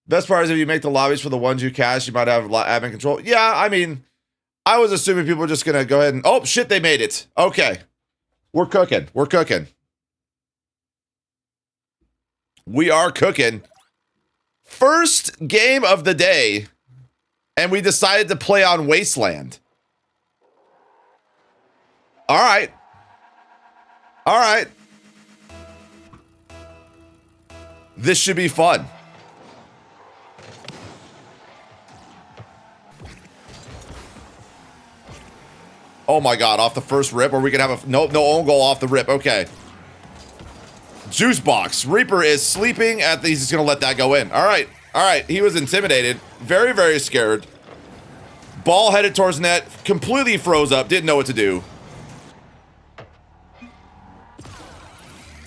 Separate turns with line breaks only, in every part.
Best part is if you make the lobbies for the ones you cast, you might have admin control. Yeah, I mean, I was assuming people were just going to go ahead and... Oh, shit, they made it. Okay. We're cooking. We're cooking. We are cooking. First game of the day, and we decided to play on Wasteland. All right. All right. This should be fun. Oh my God, off the first rip, or we can have a, nope, no own goal off the rip, okay. Juice box, Reaper is sleeping at the, he's just gonna let that go in. All right, he was intimidated, very, very scared. Ball headed towards net, completely froze up, didn't know what to do.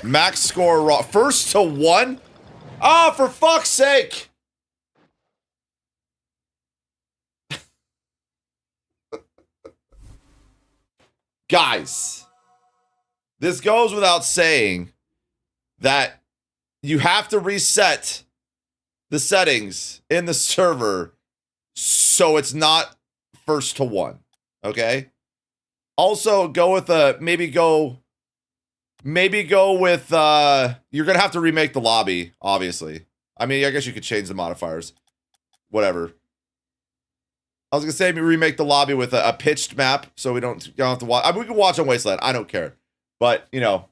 Max score, raw, first to one? Oh, for fuck's sake. Guys, this goes without saying that you have to reset the settings in the server so it's not first to one, okay? Also, go with a, maybe go with, you're gonna have to remake the lobby, obviously. I mean, I guess you could change the modifiers. Whatever. I was gonna say maybe remake the lobby with a pitched map, so you don't have to watch. I mean, we can watch on Wasteland. I don't care, but you know,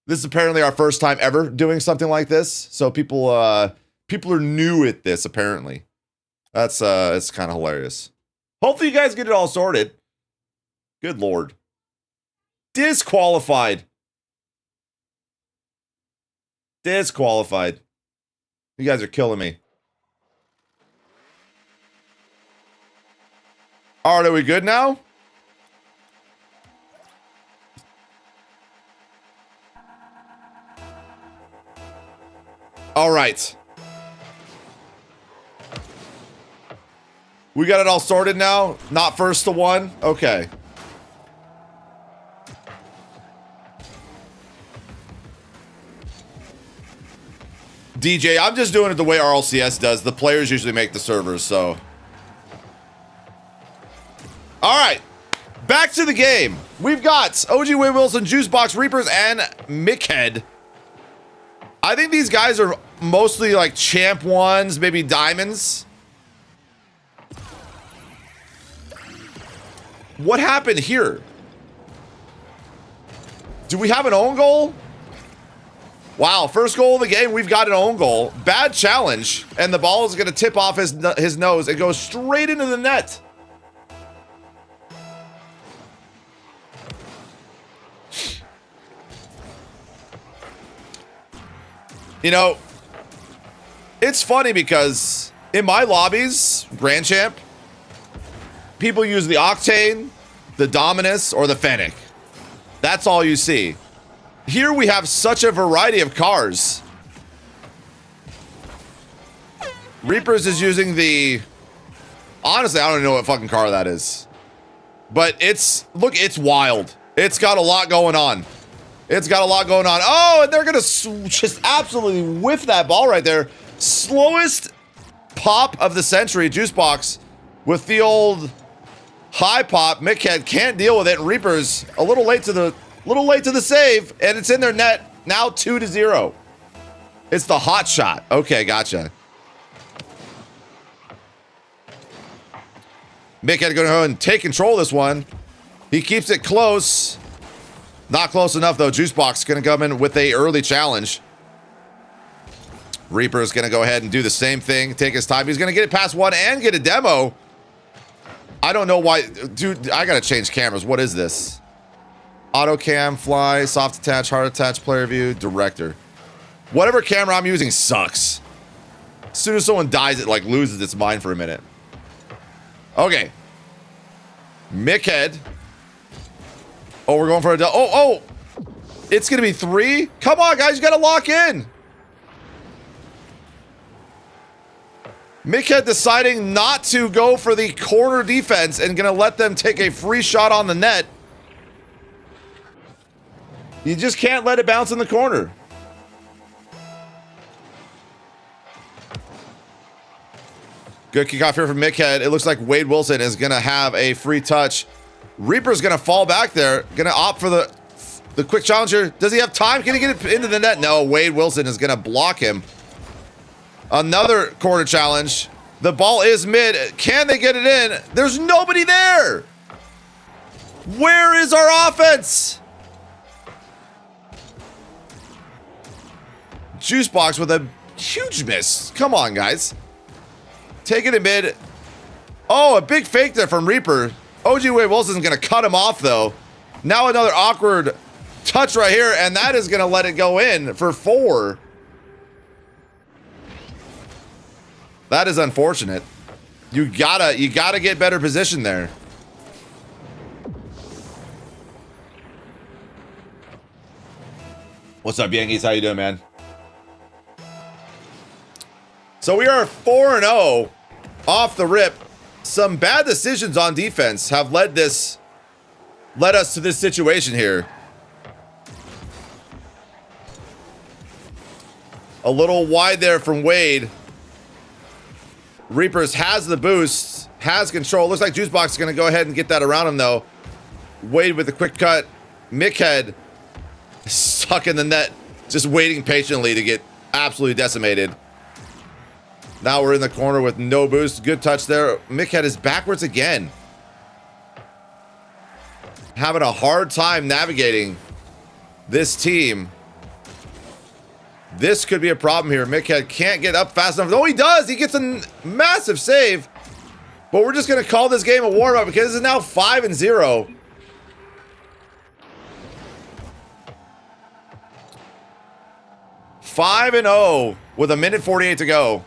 this is apparently our first time ever doing something like this. So people are new at this. Apparently, that's it's kind of hilarious. Hopefully, you guys get it all sorted. Good lord, disqualified. Disqualified. You guys are killing me. All right, are we good now? All right. We got it all sorted now? Not first to one? Okay. DJ, I'm just doing it the way RLCS does. The players usually make the servers, so... All right, back to the game. We've got OG Wade Wilson, Juicebox, Reapers, and Mickhead. I think these guys are mostly like champ ones, maybe diamonds. What happened here? Do we have an own goal? Wow, first goal of the game, we've got an own goal. Bad challenge, and the ball is gonna tip off his nose and go straight into the net. You know, it's funny because in my lobbies, Grand Champ, people use the Octane, the Dominus, or the Fennec. That's all you see. Here we have such a variety of cars. Reapers is using the... Honestly, I don't even know what fucking car that is. But it's... Look, it's wild. It's got a lot going on. It's got a lot going on. Oh, and they're going to just absolutely whiff that ball right there. Slowest pop of the century, Juicebox, with the old high pop. Mickhead can't deal with it. Reapers a little late to the save, and it's in their net. Now 2-0. It's the hot shot. Okay, gotcha. Mickhead going to go and take control of this one. He keeps it close. Not close enough, though. Juicebox going to come in with a early challenge. Reaper is going to go ahead and do the same thing. Take his time. He's going to get it past one and get a demo. I don't know why. Dude, I got to change cameras. What is this? Auto cam, fly, soft attach, hard attach, player view, director. Whatever camera I'm using sucks. As soon as someone dies, it like loses its mind for a minute. Okay. Mickhead. Oh, we're going for a... Oh! It's going to be 3? Come on, guys. You got to lock in. Mickhead deciding not to go for the corner defense and going to let them take a free shot on the net. You just can't let it bounce in the corner. Good kickoff here from Mickhead. It looks like Wade Wilson is going to have a free touch. Reaper's going to fall back there. Going to opt for the quick challenger. Does he have time? Can he get it into the net? No, Wade Wilson is going to block him. Another corner challenge. The ball is mid. Can they get it in? There's nobody there. Where is our offense? Juicebox with a huge miss. Come on, guys. Take it in mid. Oh, a big fake there from Reaper. OG Wade Wilson's going to cut him off, though. Now another awkward touch right here, and that is going to let it go in for 4. That is unfortunate. You gotta get better position there. What's up, Yankees? How you doing, man? So we are 4-0 off the rip. Some bad decisions on defense have led us to this situation here. A little wide there from Wade. Reapers has the boost, has control. Looks like Juicebox is going to go ahead and get that around him, though. Wade with the quick cut. Mickhead stuck in the net, just waiting patiently to get absolutely decimated. Now we're in the corner with no boost. Good touch there. Mickhead is backwards again. Having a hard time navigating this team. This could be a problem here. Mickhead can't get up fast enough. Oh, he does. He gets a massive save. But we're just going to call this game a warm-up because this is now 5-0. Five and 0 with 1:48 to go.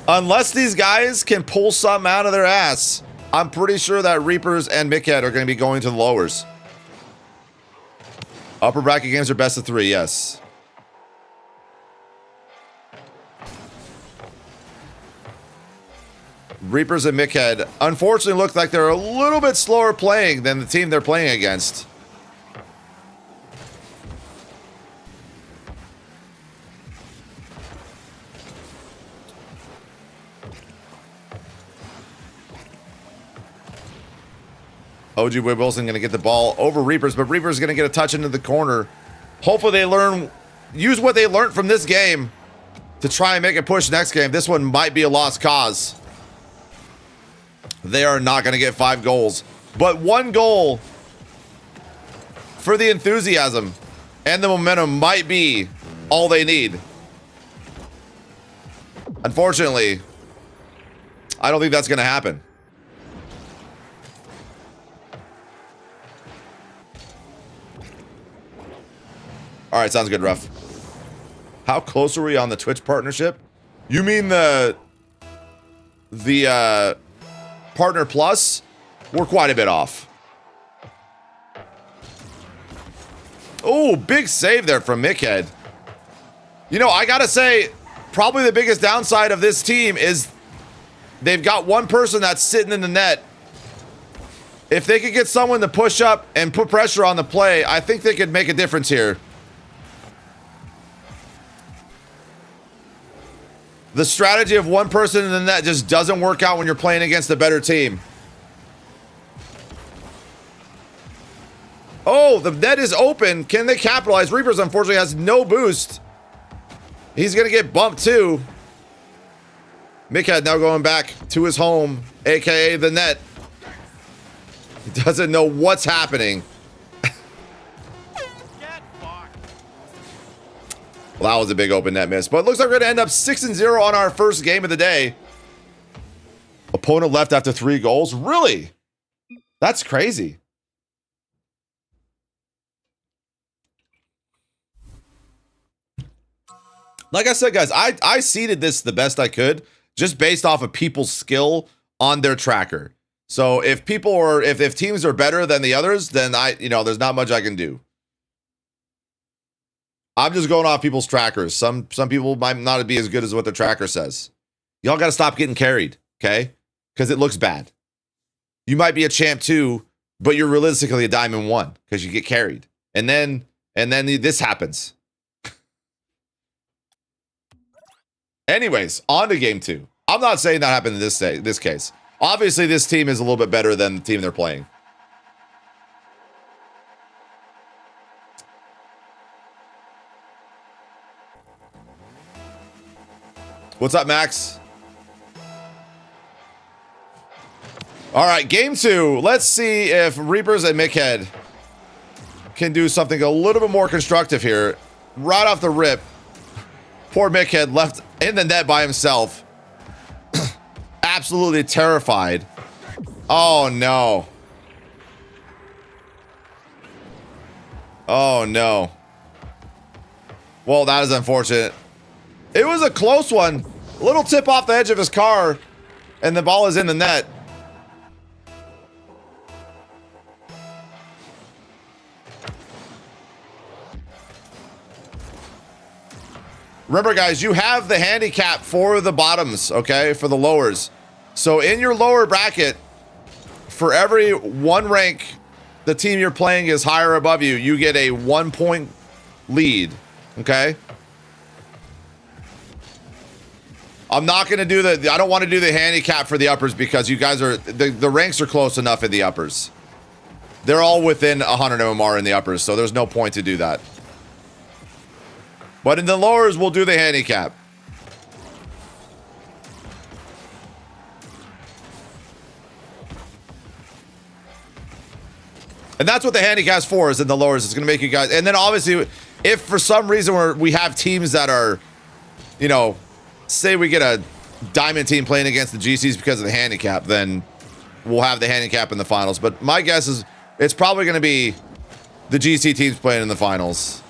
Unless these guys can pull something out of their ass, I'm pretty sure that Reapers and Mickhead are going to be going to the lowers. Upper bracket games are best of 3, yes. Reapers and Mickhead unfortunately look like they're a little bit slower playing than the team they're playing against. OG Wade Wilson going to get the ball over Reapers, but Reapers going to get a touch into the corner. Hopefully they use what they learned from this game to try and make a push next game. This one might be a lost cause. They are not going to get 5 goals, but 1 goal for the enthusiasm and the momentum might be all they need. Unfortunately, I don't think that's going to happen. All right, sounds good, Ruff. How close are we on the Twitch partnership? You mean the Partner Plus? We're quite a bit off. Oh, big save there from Mickhead. You know, I gotta say, probably the biggest downside of this team is they've got one person that's sitting in the net. If they could get someone to push up and put pressure on the play, I think they could make a difference here. The strategy of one person in the net just doesn't work out when you're playing against a better team. Oh, the net is open. Can they capitalize? Reapers, unfortunately, has no boost. He's going to get bumped, too. Mickhead now going back to his home, a.k.a. the net. He doesn't know what's happening. Well, that was a big open net miss. But it looks like we're going to end up 6-0 on our first game of the day. Opponent left after 3 goals? Really? That's crazy. Like I said, guys, I seeded this the best I could just based off of people's skill on their tracker. So if if teams are better than the others, then there's not much I can do. I'm just going off people's trackers. Some people might not be as good as what their tracker says. Y'all got to stop getting carried, okay? Because it looks bad. You might be a champ 2, but you're realistically a diamond 1 because you get carried. And then this happens. Anyways, on to game 2. I'm not saying that happened in this case. Obviously, this team is a little bit better than the team they're playing. What's up, Max? All right, game 2. Let's see if Reapers and Mickhead can do something a little bit more constructive here. Right off the rip, poor Mickhead left in the net by himself. Absolutely terrified. Oh, no. Oh, no. Well, that is unfortunate. It was a close one. A little tip off the edge of his car, and the ball is in the net. Remember, guys, you have the handicap for the bottoms, okay, for the lowers. So in your lower bracket, for every 1 rank the team you're playing is higher above you, you get a 1 point lead, okay? I'm not going to do I don't want to do the handicap for the uppers because you guys are, the ranks are close enough in the uppers. They're all within 100 MMR in the uppers, so there's no point to do that. But in the lowers, we'll do the handicap. And that's what the handicap's for, is in the lowers. It's going to make you guys... And then obviously, if for some reason we have teams that are, you know, say we get a diamond team playing against the GCs because of the handicap, then we'll have the handicap in the finals. But my guess is it's probably going to be the GC teams playing in the finals.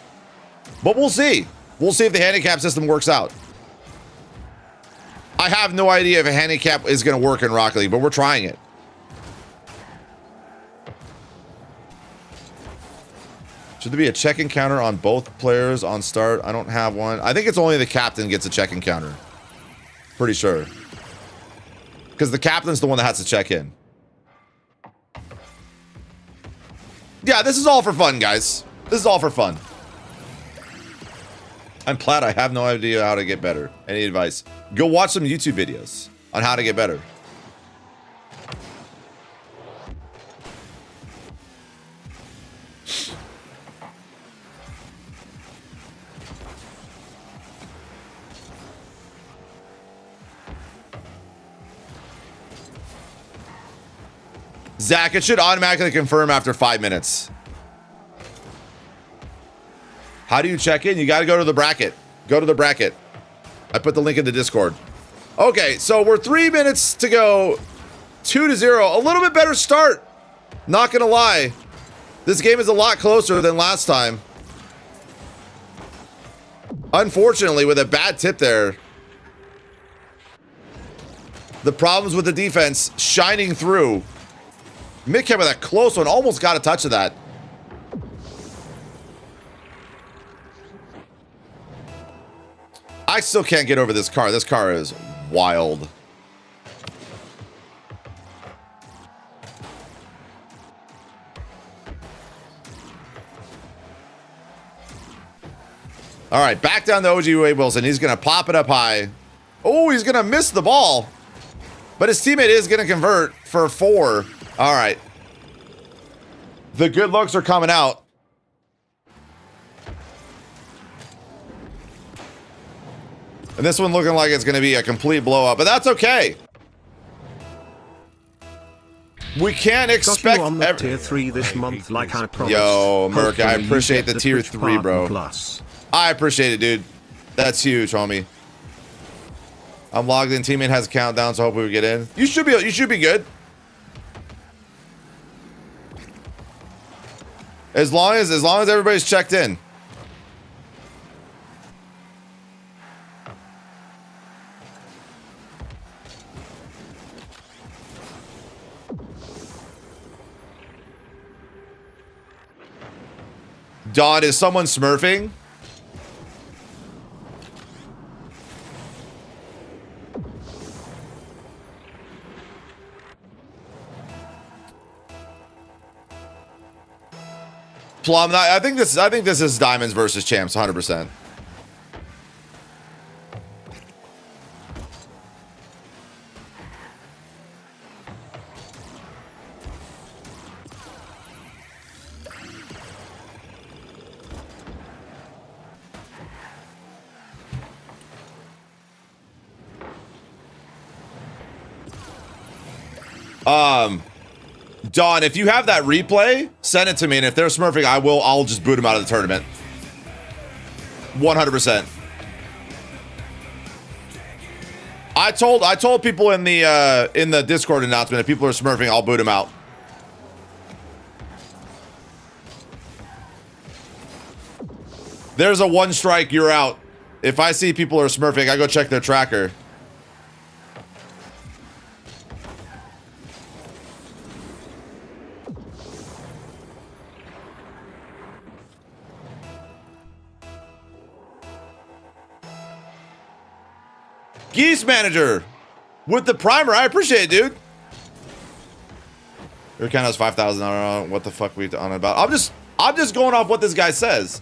But we'll see. We'll see if the handicap system works out. I have no idea if a handicap is going to work in Rocket League, but we're trying it. Should there be a check encounter on both players on start? I don't have one. I think it's only the captain gets a check encounter. Pretty sure. Because the captain's the one that has to check in. Yeah, this is all for fun, guys. This is all for fun. I'm Platt. I have no idea how to get better. Any advice? Go watch some YouTube videos on how to get better. Zach, it should automatically confirm after 5 minutes. How do you check in? You got to go to the bracket. Go to the bracket. I put the link in the Discord. Okay, so we're 3 minutes to go. 2-0. A little bit better start. Not going to lie. This game is a lot closer than last time. Unfortunately, with a bad tip there. The problems with the defense shining through. Mick came with a close one. Almost got a touch of that. I still can't get over this car. This car is wild. All right, back down to OG Wade Wilson. He's going to pop it up high. Oh, he's going to miss the ball. But his teammate is going to convert for 4. All right. The good looks are coming out. And this one looking like it's going to be a complete blow up, but that's okay. We can't expect
on the tier 3 this month like I promised.
Yo, Merc, I
Hopefully you
appreciate
get
the tier 3, bro.
Plus.
I appreciate it, dude. That's huge, homie. I'm logged in. Teammate has a countdown, so hopefully we get in. You should be good. As long as everybody's checked in. Don, is someone smurfing? Plum, I think this is Diamonds versus Champs, 100%. Dawn, if you have that replay, send it to me, and if they're smurfing, I'll just boot them out of the tournament. 100%. I told people in the Discord announcement, if people are smurfing, I'll boot them out. There's a one strike, you're out. If I see people are smurfing, I go check their tracker. Geese Manager with the primer. I appreciate it, dude. Your account has 5,000. I don't know what the fuck we on about. I'm just going off what this guy says.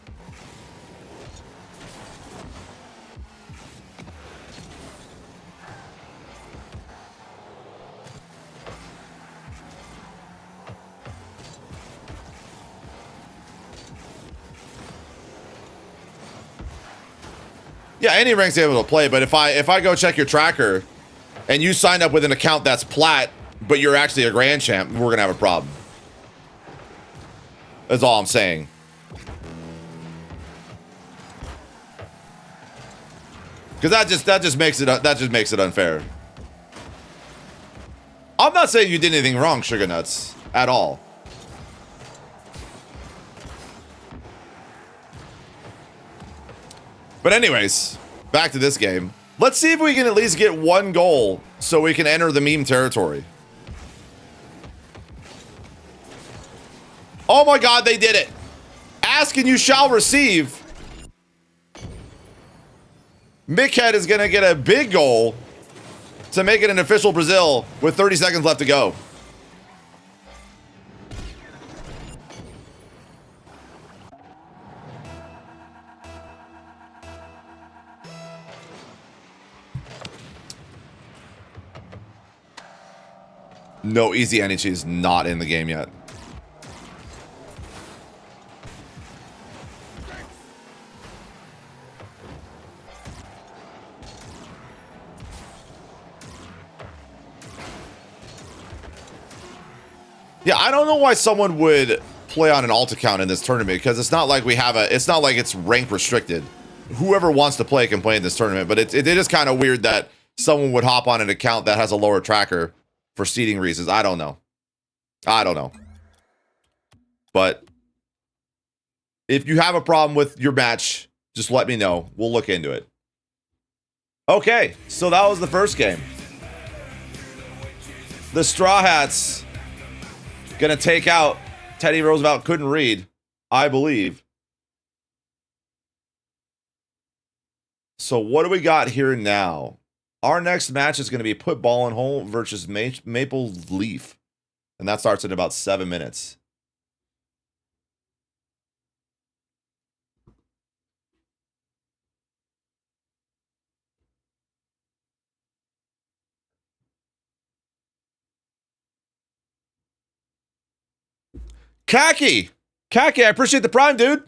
Yeah, any rank's able to play, but if I go check your tracker and you signed up with an account that's plat, but you're actually a grand champ, we're gonna have a problem. That's all I'm saying. Because that just makes it unfair. I'm not saying you did anything wrong, Sugar Nuts, at all. But anyways, back to this game. Let's see if we can at least get one goal so we can enter the meme territory. Oh my God, they did it. Ask and you shall receive. Mickhead is gonna get a big goal to make it an official Brazil with 30 seconds left to go. No, Easy Enichi is not in the game yet. Yeah, I don't know why someone would play on an alt account in this tournament, because it's not like it's not like it's rank restricted. Whoever wants to play can play in this tournament, but it is kind of weird that someone would hop on an account that has a lower tracker for seeding reasons. I don't know. But if you have a problem with your match, just let me know. We'll look into it. Okay, so that was the first game. The Straw Hats gonna take out Teddy Roosevelt. Couldn't read, I believe. So what do we got here now? Our next match is going to be Put Ball in Hole versus Maple Leaf. And that starts in about 7 minutes. Khaki, I appreciate the prime, dude.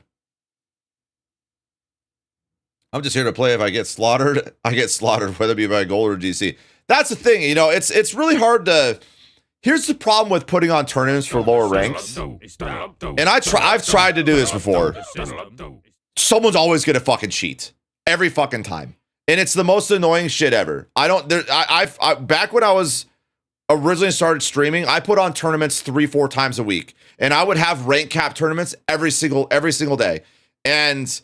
I'm just here to play. If I get slaughtered, I get slaughtered, whether it be by gold or GC. That's the thing, you know, it's really hard to... Here's the problem with putting on tournaments for lower ranks. And I've tried to do this before. Someone's always gonna fucking cheat. Every fucking time. And it's the most annoying shit ever. Back when I was originally started streaming, I put on tournaments 3-4 times a week. And I would have rank cap tournaments every single day. And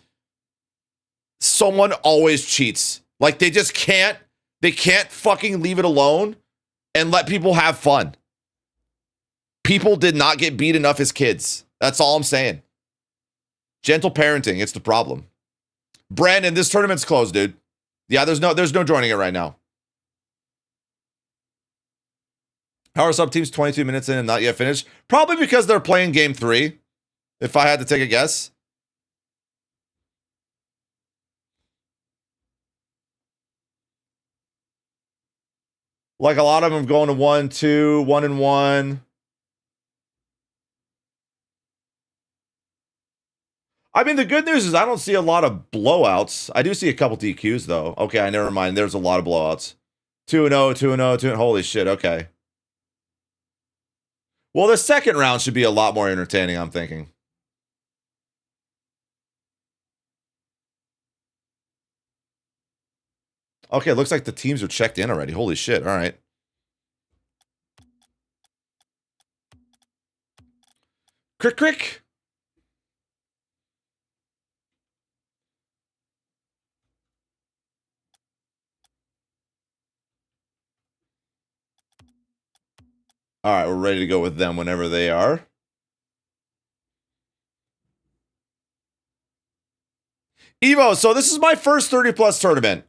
someone always cheats. Like they can't fucking leave it alone and let people have fun. People did not get beat enough as kids. That's all I'm saying. Gentle parenting, it's the problem. Brandon, this tournament's closed, dude. Yeah, there's no joining it right now. How are sub teams 22 minutes in and not yet finished? Probably because they're playing game 3, if I had to take a guess. Like a lot of them going to 1-2, 1-1. I mean, the good news is I don't see a lot of blowouts. I do see a couple DQs, though. Okay, I never mind. There's a lot of blowouts. 2-0, 2-0, 2-0. Holy shit, okay. Well, the second round should be a lot more entertaining, I'm thinking. Okay, looks like the teams are checked in already. Holy shit. All right. Crick, crick. All right, we're ready to go with them whenever they are. Evo, so this is my first 30 plus tournament.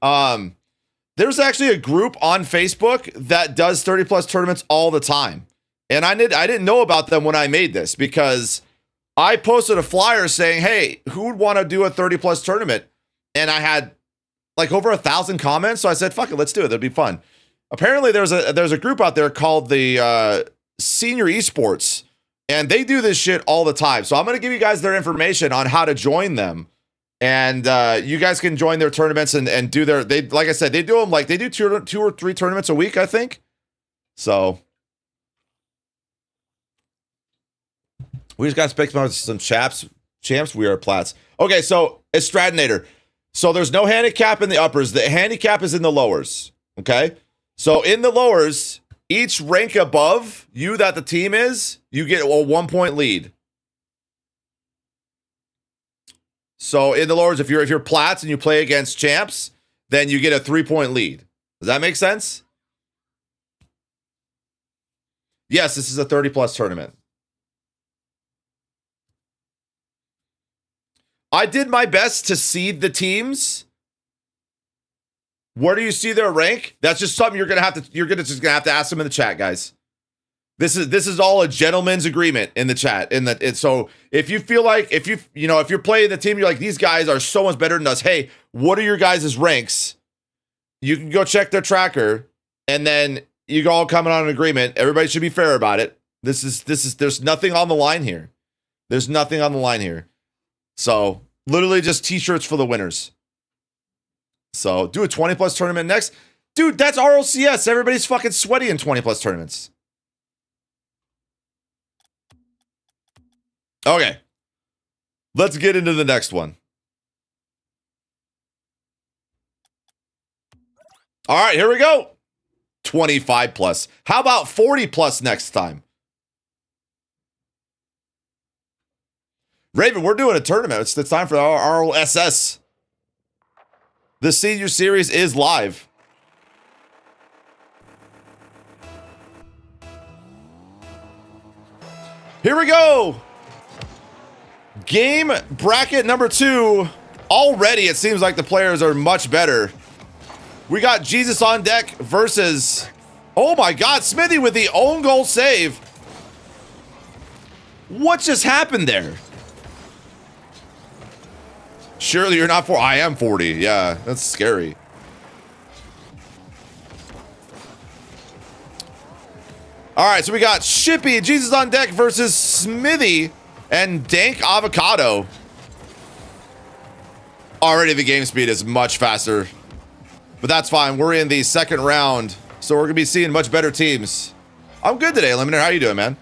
There's actually a group on Facebook that does 30 plus tournaments all the time. And I didn't know about them when I made this because I posted a flyer saying, hey, who would want to do a 30 plus tournament? And I had like over 1,000 comments. So I said, fuck it, let's do it. That'd be fun. Apparently there's a group out there called the Senior Esports, and they do this shit all the time. So I'm going to give you guys their information on how to join them. And you guys can join their tournaments and do their, they, like I said, they do them like, they do two or three tournaments a week, I think. So we just got to pick some champs. We are plats. Okay, so Estradinator. So there's no handicap in the uppers. The handicap is in the lowers. Okay. So in the lowers, each rank above you that the team is, you get a 1 point lead. So in the lowers, if you're plats and you play against champs, then you get a 3 point lead. Does that make sense? Yes, this is a 30 plus tournament. I did my best to seed the teams. Where do you see their rank? That's just something you're just gonna have to ask them in the chat, guys. This is all a gentleman's agreement in the chat. So if you feel like if you're playing the team, you're like, these guys are so much better than us. Hey, what are your guys' ranks? You can go check their tracker, and then you all coming on an agreement. Everybody should be fair about it. There's nothing on the line here. There's nothing on the line here. So literally just t-shirts for the winners. So do a 20 plus tournament next. Dude, that's RLCS. Everybody's fucking sweaty in 20 plus tournaments. Okay. Let's get into the next one. All right, here we go. 25 plus. How about 40 plus next time? Raven, we're doing a tournament. It's time for our RLSS. The senior series is live. Here we go. Game bracket number 2. Already, it seems like the players are much better. We got Jesus on deck versus... Oh my God, Smithy with the own goal save. What just happened there? Surely you're not 40. I am 40. Yeah, that's scary. All right, so we got Shippy, Jesus on deck versus Smithy and Dank Avocado. Already the game speed is much faster, but that's fine. We're in the second round, so we're gonna be seeing much better teams. I'm good today, Eliminator. How you doing, man?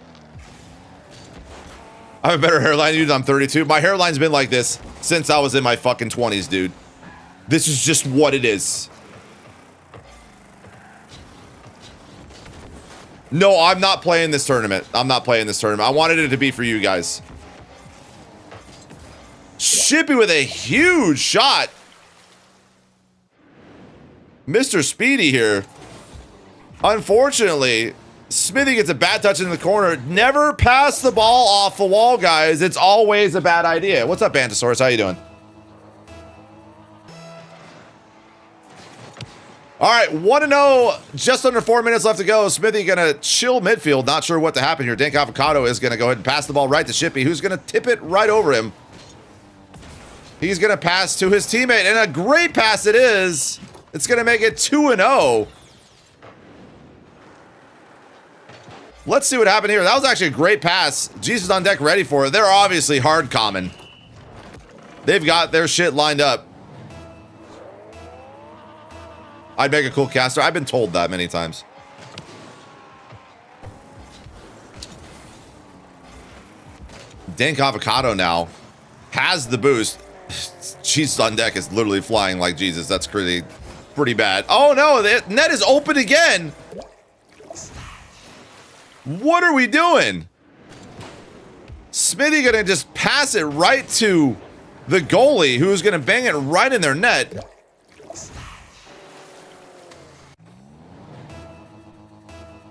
I have a better hairline than you. I'm 32. My hairline's been like this since I was in my fucking 20s, dude. This is just what it is. No, I'm not playing this tournament. I'm not playing this tournament. I wanted it to be for you guys. Shippy with a huge shot. Mr. Speedy here. Unfortunately, Smithy gets a bad touch in the corner. Never pass the ball off the wall, guys. It's always a bad idea. What's up, Bantosaurus? How you doing? All right, 1-0. Just under 4 minutes left to go. Smithy gonna chill midfield. Not sure what to happen here. Dank Avocado is gonna go ahead and pass the ball right to Shippy, who's gonna tip it right over him. He's gonna pass to his teammate, and a great pass it is. It's gonna make it 2-0. Let's see what happened here. That was actually a great pass. Jesus on deck ready for it. They're obviously hard common. They've got their shit lined up. I'd make a cool caster. I've been told that many times. Dank Avocado now has the boost. Jesus on deck is literally flying like Jesus. That's pretty bad. Oh no, the net is open again. What are we doing? Smithy gonna just pass it right to the goalie, who's gonna bang it right in their net.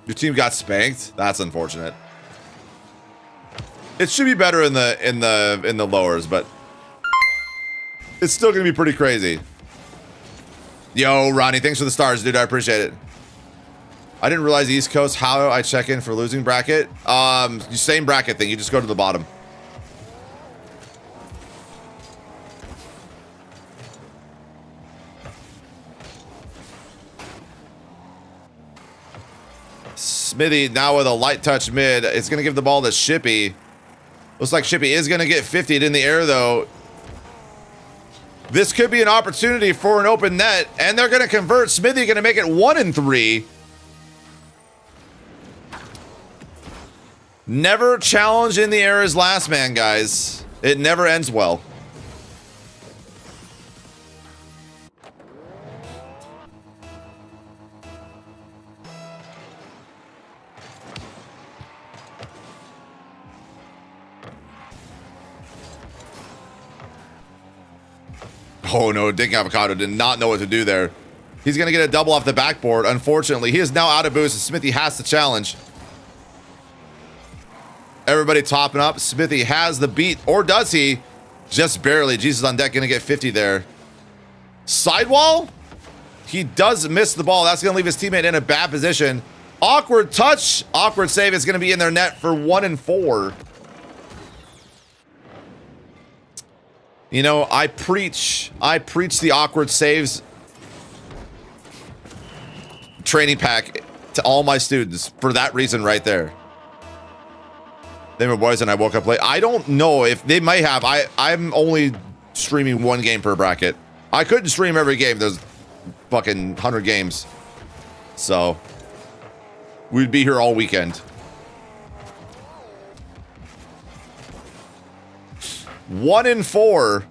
Your team got spanked. That's unfortunate. It should be better in the lowers, but it's still gonna be pretty crazy. Yo, Ronnie, thanks for the stars, dude. I appreciate it. I didn't realize the East Coast. How do I check in for losing bracket? Same bracket thing. You just go to the bottom. Smithy now with a light touch mid. It's going to give the ball to Shippy. Looks like Shippy is going to get 50'd in the air, though. This could be an opportunity for an open net, and they're going to convert. Smithy going to make it 1-3. Never challenge in the air as last man, guys. It never ends well. Oh no, Dank Avocado did not know what to do there. He's going to get a double off the backboard. Unfortunately, he is now out of boost, and Smithy has to challenge. Everybody topping up. Smithy has the beat, or does he? Just barely. Jesus on deck, going to get 50 there. Sidewall? He does miss the ball. That's going to leave his teammate in a bad position. Awkward touch. Awkward save is going to be in their net for 1-4. You know, I preach the awkward saves training pack to all my students for that reason right there. They were boys and I woke up late. I don't know if they might have. I'm only streaming one game per bracket. I couldn't stream every game. There's fucking 100 games. So we'd be here all weekend. 1-4.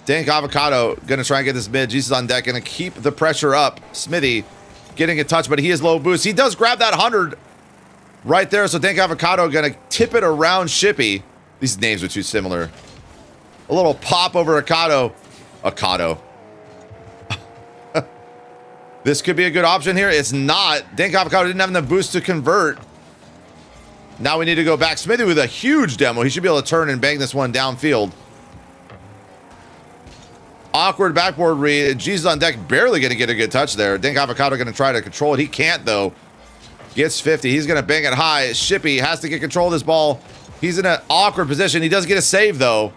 Dank Avocado gonna try and get this mid. Jesus on deck, gonna keep the pressure up. Smithy getting a touch, but he is low boost. He does grab that 100 right there. So Dank Avocado gonna tip it around Shippy. These names are too similar. A little pop over Akado. This could be a good option here. It's not. Dank Avocado didn't have enough boost to convert. Now we need to go back. Smithy with a huge demo. He should be able to turn and bang this one downfield. Awkward backboard read. Jesus on deck, barely going to get a good touch there. Dank Avocado going to try to control it. He can't, though. Gets 50. He's going to bang it high. Shippy has to get control of this ball. He's in an awkward position. He does get a save, though.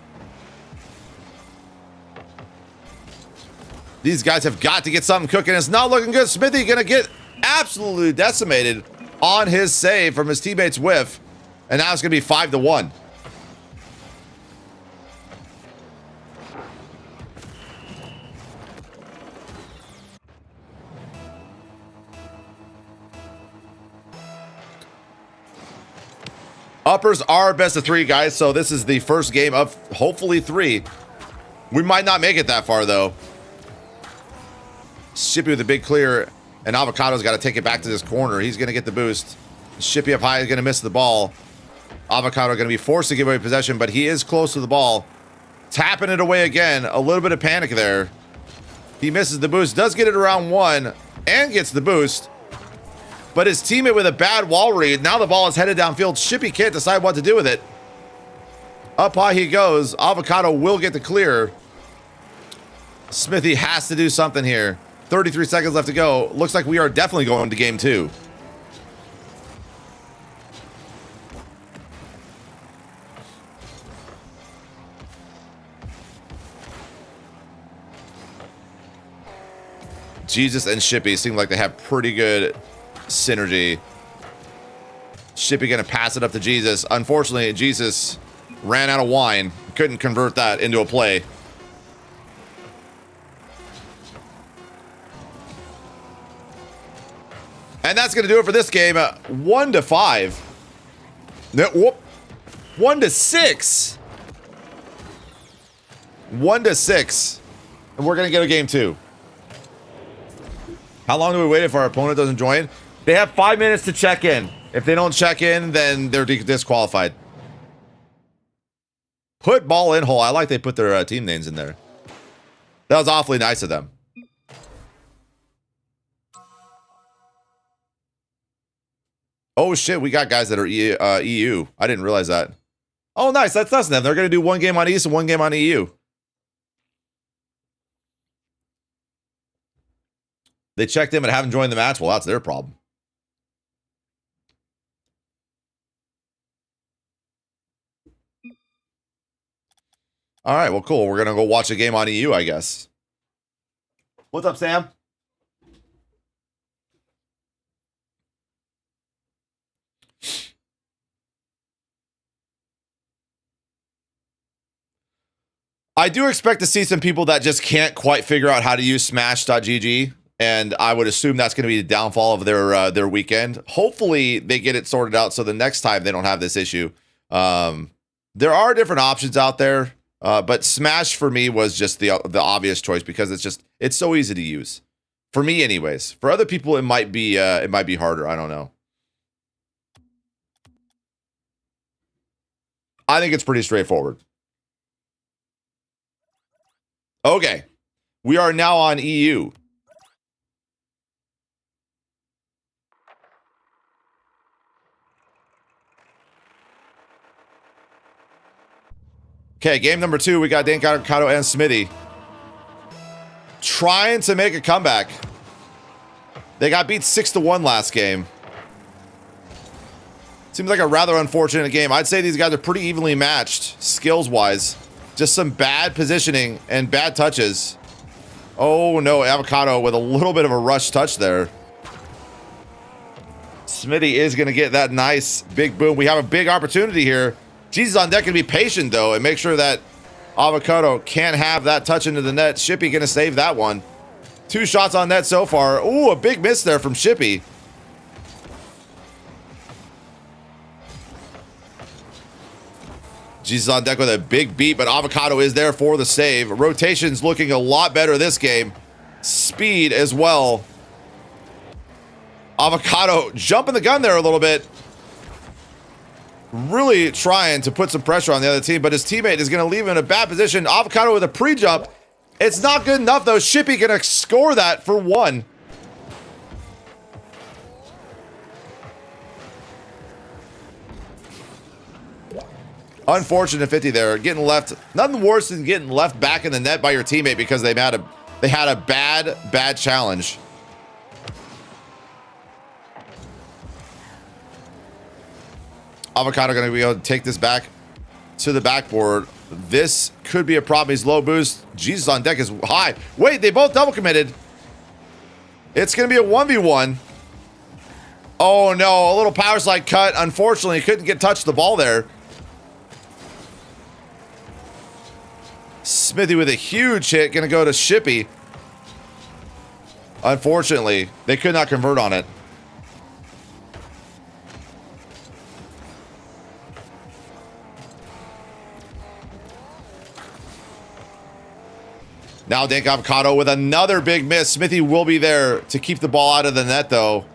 These guys have got to get something cooking. It's not looking good. Smithy going to get absolutely decimated on his save from his teammate's whiff. And now it's going to be 5-1. Uppers are best of 3, guys. So this is the first game of hopefully 3. We might not make it that far, though. Shippy with a big clear. And Avocado's got to take it back to this corner. He's going to get the boost. Shippy up high is going to miss the ball. Avocado going to be forced to give away possession, but he is close to the ball. Tapping it away again. A little bit of panic there. He misses the boost. Does get it around 1 and gets the boost. But his teammate with a bad wall read. Now the ball is headed downfield. Shippy can't decide what to do with it. Up high he goes. Avocado will get the clear. Smithy has to do something here. 33 seconds left to go. Looks like we are definitely going to game 2. Jesus and Shippy seem like they have pretty good synergy. Shippy gonna pass it up to Jesus. Unfortunately, Jesus ran out of wine. Couldn't convert that into a play. And that's going to do it for this game. 1-5. No, whoop. 1-6. 1-6. And we're going to get a game 2. How long do we wait if our opponent doesn't join? They have 5 minutes to check in. If they don't check in, then they're disqualified. Put ball in hole. I like they put their team names in there. That was awfully nice of them. Oh shit, we got guys that are EU. I didn't realize that. Oh nice, that's us then. They're going to do 1 game on East and 1 game on EU. They checked in but haven't joined the match. Well, that's their problem. All right, well, cool. We're going to go watch a game on EU, I guess. What's up, Sam? I do expect to see some people that just can't quite figure out how to use Smash.gg, and I would assume that's going to be the downfall of their weekend. Hopefully, they get it sorted out so the next time they don't have this issue. There are different options out there, but Smash for me was just the obvious choice because it's so easy to use. For me, anyways. For other people, it might be harder. I don't know. I think it's pretty straightforward. Okay, we are now on EU. Okay, game number 2, we got Avocado and Smithy trying to make a comeback. They got beat 6-1 last game. Seems like a rather unfortunate game. I'd say these guys are pretty evenly matched, skills-wise. Just some bad positioning and bad touches. Oh no, Avocado with a little bit of a rush touch there. Smitty is going to get that nice big boom. We have a big opportunity here. Jesus on deck can be patient though and make sure that Avocado can't have that touch into the net. Shippy going to save that one. 2 shots on net so far. Ooh, a big miss there from Shippy. Jesus on deck with a big beat, but Avocado is there for the save. Rotation's looking a lot better this game. Speed as well. Avocado jumping the gun there a little bit. Really trying to put some pressure on the other team, but his teammate is going to leave him in a bad position. Avocado with a pre-jump. It's not good enough, though. Shippy going to score that for 1. Unfortunate 50 there. Getting left. Nothing worse than getting left back in the net by your teammate because they had a bad challenge. Avocado going to be able to take this back to the backboard. This could be a problem. He's low boost. Jesus on deck is high. Wait, they both double committed. It's going to be a 1v1. Oh no, a little power slide cut. Unfortunately, couldn't get touch the ball there. Smithy with a huge hit, gonna go to Shippy. Unfortunately, they could not convert on it. Now Dank Avocado with another big miss. Smithy will be there to keep the ball out of the net though.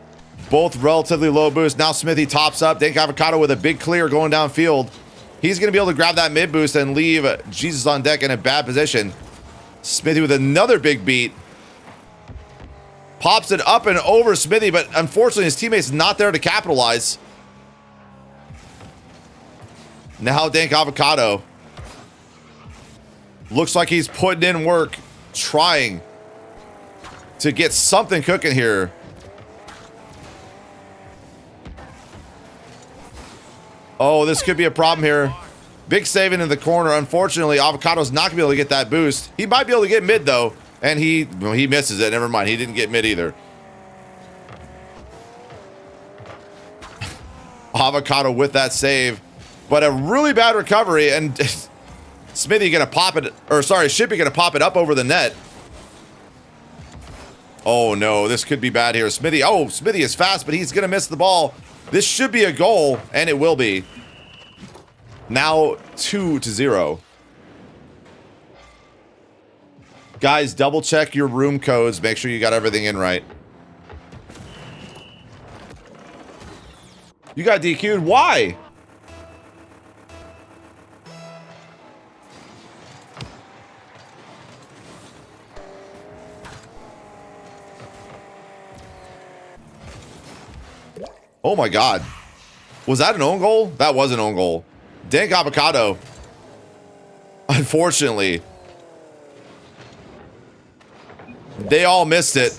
Both relatively low boost. Now Smithy tops up. Dank Avocado with a big clear going downfield. He's going to be able to grab that mid boost and leave Jesus on deck in a bad position. Smithy with another big beat. Pops it up and over Smithy, but unfortunately his teammate's not there to capitalize. Now Dank Avocado. Looks like he's putting in work, trying to get something cooking here. Oh, this could be a problem here. Big saving in the corner. Unfortunately, Avocado's not going to be able to get that boost. He might be able to get mid, though. And he misses it. Never mind. He didn't get mid either. Avocado with that save. But a really bad recovery. And Smithy going to pop it. Or, sorry, Shippy going to pop it up over the net. Oh no, this could be bad here. Smithy, oh, Smithy is fast, but he's gonna miss the ball. This should be a goal, and it will be. Now 2-0. Guys, double check your room codes. Make sure you got everything in right. You got DQ'd. Why? Oh my God. Was that an own goal? That was an own goal. Dank Avocado. Unfortunately. They all missed it.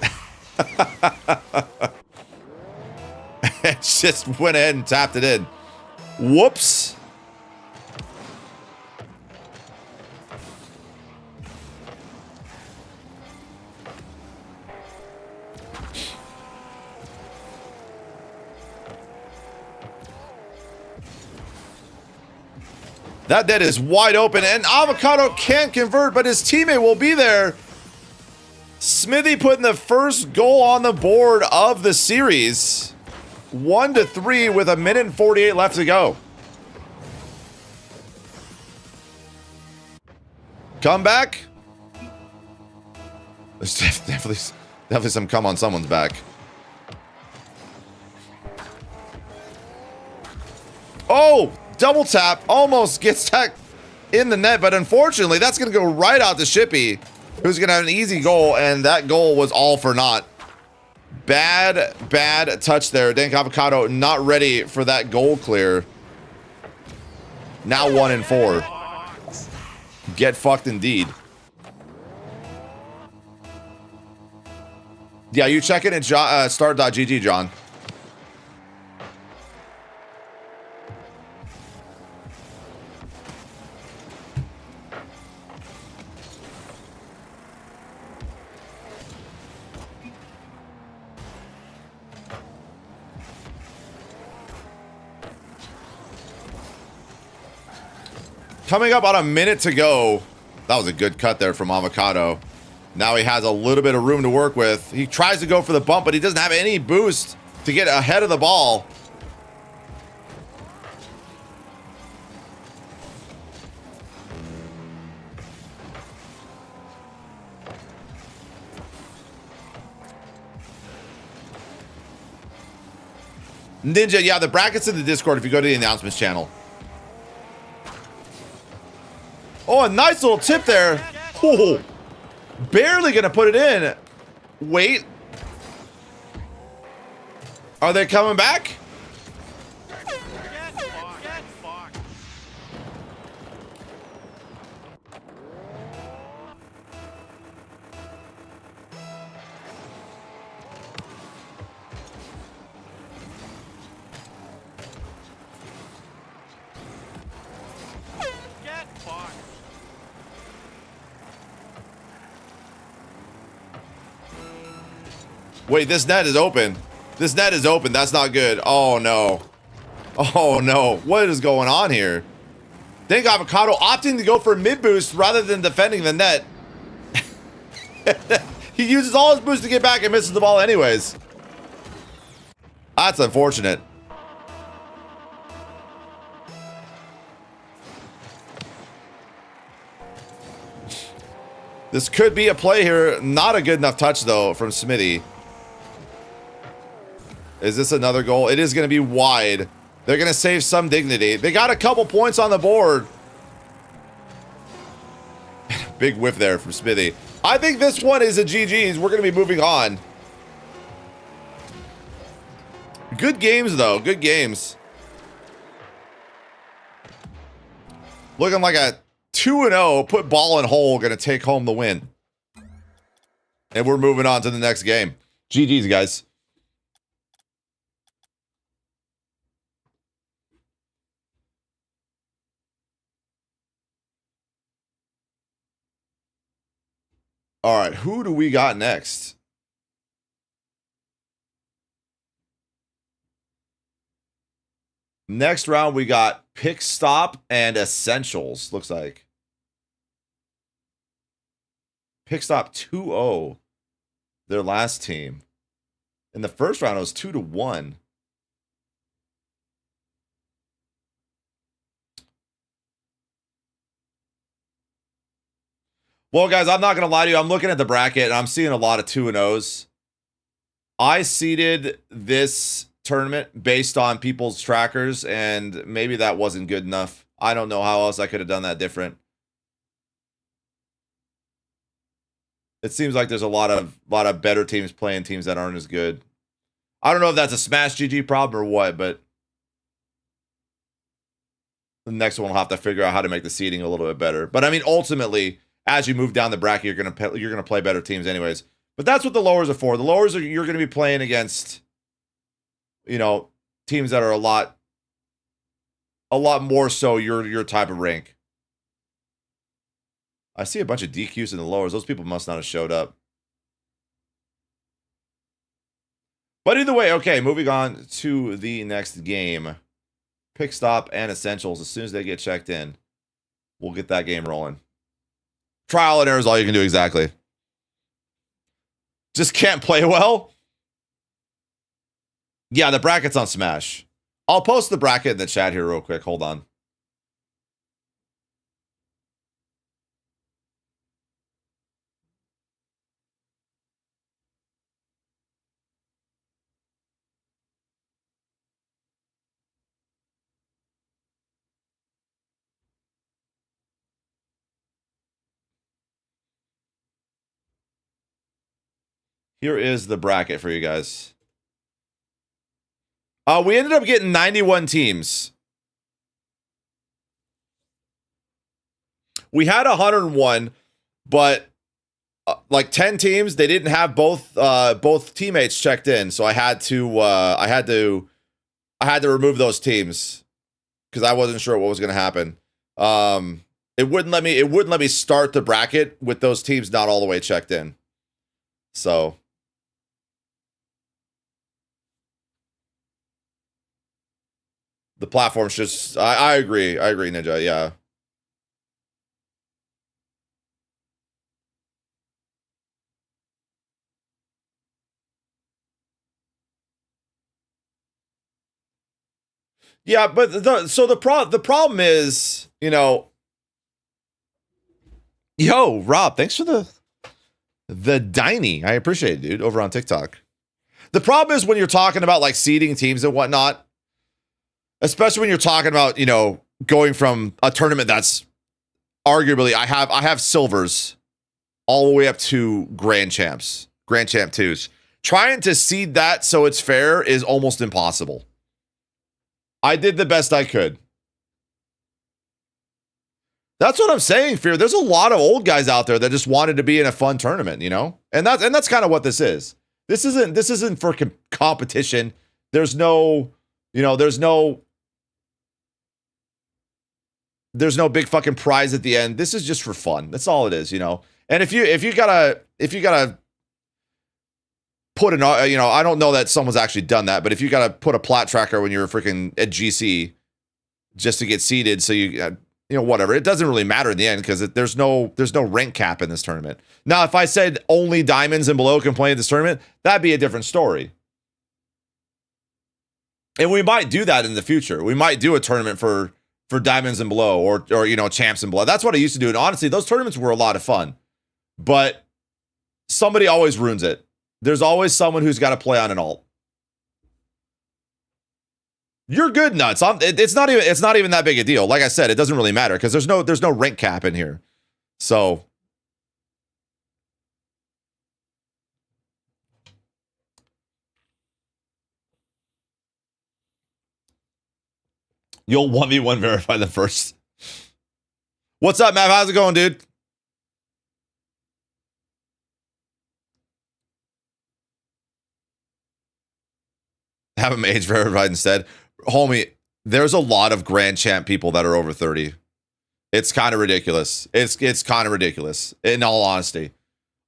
It just went ahead and tapped it in. Whoops. That net is wide open, and Avocado can't convert, but his teammate will be there. Smithy putting the first goal on the board of the series. 1-3 with 1:48 left to go. Come back. There's definitely some come on someone's back. Oh, double tap almost gets that in the net, but unfortunately that's going to go right out to Shippy, who's going to have an easy goal, and that goal was all for naught. Bad touch there. Dank Avocado not ready for that goal clear. Now 1-4. Get fucked indeed. Yeah, you check it at start.gg, John. Coming up on a minute to go. That was a good cut there from Avocado. Now he has a little bit of room to work with. He tries to go for the bump, but he doesn't have any boost to get ahead of the ball. Ninja, yeah, the brackets in the Discord if you go to the announcements channel. Oh, a nice little tip there. Oh, barely gonna put it in. Wait. Are they coming back? Wait, this net is open. This net is open. That's not good. Oh, no. Oh, no. What is going on here? Dank Avocado opting to go for mid boost rather than defending the net. He uses all his boost to get back and misses the ball anyways. That's unfortunate. This could be a play here. Not a good enough touch, though, from Smithy. Is this another goal? It is going to be wide. They're going to save some dignity. They got a couple points on the board. Big whiff there from Smithy. I think this one is a GG's. We're going to be moving on. Good games, though. Good games. Looking like a 2-0. Put ball in hole. Going to take home the win. And we're moving on to the next game. GG's, guys. All right, who do we got next? Next round, we got Pick Stop and Essentials, looks like. Pick Stop 2-0. their last team. In the first round, it was 2-1. Well, guys, I'm not going to lie to you. I'm looking at the bracket, and I'm seeing a lot of 2-0s. I seeded this tournament based on people's trackers, and maybe that wasn't good enough. I don't know how else I could have done that different. It seems like there's a lot of better teams playing teams that aren't as good. I don't know if that's a Smash GG problem or what, but the next one will have to figure out how to make the seeding a little bit better. But I mean, ultimately, as you move down the bracket, you're gonna play better teams anyways. But that's what the lowers are for. The lowers are you're gonna be playing against, you know, teams that are a lot more so your type of rank. I see a bunch of DQs in the lowers. Those people must not have showed up. But either way, okay, moving on to the next game. Pick stop and essentials. As soon as they get checked in, we'll get that game rolling. Trial and error is all you can do, exactly. Just can't play well? Yeah, the bracket's on Smash. I'll post the bracket in the chat here real quick. Hold on. Here is the bracket for you guys. We ended up getting 91 teams. We had 101, but like 10 teams, they didn't have both teammates checked in, so I had to remove those teams because I wasn't sure what was going to happen. It wouldn't let me start the bracket with those teams not all the way checked in. So the platform's just, I agree, Ninja, yeah. Yeah, but the problem is, you know, yo, Rob, thanks for the Diney. I appreciate it, dude, over on TikTok. The problem is when you're talking about like seeding teams and whatnot, especially when you're talking about, you know, going from a tournament that's arguably I have silvers all the way up to grand champ 2s. Trying to seed that so it's fair is almost impossible. I did the best I could. That's what I'm saying, Fear. There's a lot of old guys out there that just wanted to be in a fun tournament, you know? And that's kind of what this is. This isn't for competition. There's no, you know, there's no big fucking prize at the end. This is just for fun. That's all it is, you know? And if you gotta put an, you know, I don't know that someone's actually done that, but if you gotta put a plat tracker when you're freaking at GC just to get seeded, so you know, whatever, it doesn't really matter in the end because there's no rank cap in this tournament. Now, if I said only diamonds and below can play in this tournament, that'd be a different story. And we might do that in the future. We might do a tournament for diamonds and below, or you know, champs and below. That's what I used to do. And honestly, those tournaments were a lot of fun. But somebody always ruins it. There's always someone who's got to play on an alt. You're good, Nuts. It's not even that big a deal. Like I said, it doesn't really matter because there's no rank cap in here. So you'll 1v1 verify the first. What's up, Matt? How's it going, dude? Have them age verified instead. Homie, there's a lot of grand champ people that are over 30. It's kind of ridiculous. It's kind of ridiculous, in all honesty.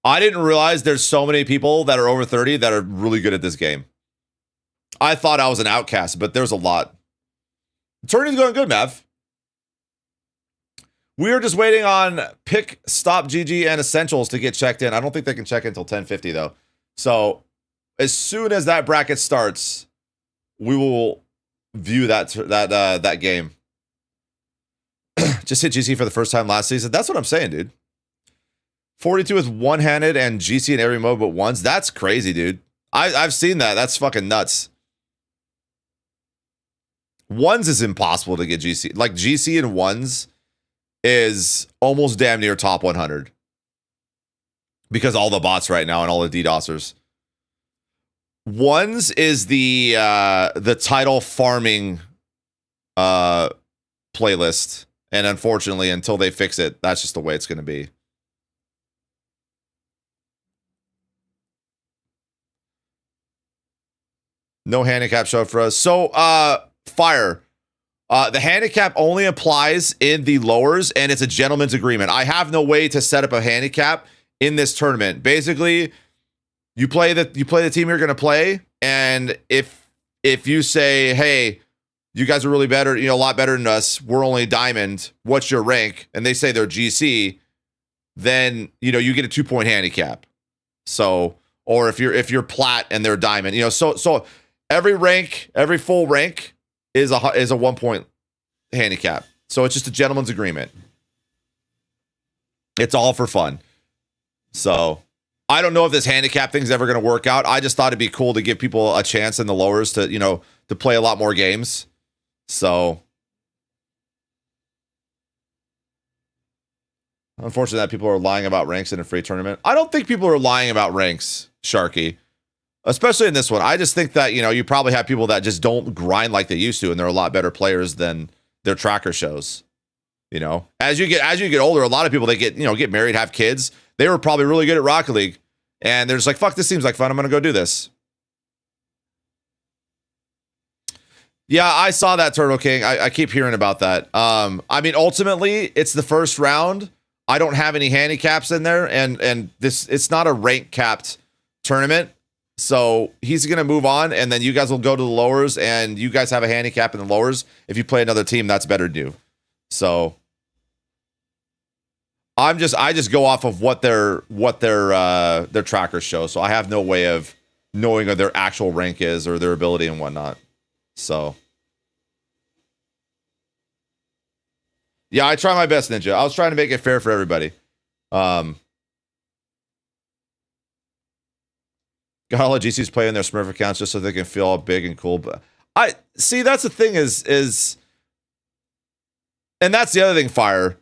I didn't realize there's so many people that are over 30 that are really good at this game. I thought I was an outcast, but there's a lot. The tournament's going good, Mav. We are just waiting on Pick, Stop, GG, and Essentials to get checked in. I don't think they can check in until 10:50, though. So as soon as that bracket starts, we will view that game. Just hit GC for the first time last season. That's what I'm saying, dude. 42 is one-handed and GC in every mode but ones. That's crazy, dude. I've seen that. That's fucking nuts. Ones is impossible to get GC. Like GC in ones is almost damn near top 100 because all the bots right now and all the DDoSers. Ones is the title farming playlist, and unfortunately, until they fix it, that's just the way it's going to be. No handicap showed for us. So, Fire. The handicap only applies in the lowers, and it's a gentleman's agreement. I have no way to set up a handicap in this tournament. Basically, you play the team you're going to play, and if you say, "Hey, you guys are really better, a lot better than us. We're only diamond. What's your rank?" and they say they're GC, then you get a 2-point handicap. So, or if you're plat and they're diamond, so every full rank is a 1-point handicap. So it's just a gentleman's agreement. It's all for fun. So I don't know if this handicap thing's ever going to work out. I just thought it'd be cool to give people a chance in the lowers to, to play a lot more games. So unfortunately that people are lying about ranks in a free tournament. I don't think people are lying about ranks, Sharky. Especially in this one. I just think that, you probably have people that just don't grind like they used to, and they're a lot better players than their tracker shows. As you get older, a lot of people, they get married, have kids. They were probably really good at Rocket League, and they're just like, fuck, this seems like fun. I'm going to go do this. Yeah, I saw that, Turtle King. I keep hearing about that. Ultimately, it's the first round. I don't have any handicaps in there, and it's not a rank capped tournament. So he's going to move on, and then you guys will go to the lowers, and you guys have a handicap in the lowers. If you play another team, that's better to do. So I just go off of what their trackers show. So I have no way of knowing what their actual rank is or their ability and whatnot. So yeah, I try my best, Ninja. I was trying to make it fair for everybody. Got all the GCs play in their Smurf accounts just so they can feel all big and cool. But I see, that's the thing is, and that's the other thing, Fire.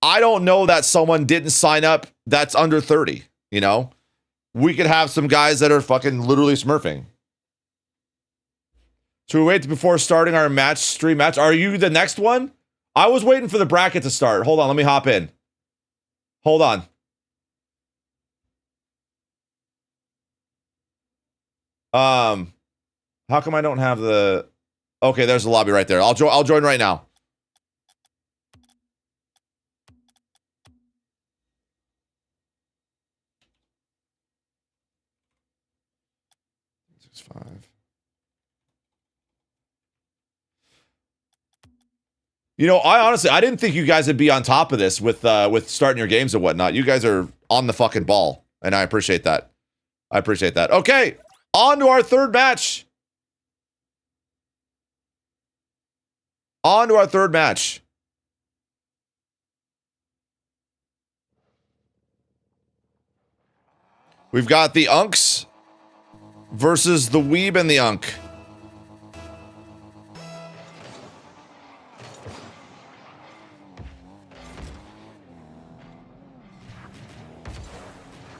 I don't know that someone didn't sign up that's under 30. We could have some guys that are fucking literally smurfing. So we wait before starting our stream match. Are you the next one? I was waiting for the bracket to start. Hold on, let me hop in. Hold on. How come I don't have the... Okay, there's the lobby right there. I'll join right now. I didn't think you guys would be on top of this with starting your games and whatnot. You guys are on the fucking ball, and I appreciate that. Okay, on to our third match. We've got the Unks versus the Weeb and the Unk.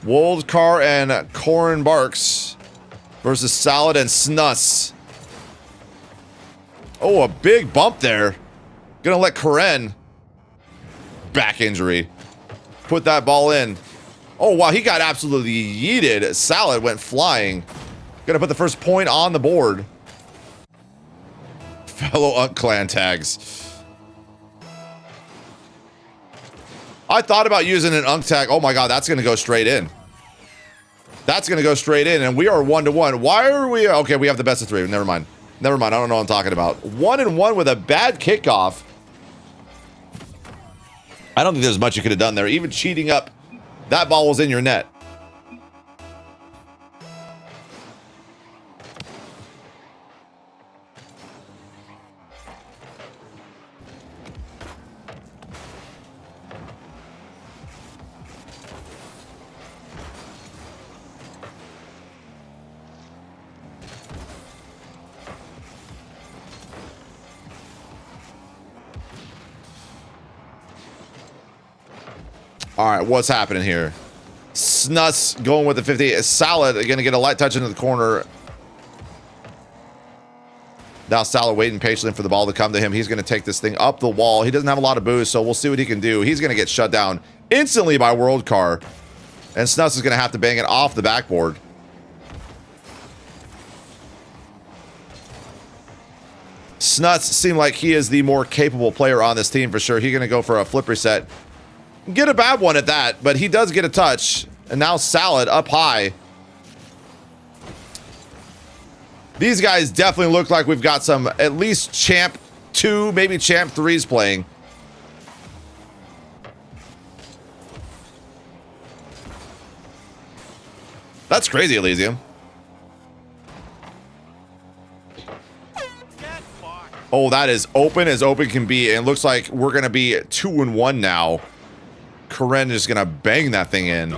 Woldcar and Corin Barks versus Salad and Snus. Oh, a big bump there. Gonna let Karen, back injury, put that ball in. Oh, wow, he got absolutely yeeted. Salad went flying. Gonna put the first point on the board. Fellow Unk clan tags. I thought about using an Unk tag. Oh my god, that's gonna go straight in. And we are 1-1. Why are we... Okay, we have the best of 3. Never mind. I don't know what I'm talking about. 1-1 with a bad kickoff. I don't think there's much you could have done there. Even cheating up, that ball was in your net. All right, what's happening here? Snuts going with the 50. Salad going to get a light touch into the corner. Now Salad waiting patiently for the ball to come to him. He's going to take this thing up the wall. He doesn't have a lot of boost, so we'll see what he can do. He's going to get shut down instantly by World Car. And Snuts is going to have to bang it off the backboard. Snuts seemed like he is the more capable player on this team for sure. He's going to go for a flip reset. Get a bad one at that, but he does get a touch. And now Salad up high. These guys definitely look like we've got some at least Champ 2, maybe Champ 3s playing. That's crazy, Elysium. Oh, that is open as open can be. And it looks like we're going to be 2-1 now. Karen is going to bang that thing in.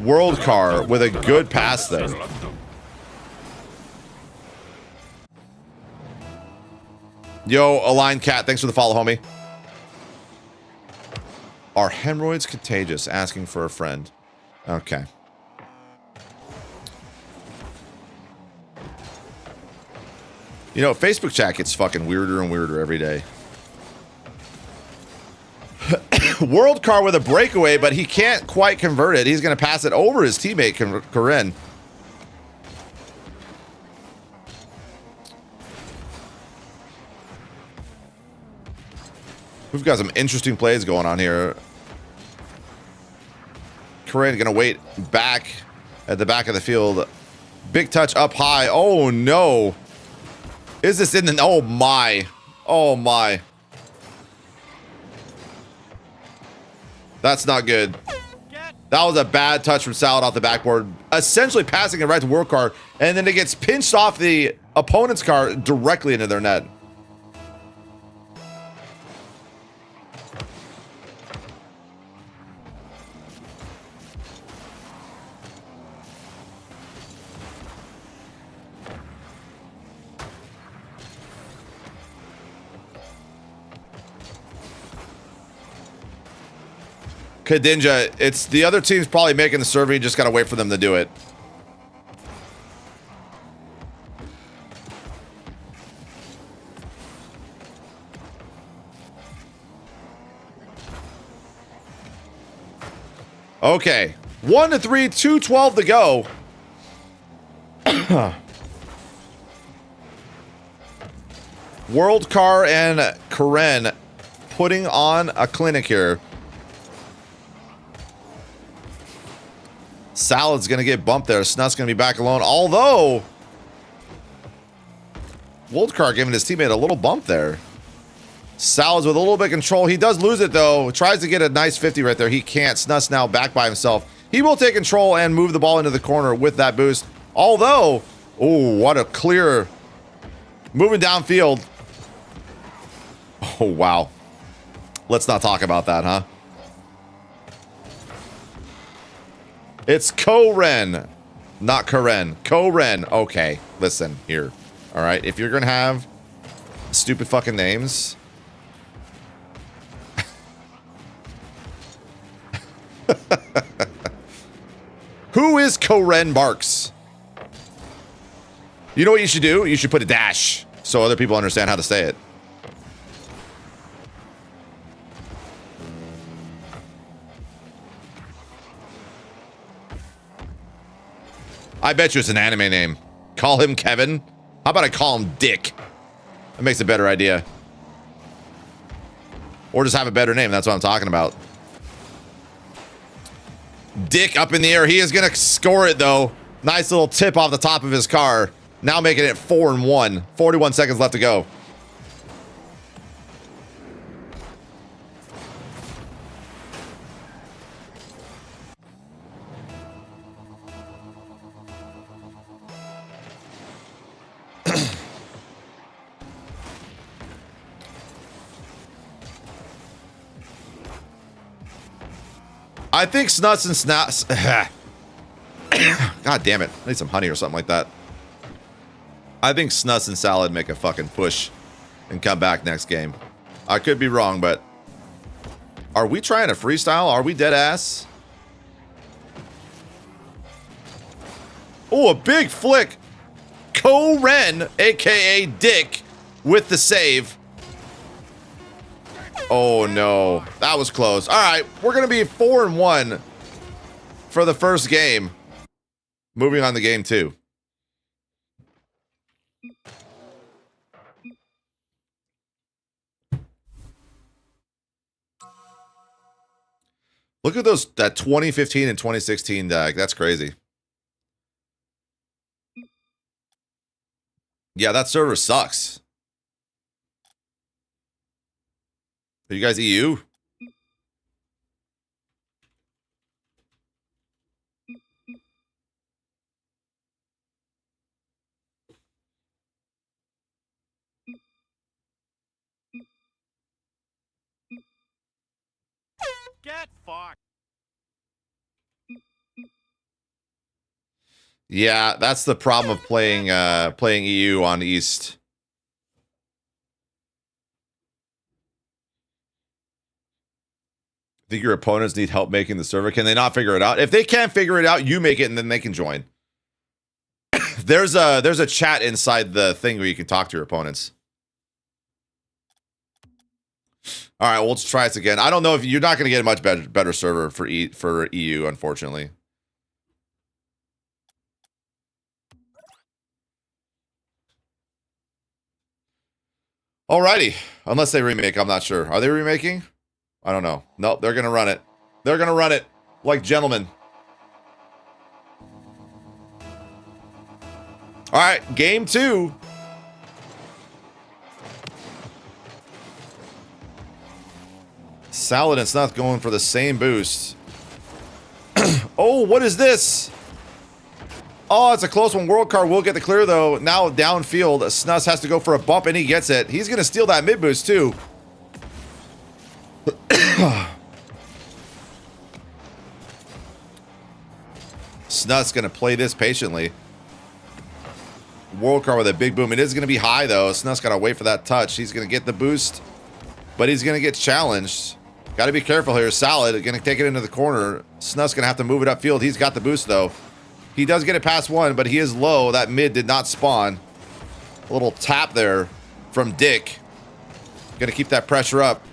World Car with a good pass there. Yo, Align Cat, thanks for the follow, homie. Are hemorrhoids contagious? Asking for a friend. Okay. You know, Facebook chat gets fucking weirder and weirder every day. World Car with a breakaway, but he can't quite convert it. He's going to pass it over his teammate, Karen. We've got some interesting plays going on here. Karen going to wait back at the back of the field. Big touch up high. Oh, no. Is this in the... Oh, my. Oh, my. That's not good. That was a bad touch from Salad off the backboard. Essentially passing it right to World Car. And then it gets pinched off the opponent's car directly into their net. Kadinja, it's the other team's probably making the serve. You just got to wait for them to do it. Okay. 1-3, 2:12 to go. World Car and Karen putting on a clinic here. Salad's going to get bumped there. Snut's going to be back alone. Although, World Car giving his teammate a little bump there. Salad's with a little bit of control. He does lose it, though. Tries to get a nice 50 right there. He can't. Snut's now back by himself. He will take control and move the ball into the corner with that boost. Although, oh, what a clear moving downfield. Oh, wow. Let's not talk about that, huh? It's Karen, not Karen. Karen. Okay, listen here. All right, if you're gonna have stupid fucking names, who is Karen Barks? You know what you should do? You should put a dash so other people understand how to say it. I bet you it's an anime name. Call him Kevin. How about I call him Dick? That makes a better idea. Or just have a better name. That's what I'm talking about. Dick up in the air. He is going to score it, though. Nice little tip off the top of his car. Now making it 4-1. 41 seconds left to go. I think Snuts and Snaps. God damn it. I need some honey or something like that. I think Snuts and Salad make a fucking push and come back next game. I could be wrong, but Are we trying to freestyle? Are we dead ass? Oh, a big flick. Ko-Ren, aka Dick, with the save. Oh no, that was close. All right, we're gonna be 4-1 for the first game. Moving on to game 2. Look at that 2015 and 2016 deck. That's crazy. Yeah, that server sucks. Are you guys EU?
Get fucked.
Yeah, that's the problem of playing playing EU on East. Think your opponents need help making the server? Can they not figure it out? If they can't figure it out, you make it and then they can join. There's a chat inside the thing where you can talk to your opponents. All right, well, let's try this again. I don't know if you're not going to get a much better server for EU, unfortunately. Alrighty, unless they remake, I'm not sure. Are they remaking? I don't know. Nope, they're gonna run it. They're gonna run it like gentlemen. All right, game 2. Salad and Snuff going for the same boost. Oh, what is this? Oh, it's a close one. World Car will get the clear, though. Now downfield, Snuss has to go for a bump, and he gets it. He's going to steal that mid boost, too. Snuss going to play this patiently. World Car with a big boom. It is going to be high, though. Snuss got to wait for that touch. He's going to get the boost, but he's going to get challenged. Got to be careful here. Salad going to take it into the corner. Snuss going to have to move it upfield. He's got the boost, though. He does get it past one, but he is low. That mid did not spawn. A little tap there from Dick. Going to keep that pressure up.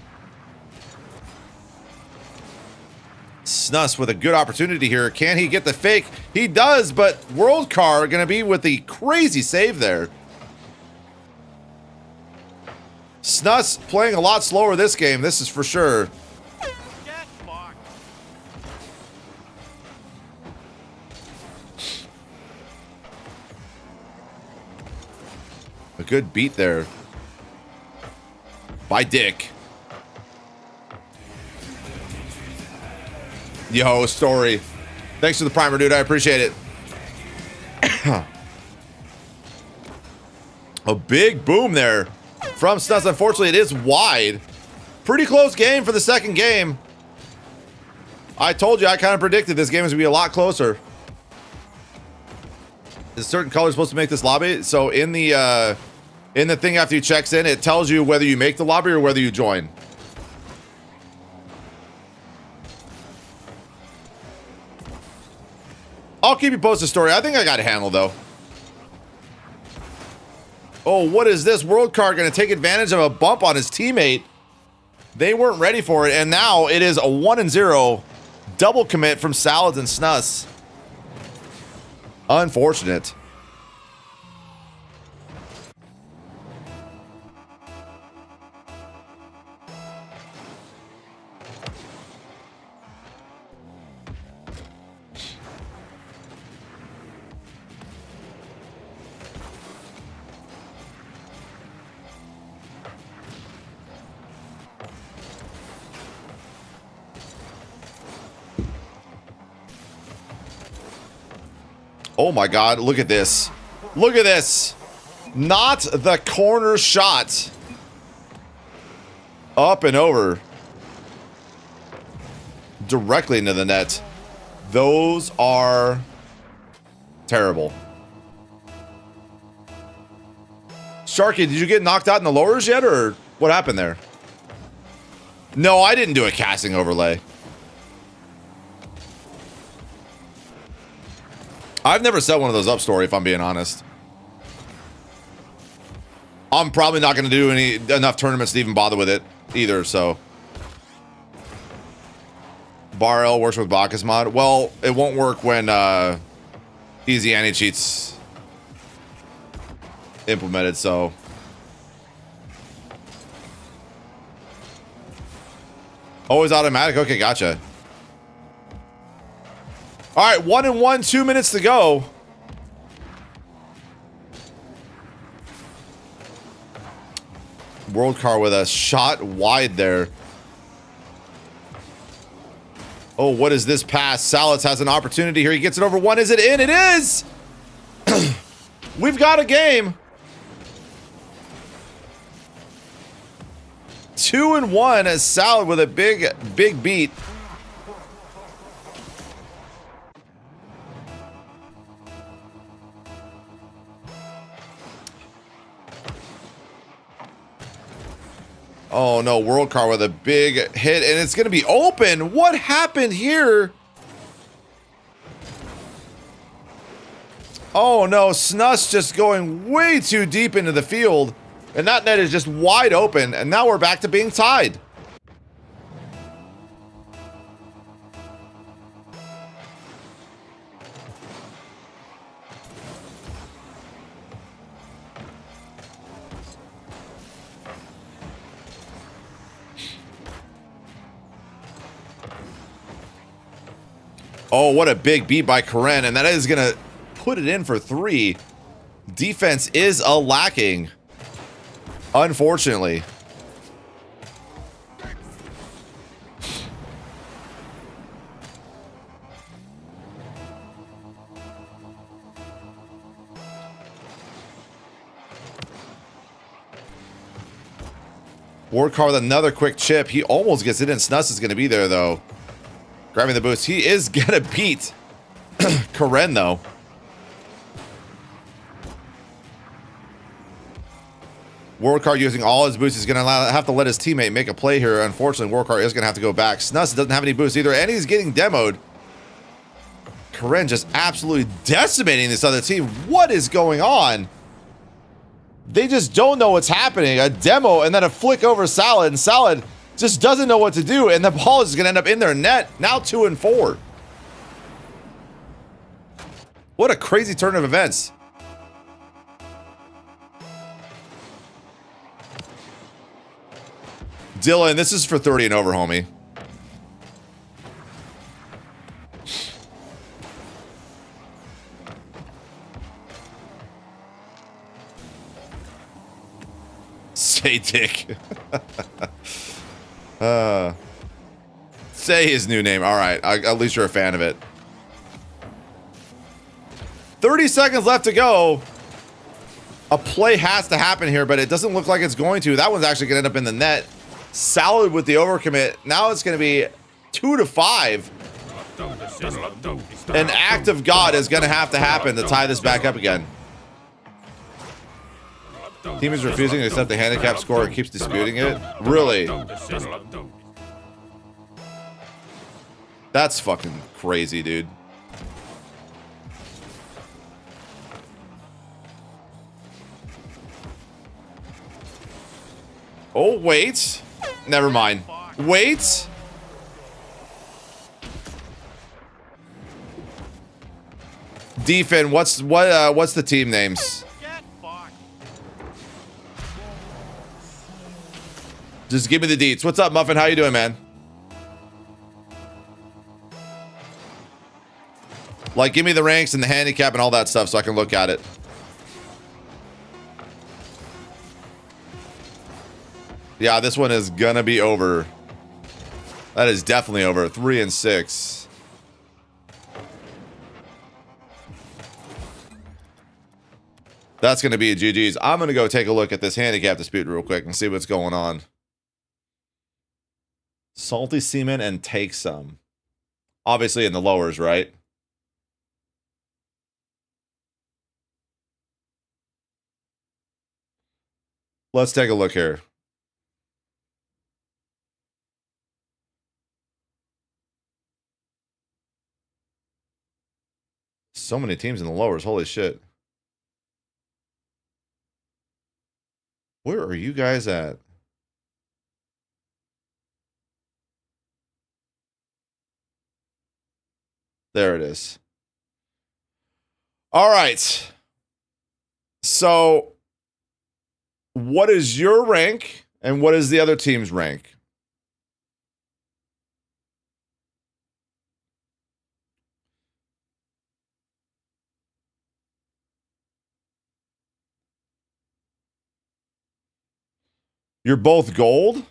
Snuss with a good opportunity here. Can he get the fake? He does, but World Car going to be with the crazy save there. Snuss playing a lot slower this game. This is for sure.
Get fucked.
A good beat there by Dick. Yo, Story. Thanks for the primer, dude. I appreciate it. A big boom there from Snuss. Unfortunately, it is wide. Pretty close game for the second game. I told you, I kind of predicted this game was going to be a lot closer. Is certain color supposed to make this lobby? So in the thing after you checks in, it tells you whether you make the lobby or whether you join. I'll keep you posted, Story. I think I got it handled, though. Oh, what is this? World Car going to take advantage of a bump on his teammate. They weren't ready for it, and now it is a 1-0 double commit from Salads and Snuss. Unfortunate. Oh my God, look at this. Look at this. Not the corner shot. Up and over. Directly into the net. Those are terrible. Sharky, did you get knocked out in the lowers yet, or what happened there? No, I didn't do a casting overlay. I've never set one of those up, Story, if I'm being honest. I'm probably not going to do enough tournaments to even bother with it either, so. Bar L works with Bacchus mod. Well, it won't work when Easy Anti-Cheats implemented, so. Always automatic? Okay, gotcha. All right, 1-1, 2 minutes to go. World car with a shot wide there. Oh, what is this pass? Salads has an opportunity here. He gets it over one. Is it in? It is! We've got a game. 2-1 as Salad with a big beat. Oh no, World Car with a big hit, and it's going to be open. What happened here? Oh no, Snus just going way too deep into the field, and that net is just wide open, and now we're back to being tied. Oh, what a big beat by Karen, and that is going to put it in for 3. Defense is a lacking, unfortunately. Wardcar with another quick chip. He almost gets it in. Snus is going to be there, though. Grabbing the boost. He is going to beat Karen, though. Wardcar using all his boosts is going to have to let his teammate make a play here. Unfortunately, Wardcar is going to have to go back. Snus doesn't have any boosts either, and he's getting demoed. Karen just absolutely decimating this other team. What is going on? They just don't know what's happening. A demo and then a flick over Salad, and Salad just doesn't know what to do, and the ball is going to end up in their net. Now 2-4. What a crazy turn of events. Dylan, this is for 30 and over, homie. Say Dick. Say his new name. All right. At least you're a fan of it. 30 seconds left to go. A play has to happen here, but it doesn't look like it's going to. That one's actually going to end up in the net. Salad with the overcommit. Now it's going to be 2-5. An act of God is going to have to happen to tie this back up again. Team is refusing to accept the handicap score and keeps disputing it. Really? That's fucking crazy, dude. Oh, wait. Never mind. Wait. Defin, what's the team names? Just give me the deets. What's up, Muffin? How you doing, man? Like, give me the ranks and the handicap and all that stuff so I can look at it. Yeah, this one is gonna be over. That is definitely over. 3-6. That's gonna be a GG's. I'm gonna go take a look at this handicap dispute real quick and see what's going on. Salty Seaman and Take Some. Obviously in the lowers, right? Let's take a look here. So many teams in the lowers. Holy shit. Where are you guys at? There it is. All right. So, what is your rank and what is the other team's rank? You're both gold?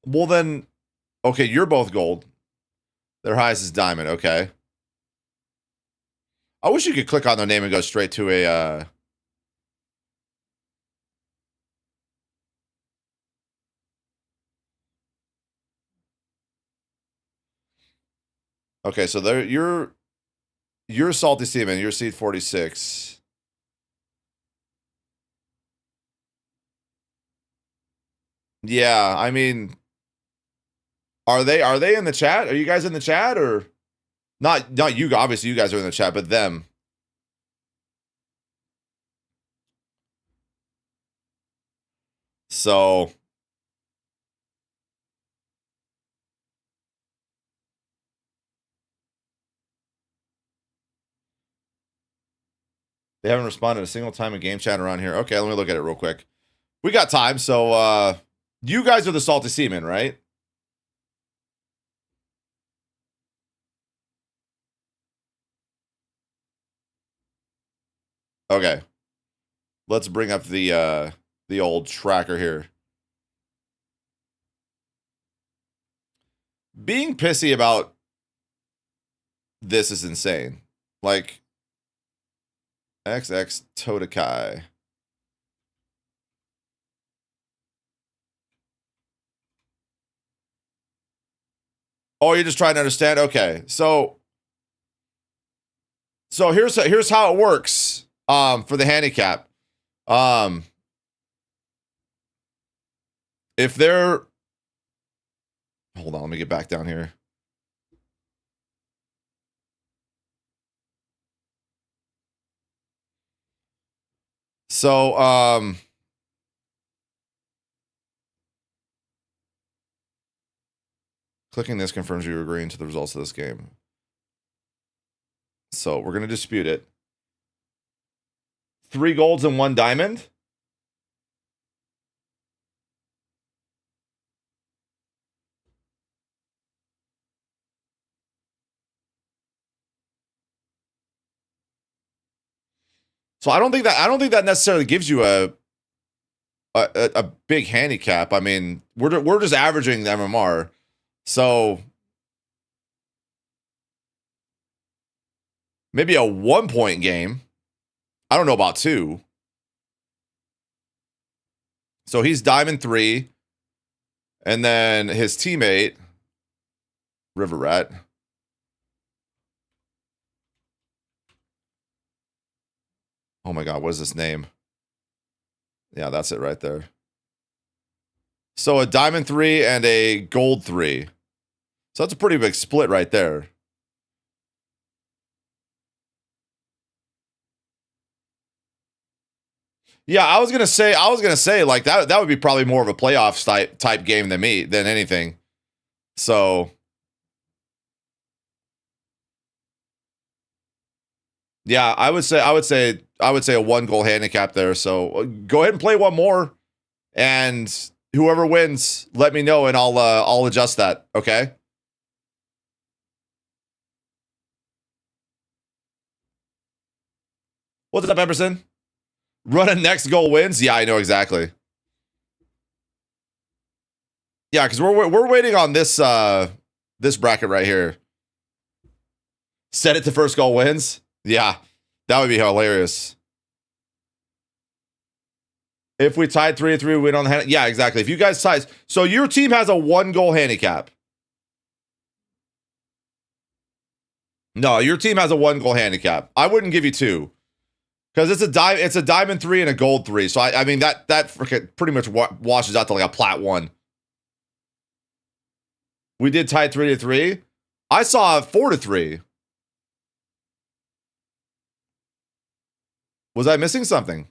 Well, then, okay, you're both gold. Their highest is diamond. Okay. I wish you could click on their name and go straight to a. Okay, so there you're Salty Seaman. You're seed 46. Yeah, I mean, are they in the chat? Are you guys in the chat or not you? Obviously, you guys are in the chat, but them. So they haven't responded a single time in game chat around here. Okay, let me look at it real quick. We got time, so you guys are the Salty Seamen, right? Okay. Let's bring up the old tracker here. Being pissy about this is insane. Like XX Totakai. Oh, you're just trying to understand? Okay. So here's how it works for the handicap. If they're hold on, let me get back down here. So clicking this confirms you're agreeing to the results of this game. So we're going to dispute it. 3 golds and 1 diamond. So I don't think that necessarily gives you a big handicap. I mean, we're just averaging the MMR. So maybe a 1-point game. I don't know about 2. So he's diamond 3. And then his teammate, River Rat. Oh my God, what is this name? Yeah, that's it right there. So a diamond 3 and a gold 3. So that's a pretty big split right there. Yeah, I was gonna say like that would be probably more of a playoff type game than anything. So yeah, I would say a 1 goal handicap there. So go ahead and play one more, and whoever wins, let me know and I'll adjust that. Okay. What's up, Emerson? Run a next goal wins. Yeah, I know exactly. Yeah, because we're waiting on this this bracket right here. Set it to first goal wins. Yeah, that would be hilarious. If we tied 3-3, we don't have. Yeah, exactly. If you guys tied, so your team has a 1 goal handicap. No, your team has a 1 goal handicap. I wouldn't give you 2 because it's a diamond 3 and a gold 3. So I mean that pretty much washes out to like a plat 1. We did tie 3-3. I saw 4-3. Was I missing something?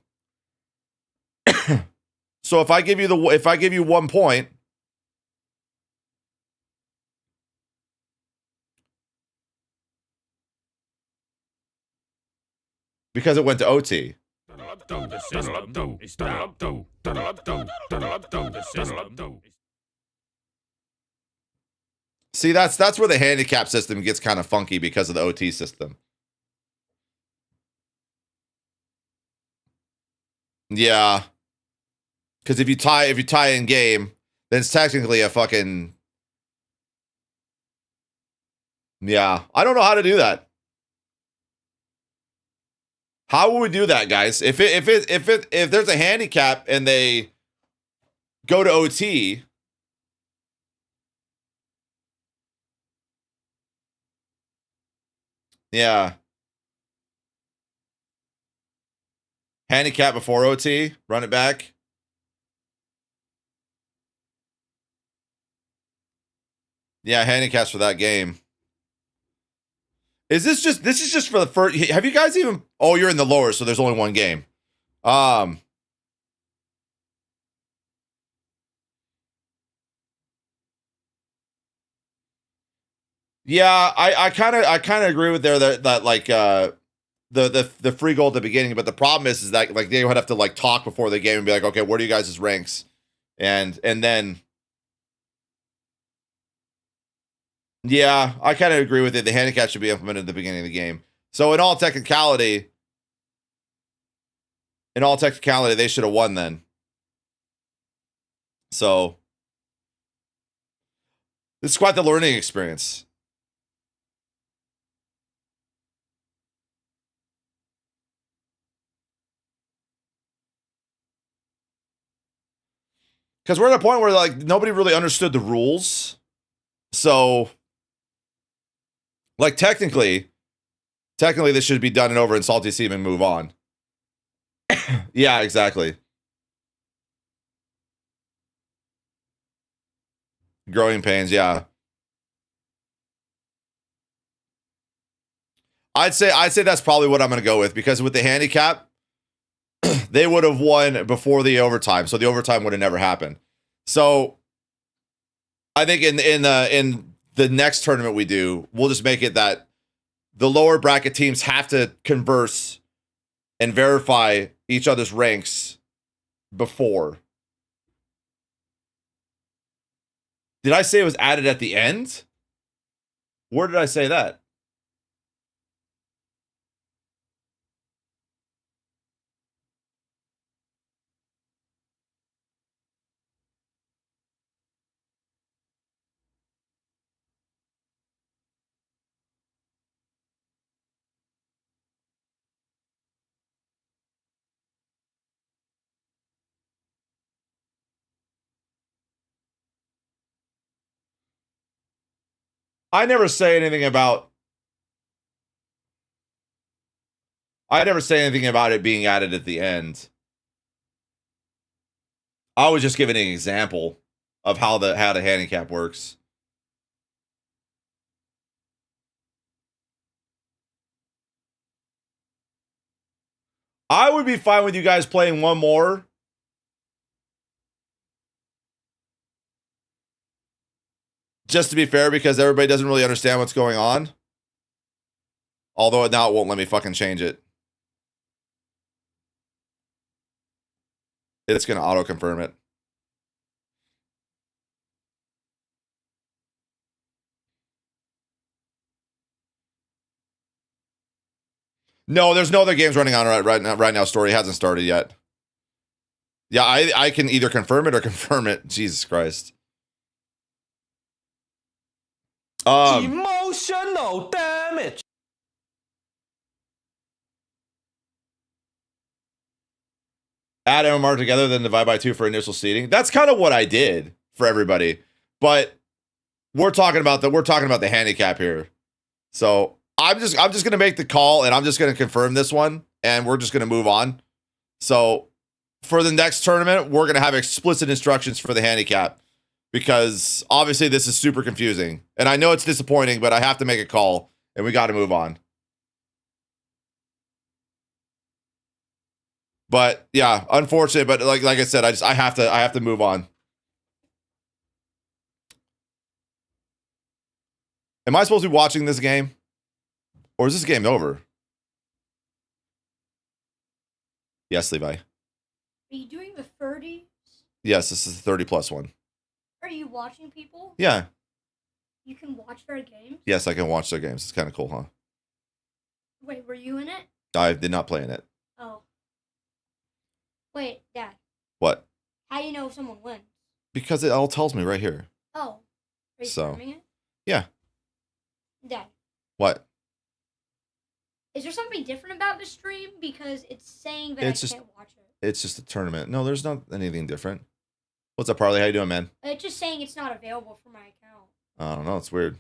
So if I give you 1 point, because it went to OT. See, that's where the handicap system gets kind of funky because of the OT system. Yeah. Because if you tie in game, then it's technically a fucking. Yeah. I don't know how to do that. How would we do that, guys? If there's a handicap and they go to OT. Yeah. Handicap before OT, run it back. Yeah, handicaps for that game. This is just for the first, have you guys even, oh, you're in the lower, so there's only 1 game. Yeah, I kind of agree with there that like the free goal at the beginning, but the problem is that like they would have to like talk before the game and be like, okay, what are you guys' ranks, and then yeah, I kind of agree with it. The handicap should be implemented at the beginning of the game. So in all technicality, they should have won then. So this is quite the learning experience. Because we're at a point where like nobody really understood the rules. So like technically this should be done and over in Salty Seam and move on. Yeah, exactly. Growing pains, yeah. I'd say that's probably what I'm going to go with, because with the handicap, they would have won before the overtime, so the overtime would have never happened. So I think in the next tournament we do, we'll just make it that the lower bracket teams have to converse and verify each other's ranks before. Did I say it was added at the end? Where did I say that? I never say anything about it being added at the end. I was just giving an example of how the handicap works. I would be fine with you guys playing one more. Just to be fair, because everybody doesn't really understand what's going on. Although now it won't let me fucking change it. It's going to auto-confirm it. No, there's no other games running on right now. Story hasn't started yet. Yeah, I can either confirm it or confirm it. Jesus Christ.
Emotional damage.
Add MMR together, then divide by 2 for initial seating. That's kind of what I did for everybody. But we're talking about the handicap here. So I'm just gonna make the call, and I'm just gonna confirm this one, and we're just gonna move on. So for the next tournament, we're gonna have explicit instructions for the handicap, because obviously this is super confusing. And I know it's disappointing, but I have to make a call, and we gotta move on. But yeah, unfortunate. But like I said, I have to move on. Am I supposed to be watching this game, or is this game over? Yes, Levi.
Are you doing the 30s?
Yes, this is the 30+ one.
Are you watching people?
Yeah.
You can watch their games?
Yes, I can watch their games. It's kind of cool, huh?
Wait, were you in it?
I did not play in it.
Oh. Wait, Dad.
What?
How do you know if someone wins?
Because it all tells me right here.
Oh. Are you
So.
streaming it?
Yeah.
Dad,
What?
is there something different about the stream? Because it's saying that
It's
I
just-
can't watch it.
It's just a tournament. No, there's not anything different. What's up, Harley? How you doing, man?
It's just saying it's not available for my account.
I don't know. It's weird.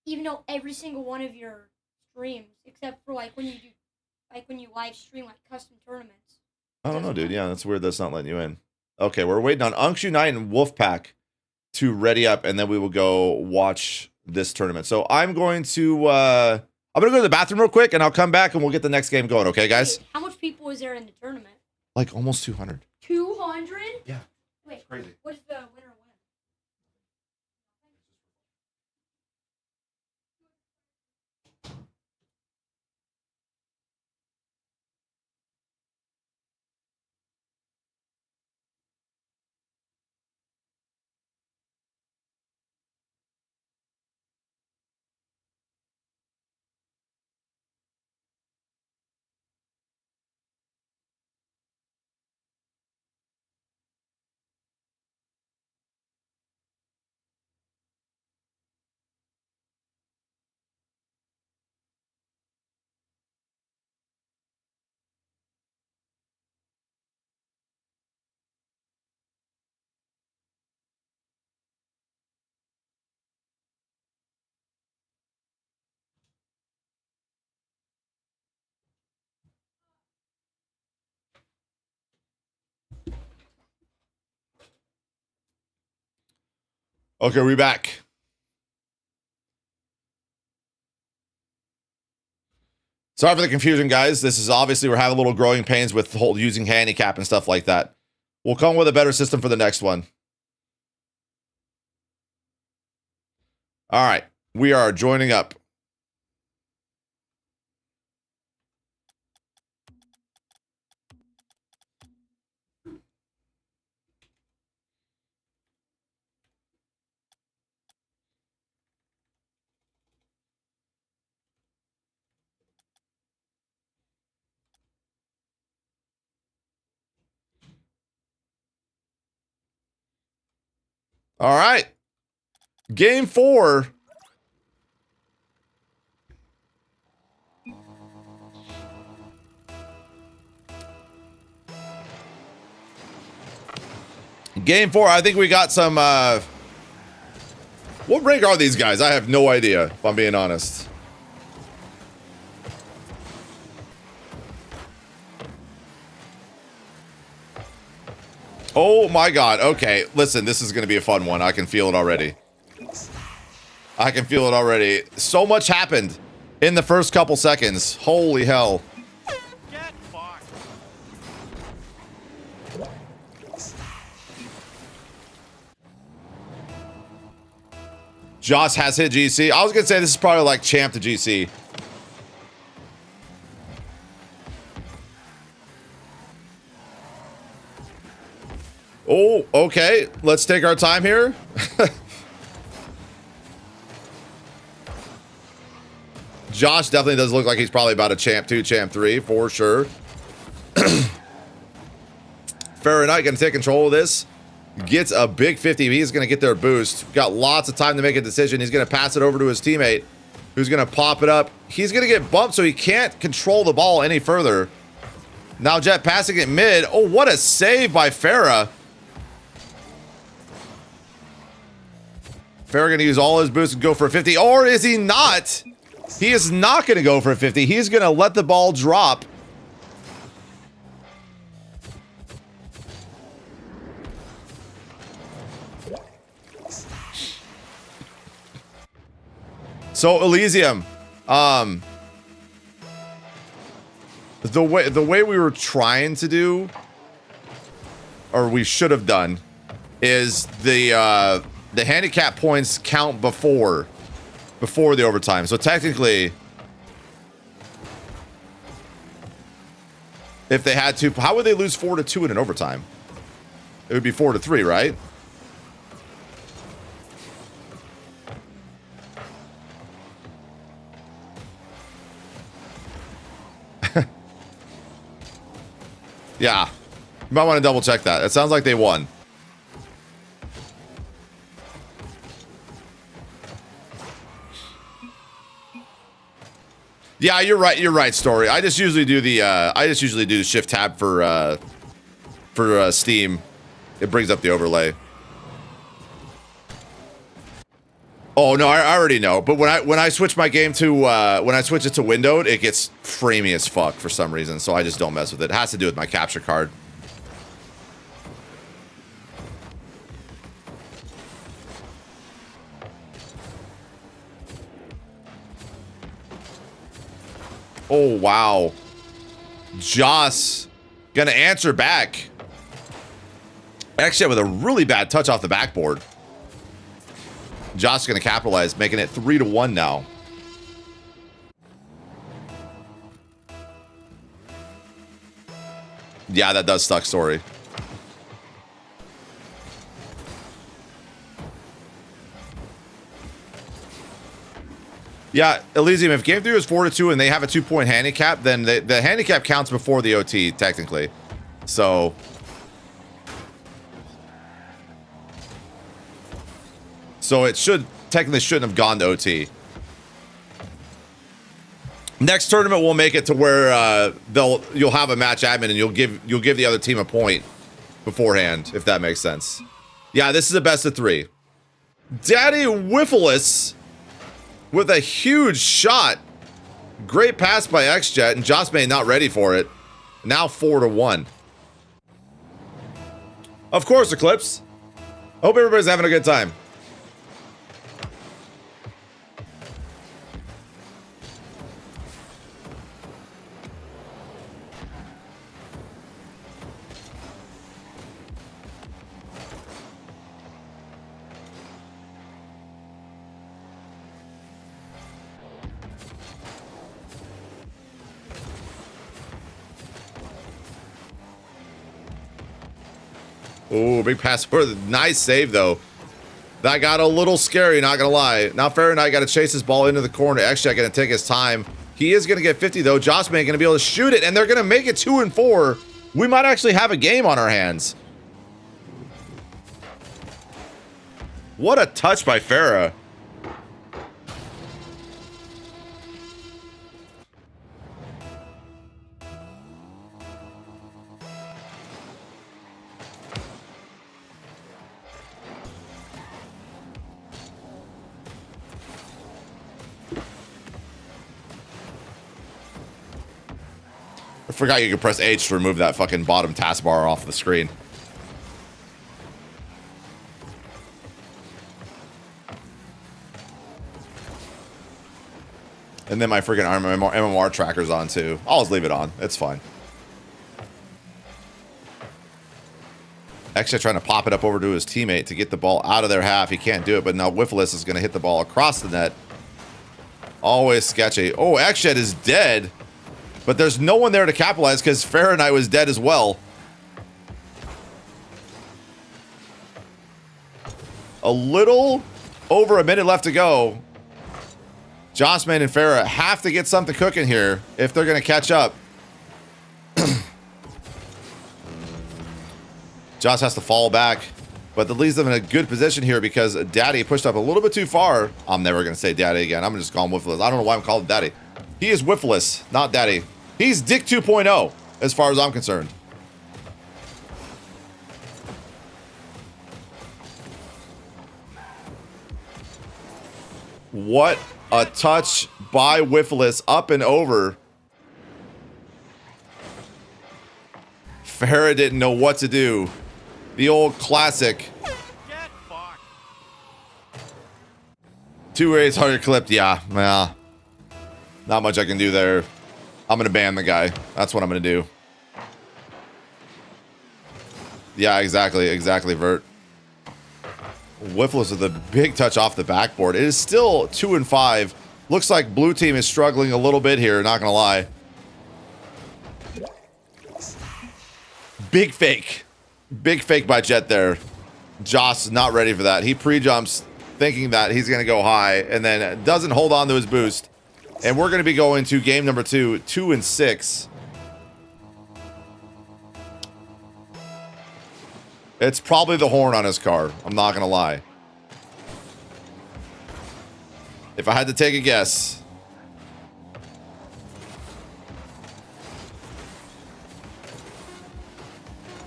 Even though every single one of your streams, except for like when you live stream like custom tournaments.
I don't know,
Doesn't
dude.
matter.
Yeah, that's weird. That's not letting you in. Okay, we're waiting on Unkshu Knight and Wolfpack to ready up, and then we will go watch this tournament. So I'm going to go to the bathroom real quick, and I'll come back and we'll get the next game going. Okay, guys?
Wait, how much people is there in the tournament?
Like almost 200.
200?
Yeah.
Wait,
Crazy.
what's the winner win?
Okay, we're back. Sorry for the confusion, guys. This is obviously we're having a little growing pains with the whole using handicap and stuff like that. We'll come with a better system for the next one. All right, we are joining up. All right. Game 4. Game 4. I think we got some what rank are these guys? I have no idea, if I'm being honest. Oh my god. Okay, listen, this is going to be a fun one. I can feel it already. I can feel it already. So much happened in the first couple seconds. Holy hell.
Get fucked.
Joss has hit GC. I was going to say this is probably like champ to GC. Oh, okay. Let's take our time here. Josh definitely does look like he's probably about a champ 2, champ 3 for sure. Fahrenheit going to take control of this. Gets a big 50. He's going to get their boost. Got lots of time to make a decision. He's going to pass it over to his teammate, who's going to pop it up. He's going to get bumped, so he can't control the ball any further. Now Jet passing it mid. Oh, what a save by Farah. Farah going to use all his boosts and go for a 50. Or is he not? He is not going to go for a 50. He's going to let the ball drop. So Elysium, The way we were trying to do, or we should have done, is the handicap points count before the overtime. So technically, if they had to, how would they lose 4-2 in an overtime? It would be 4-3, right? Yeah. You might want to double check that. It sounds like they won. Yeah, you're right. You're right, Story. I just usually do the shift tab for Steam. It brings up the overlay. Oh no, I already know. But when I switch my game to when I switch it to windowed, it gets framey as fuck for some reason. So I just don't mess with it. It has to do with my capture card. Oh wow, Joss gonna answer back. Actually, with a really bad touch off the backboard. Josh is going to capitalize, making it 3-1 now. Yeah, that does suck, Story. Yeah, Elysium, if game 3 was 4-2 and they have a 2-point handicap, then the handicap counts before the OT, technically. So... So it technically shouldn't have gone to OT. Next tournament we'll make it to where you'll have a match admin and you'll give the other team a point beforehand, if that makes sense. Yeah, this is a best of 3. Daddy Whiffless with a huge shot. Great pass by XJet, and Joss May not ready for it. Now 4-1. Of course, Eclipse. Hope everybody's having a good time. Oh, big pass for the nice save, though. That got a little scary, not gonna lie. Now Fahrenheit got to chase this ball into the corner. Extra gonna take his time. He is gonna get 50 though. Joss May gonna be able to shoot it, and they're gonna make it 2-4. We might actually have a game on our hands. What a touch by Farah. I forgot you could press H to remove that fucking bottom taskbar off the screen. And then my freaking MMR tracker's on too. I'll just leave it on. It's fine. Actually trying to pop it up over to his teammate to get the ball out of their half. He can't do it, but now Whiffless is going to hit the ball across the net. Always sketchy. Oh, Exshed is dead. But there's no one there to capitalize because Fahrenheit was dead as well. A little over a minute left to go. Jossman and Farah have to get something cooking here if they're going to catch up. Joss has to fall back, but that leaves them in a good position here because Daddy pushed up a little bit too far. I'm never going to say Daddy again. I'm just calling him Whiffless. I don't know why I'm calling Daddy. He is Whiffless, not Daddy. He's Dick 2.0 as far as I'm concerned. What a touch by Whiffless, up and over. Farah didn't know what to do. The old classic.
Get fucked.
2 800 clipped. Yeah, well, not much I can do there. I'm gonna ban the guy. That's what I'm gonna do. Yeah, exactly, Vert. Whiffless with a big touch off the backboard. It is still 2 and 5. Looks like blue team is struggling a little bit here, not gonna lie. Big fake. Big fake by Jet there. Joss not ready for that. He pre-jumps thinking that he's gonna go high and then doesn't hold on to his boost. And we're gonna be going to game number 2, 2 and 6. It's probably the horn on his car. I'm not gonna lie. If I had to take a guess.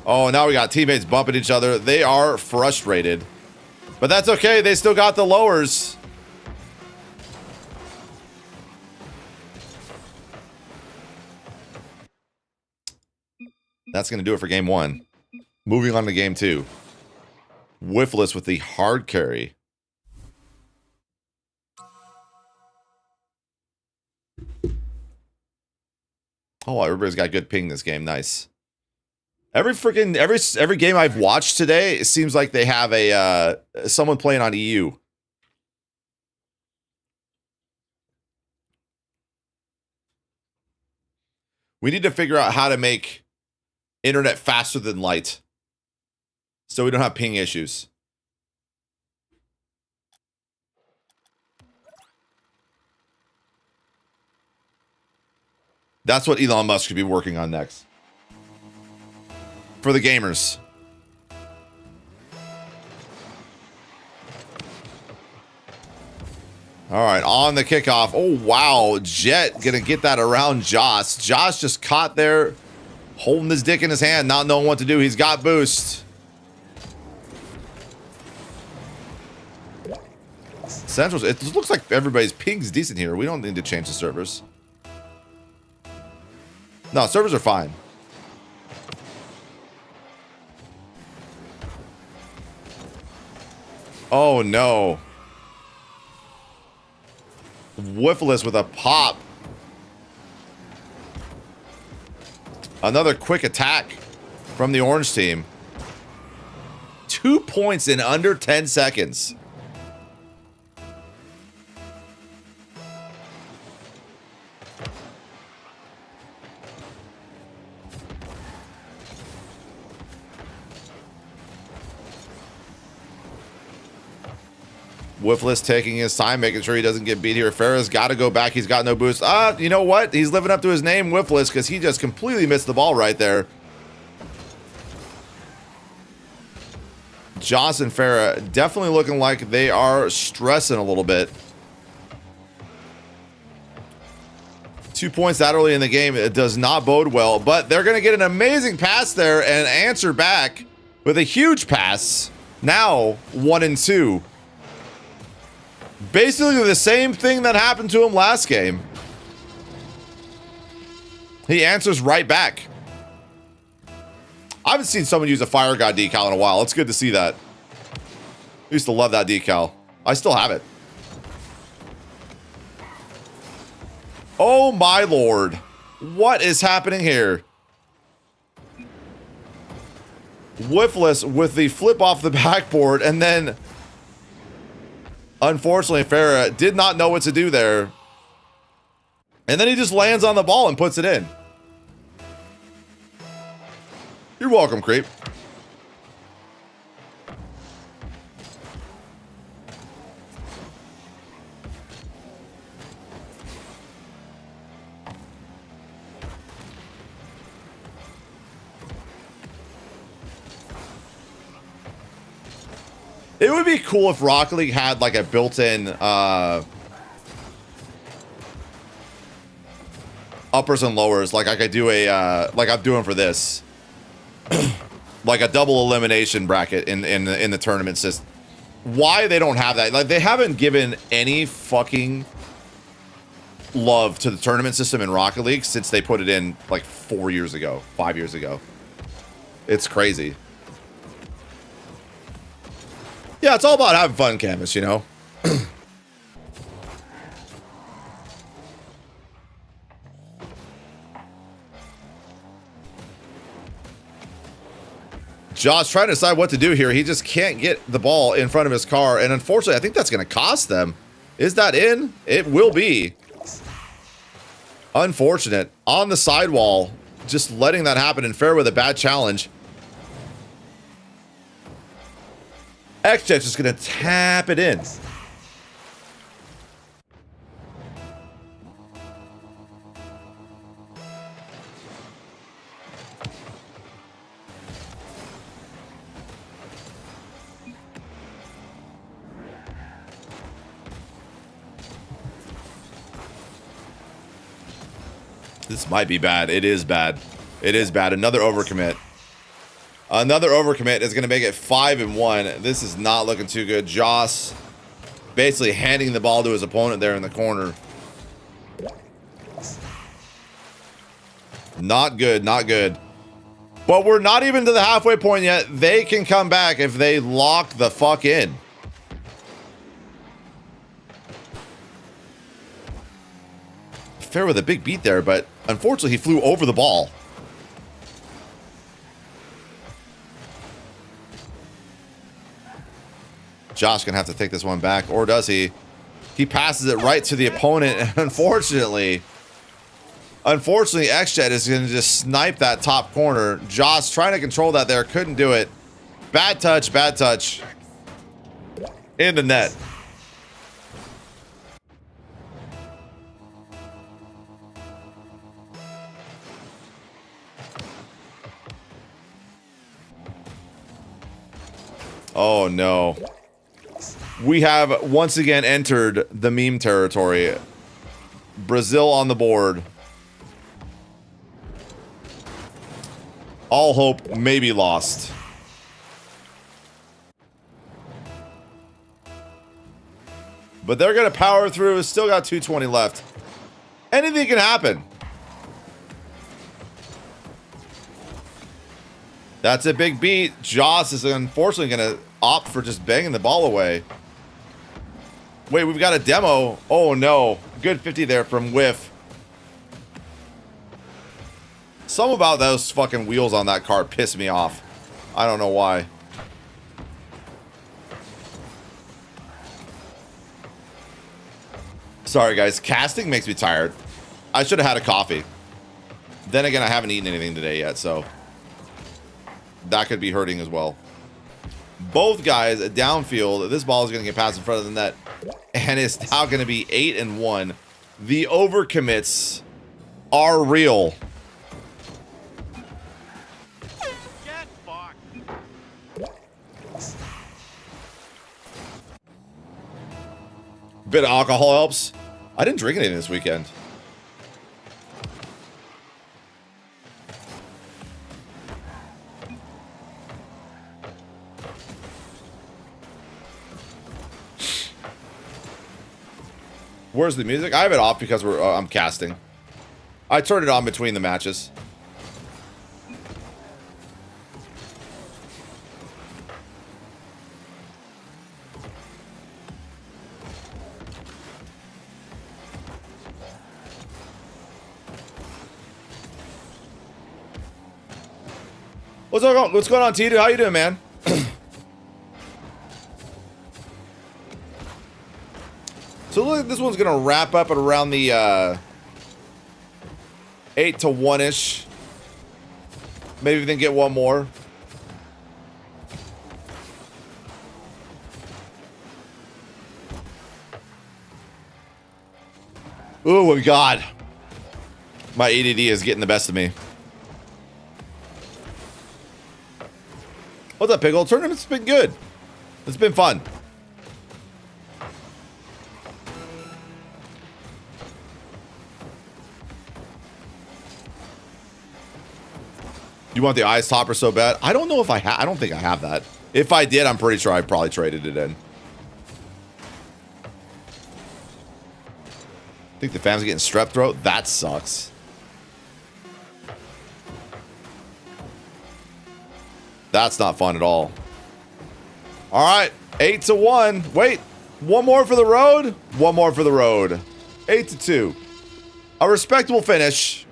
Oh, now we got teammates bumping each other. They are frustrated. But that's okay. They still got the lowers. That's gonna do it for game 1. Moving on to game 2. Whiffless with the hard carry. Oh, everybody's got good ping this game. Nice. Every game I've watched today, it seems like they have a someone playing on EU. We need to figure out how to make internet faster than light, so we don't have ping issues. That's what Elon Musk should be working on next. For the gamers. All right, on the kickoff. Oh, wow. Jet gonna get that around Joss. Joss just caught there, holding his dick in his hand, not knowing what to do. He's got boost. Centrals, it looks like everybody's ping's decent here. We don't need to change the servers. No, servers are fine. Oh, no. Whiffless with a pop. Another quick attack from the orange team. 2 points in under 10 seconds. Whiffless taking his time, making sure he doesn't get beat here. Farah's got to go back. He's got no boost. You know what? He's living up to his name, Whiffless, because he just completely missed the ball right there. Joss and Farah definitely looking like they are stressing a little bit. 2 points that early in the game, it does not bode well, but they're going to get an amazing pass there and answer back with a huge pass. Now 1 and 2. Basically the same thing that happened to him last game. He answers right back. I haven't seen someone use a Fire God decal in a while. It's good to see that. I used to love that decal. I still have it. Oh my lord. What is happening here? Whiffless with the flip off the backboard, and then unfortunately Farah did not know what to do there. And then he just lands on the ball and puts it in. You're welcome, creep. It would be cool if Rocket League had like a built-in uppers and lowers, like I could do a like I'm doing for this. Like a double elimination bracket in the tournament system. Why they don't have that? Like they haven't given any fucking love to the tournament system in Rocket League since they put it in like 4 years ago, 5 years ago. It's crazy. Yeah, it's all about having fun, Canvas, you know? Josh trying to decide what to do here. He just can't get the ball in front of his car. And unfortunately, I think that's going to cost them. Is that in? It will be. Unfortunate. On the sidewall. Just letting that happen in fair with a bad challenge. XJet's just going to tap it in. This might be bad. It is bad. It is bad. Another overcommit. Another overcommit is going to make it 5-1. This is not looking too good. Joss basically handing the ball to his opponent there in the corner. Not good. Not good. But we're not even to the halfway point yet. They can come back if they lock the fuck in. Fair with a big beat there, but unfortunately he flew over the ball. Josh gonna have to take this one back, or does he? He passes it right to the opponent, and unfortunately, XJet is gonna just snipe that top corner. Josh trying to control that there, couldn't do it. Bad touch, bad touch. In the net. Oh no. We have once again entered the meme territory. Brazil on the board. All hope may be lost. But they're going to power through. Still got 220 left. Anything can happen. That's a big beat. Joss is unfortunately going to opt for just banging the ball away. Wait, we've got a demo. Oh no. Good 50 there from Whiff. Some about those fucking wheels on that car piss me off. I don't know why. Sorry guys, casting makes me tired. I should have had a coffee. Then again, I haven't eaten anything today yet, so that could be hurting as well. Both guys downfield. This ball is going to get passed in front of the net, and it's now going to be 8-1. The overcommits are real.
Get fucked.
Bit of alcohol helps. I didn't drink anything this weekend. Where's the music? I have it off because I'm casting. I turned it on between the matches. What's going on, T2? How you doing, man? So look, this one's gonna wrap up at around the 8-1-ish. Maybe then get one more. Oh my god. My ADD is getting the best of me. What's up, Pickle? Tournament's been good. It's been fun. You want the ice topper so bad? I don't know if I have. I don't think I have that. If I did, I'm pretty sure I probably traded it in. I think the fans are getting strep throat. That sucks. That's not fun at all. All right, 8-1. Wait, one more for the road. One more for the road. 8-2. A respectable finish.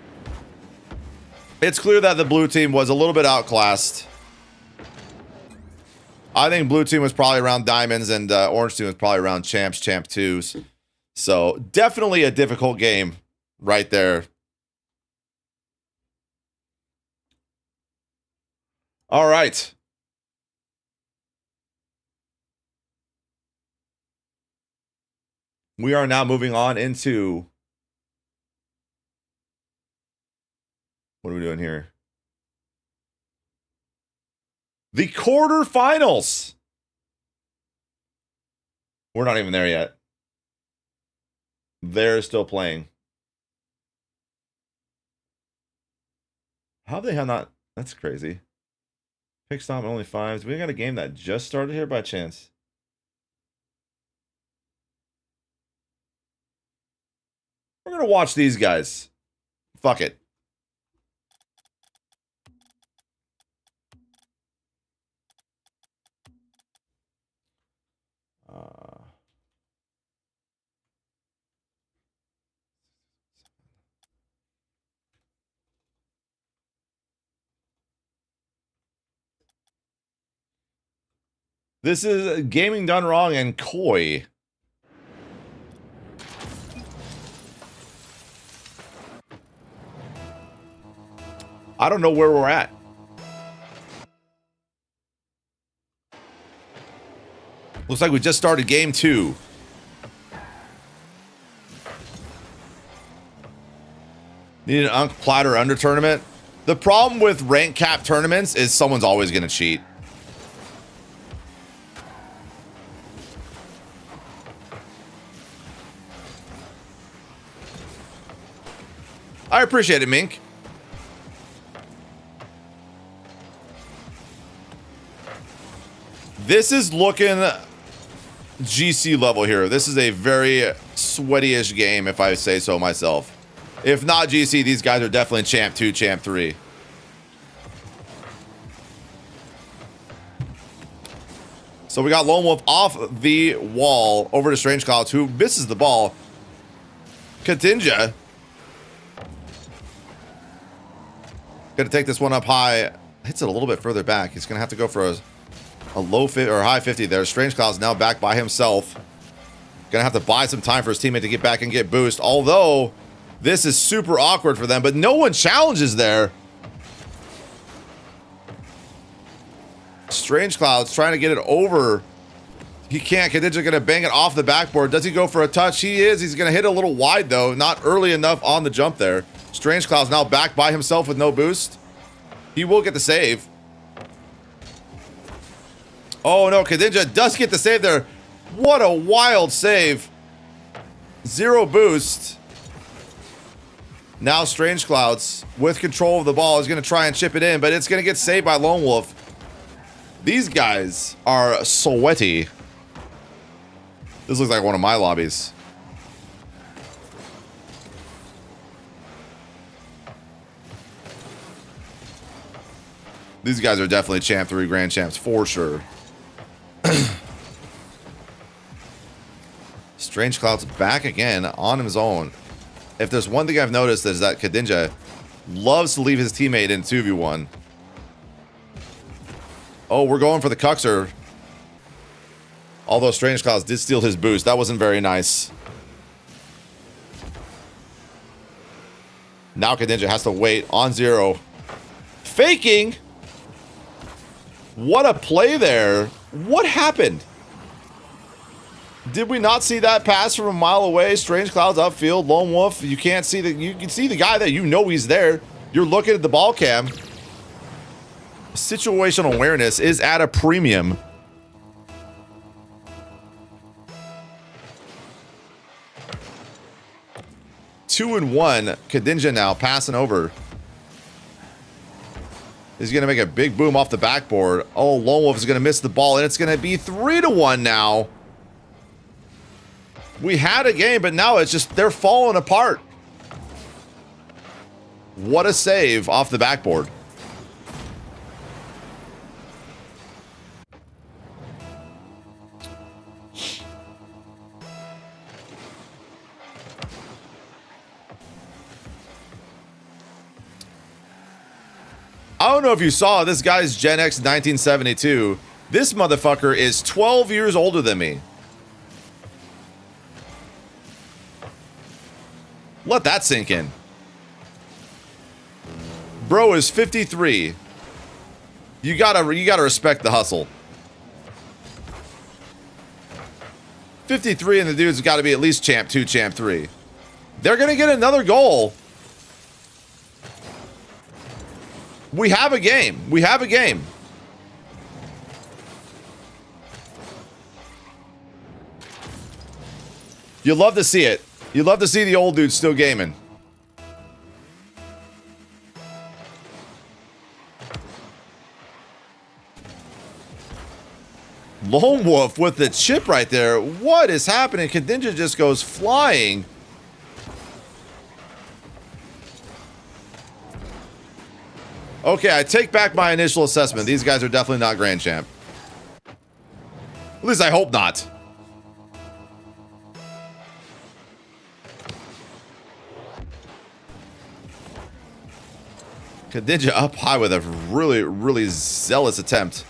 It's clear that the blue team was a little bit outclassed. I think blue team was probably around diamonds, and orange team was probably around champs, champ twos. So definitely a difficult game right there. All right. We are now moving on into, what are we doing here? The quarterfinals. We're not even there yet. They're still playing. How they have not? That's crazy. Pick stop only 5s. We got a game that just started here by chance. We're gonna watch these guys. Fuck it. This is Gaming Done Wrong and Koi. I don't know where we're at. Looks like we just started game 2. Need an Unk Platter Under tournament. The problem with rank cap tournaments is someone's always going to cheat. I appreciate it, Mink. This is looking GC level here. This is a very sweaty-ish game, if I say so myself. If not GC, these guys are definitely champ 2, champ 3. So we got Lone Wolf off the wall over to Strange Clouds, who misses the ball. Katinja gonna take this one up high. Hits it a little bit further back. He's gonna have to go for a low or high 50 there. Strange Clouds now back by himself. Gonna have to buy some time for his teammate to get back and get boost. Although this is super awkward for them, but no one challenges there. Strange Clouds trying to get it over. He can't. Kadija gonna bang it off the backboard. Does he go for a touch? He is. He's gonna hit a little wide though. Not early enough on the jump there. Strange Clouds now back by himself with no boost. He will get the save. Oh no, Kadinja does get the save there. What a wild save. 0 boost. Now Strange Clouds with control of the ball is going to try and chip it in, but it's going to get saved by Lone Wolf. These guys are sweaty. This looks like one of my lobbies. These guys are definitely champ 3 grand champs for sure. Strange Clouds back again on his own. If there's one thing I've noticed is that Kadinja loves to leave his teammate in 2v1. Oh, we're going for the Cuxer. Although Strange Clouds did steal his boost. That wasn't very nice. Now Kadinja has to wait on 0. Faking! What a play there. What happened? Did we not see that pass from a mile away? Strange Clouds upfield. Lone Wolf. You can't see the. You can see the guy that you know he's there. You're looking at the ball cam. Situational awareness is at a premium. Two and one. Kadinja now passing over. He's going to make a big boom off the backboard. Oh, Lone Wolf is going to miss the ball, and it's going to be 3-1 now. We had a game, but now it's just, they're falling apart. What a save off the backboard. I don't know if you saw, this guy's Gen X 1972 This motherfucker is 12 years older than me. Let that sink in. Bro is 53. You gotta respect the hustle. 53 and the dude's got to be at least champ 2, champ 3. They're gonna get another goal. We have a game. We have a game. You love to see it. You love to see the old dude still gaming. Lone Wolf with the chip right there. What is happening? Kadinja just goes flying. Okay, I take back my initial assessment. These guys are definitely not Grand Champ. At least I hope not. Kadinja up high with a really, really zealous attempt.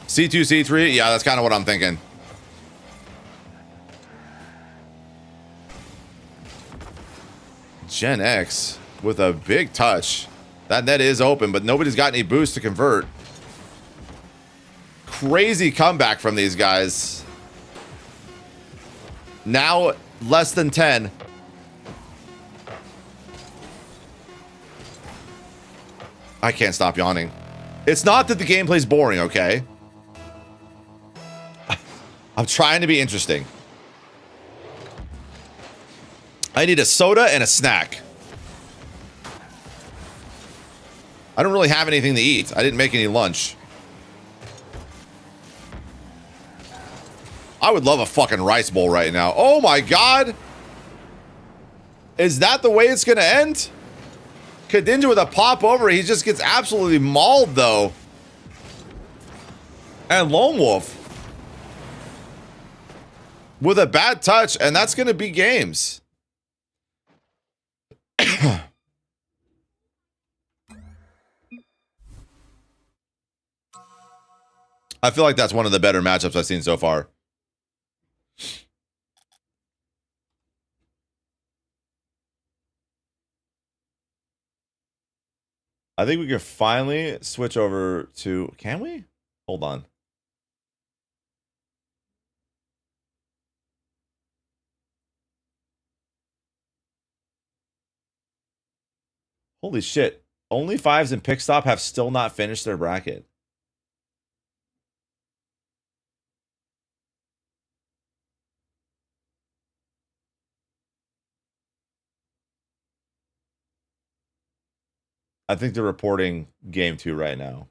C2, C3? Yeah, that's kind of what I'm thinking. Gen X with a big touch. That net is open, but nobody's got any boost to convert. Crazy comeback from these guys. Now less than 10. I can't stop yawning. It's not that the gameplay's boring, okay? I'm trying to be interesting. I need a soda and a snack. I don't really have anything to eat. I didn't make any lunch. I would love a fucking rice bowl right now. Oh my god! Is that the way it's gonna end? Kadinja with a pop over. He just gets absolutely mauled though. And Lone Wolf with a bad touch, and that's gonna be games. I feel like that's one of the better matchups I've seen so far. I think we can finally switch over to... Can we? Hold on. Holy shit. Only Fives and Pickstop have still not finished their bracket. I think they're reporting game 2 right now.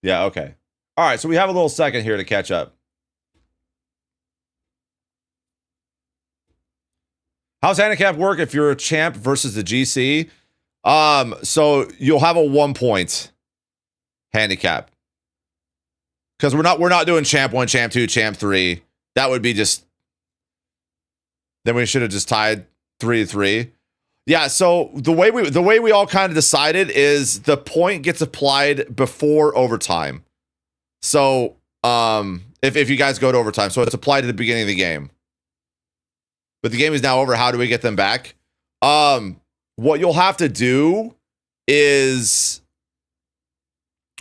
Yeah, okay. All right, so we have a little second here to catch up. How's handicap work if you're a champ versus the GC? So you'll have a 1 point handicap. Because we're not doing champ 1, champ 2, champ 3. That would be just... Then we should have just tied 3-3. Yeah, so the way we all kind of decided is the point gets applied before overtime. So if you guys go to overtime, so it's applied at the beginning of the game. But the game is now over. How do we get them back? What you'll have to do is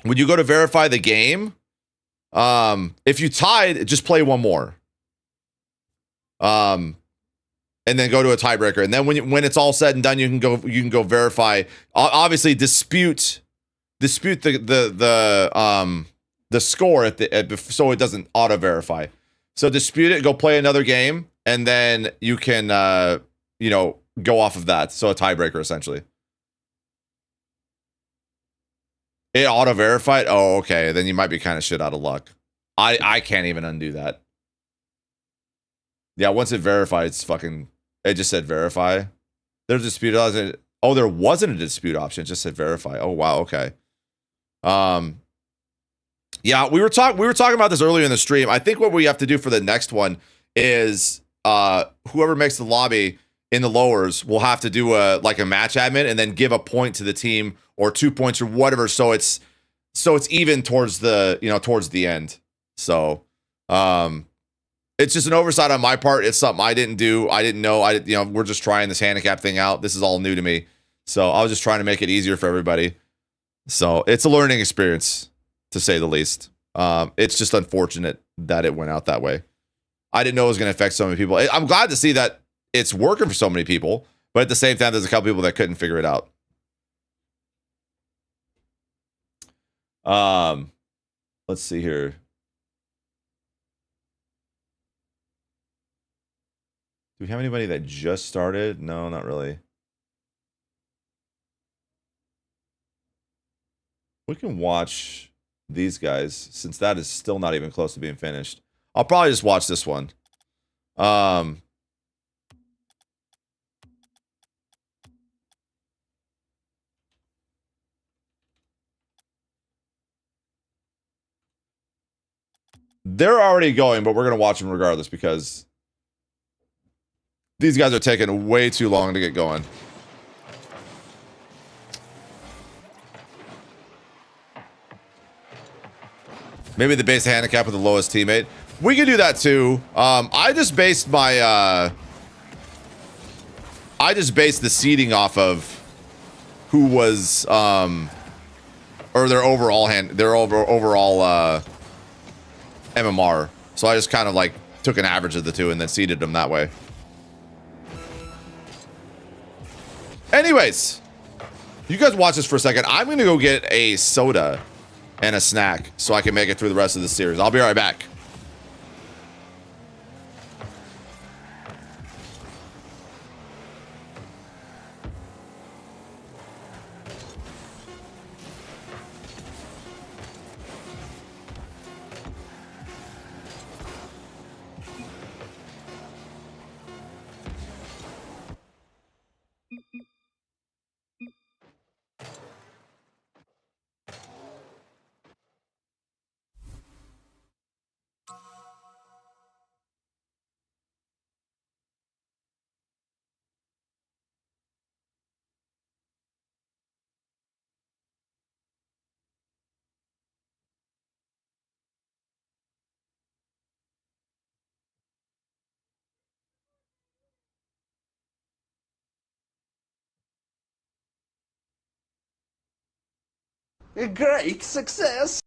when you go to verify the game, if you tied, just play one more. And then go to a tiebreaker, and then when it's all said and done, you can go verify. Obviously, dispute the score so it doesn't auto verify. So dispute it, go play another game, and then you can go off of that. So a tiebreaker essentially. It auto verified. Oh, okay. Then you might be kind of shit out of luck. I can't even undo that. Yeah, once it verified, it's fucking... It just said verify. There's a dispute. Oh, there wasn't a dispute option. It just said verify. Oh, wow. Okay. Yeah, we were talking about this earlier in the stream. I think what we have to do for the next one is whoever makes the lobby in the lowers will have to do a match admin and then give a point to the team or 2 points or whatever, so it's even towards the end. So it's just an oversight on my part. It's something I didn't do. I didn't know. We're just trying this handicap thing out. This is all new to me. So I was just trying to make it easier for everybody. So it's a learning experience, to say the least. It's just unfortunate that it went out that way. I didn't know it was going to affect so many people. I'm glad to see that it's working for so many people, but at the same time, there's a couple people that couldn't figure it out. Let's see here. Do we have anybody that just started? No, not really. We can watch these guys, since that is still not even close to being finished. I'll probably just watch this one. They're already going, but we're going to watch them regardless because these guys are taking way too long to get going. Maybe the base handicap with the lowest teammate. We can do that too. I just based the seeding off of who was or their overall MMR. So I just kind of like took an average of the two and then seeded them that way. Anyways, you guys watch this for a second. I'm gonna go get a soda and a snack so I can make it through the rest of the series. I'll be right back.
A great success!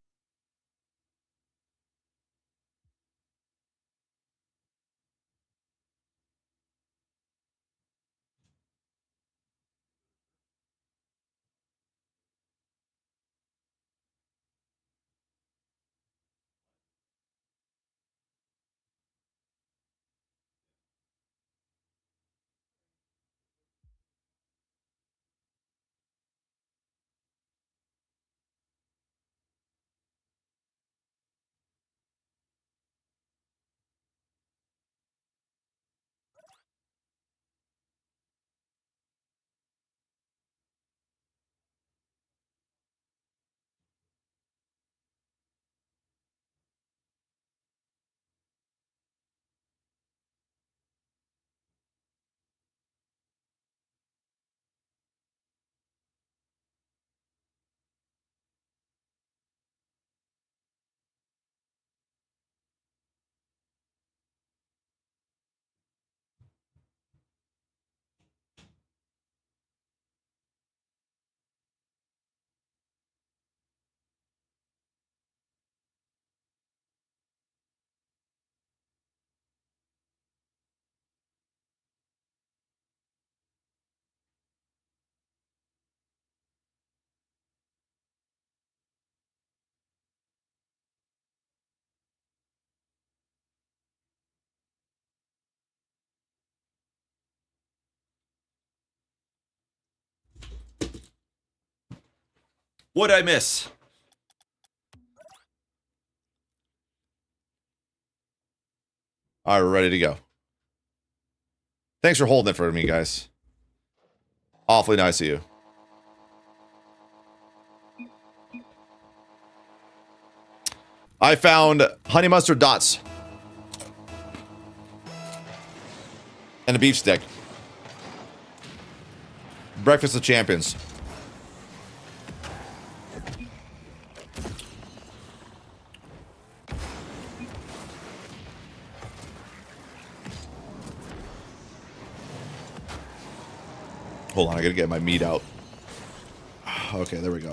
What'd I miss? All right, we're ready to go. Thanks for holding it for me, guys. Awfully nice of you. I found honey mustard dots. And a beef stick. Breakfast of champions. Hold on, I gotta get my meat out. Okay, there we go.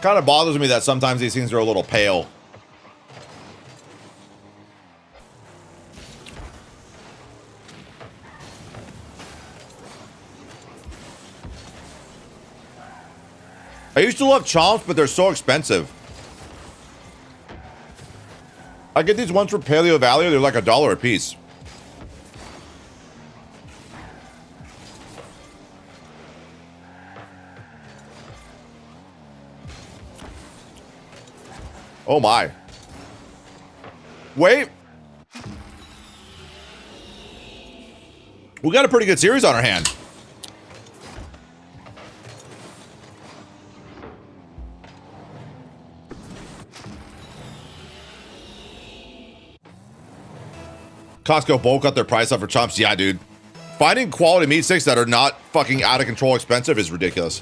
Kind of bothers me that sometimes these things are a little pale. I used to love chomps, but they're so expensive. I get these ones for Paleo Valley, they're like $1 a piece. Oh my. Wait. We got a pretty good series on our hand. Costco bulk cut their price up for chomps. Yeah, dude. Finding quality meat sticks that are not fucking out of control expensive is ridiculous.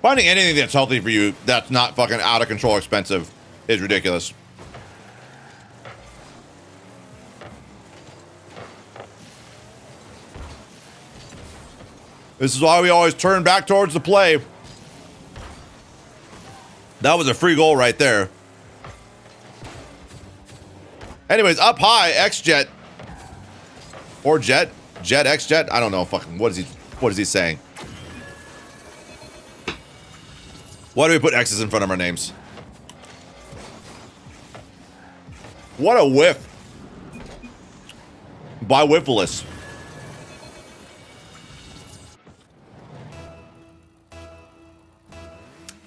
Finding anything that's healthy for you that's not fucking out of control expensive is ridiculous. This is why we always turn back towards the play. That was a free goal right there. Anyways, up high, X-Jet. Or Jet. Jet, X-Jet. I don't know fucking what is he saying? Why do we put X's in front of our names? What a whiff. By Whiffless.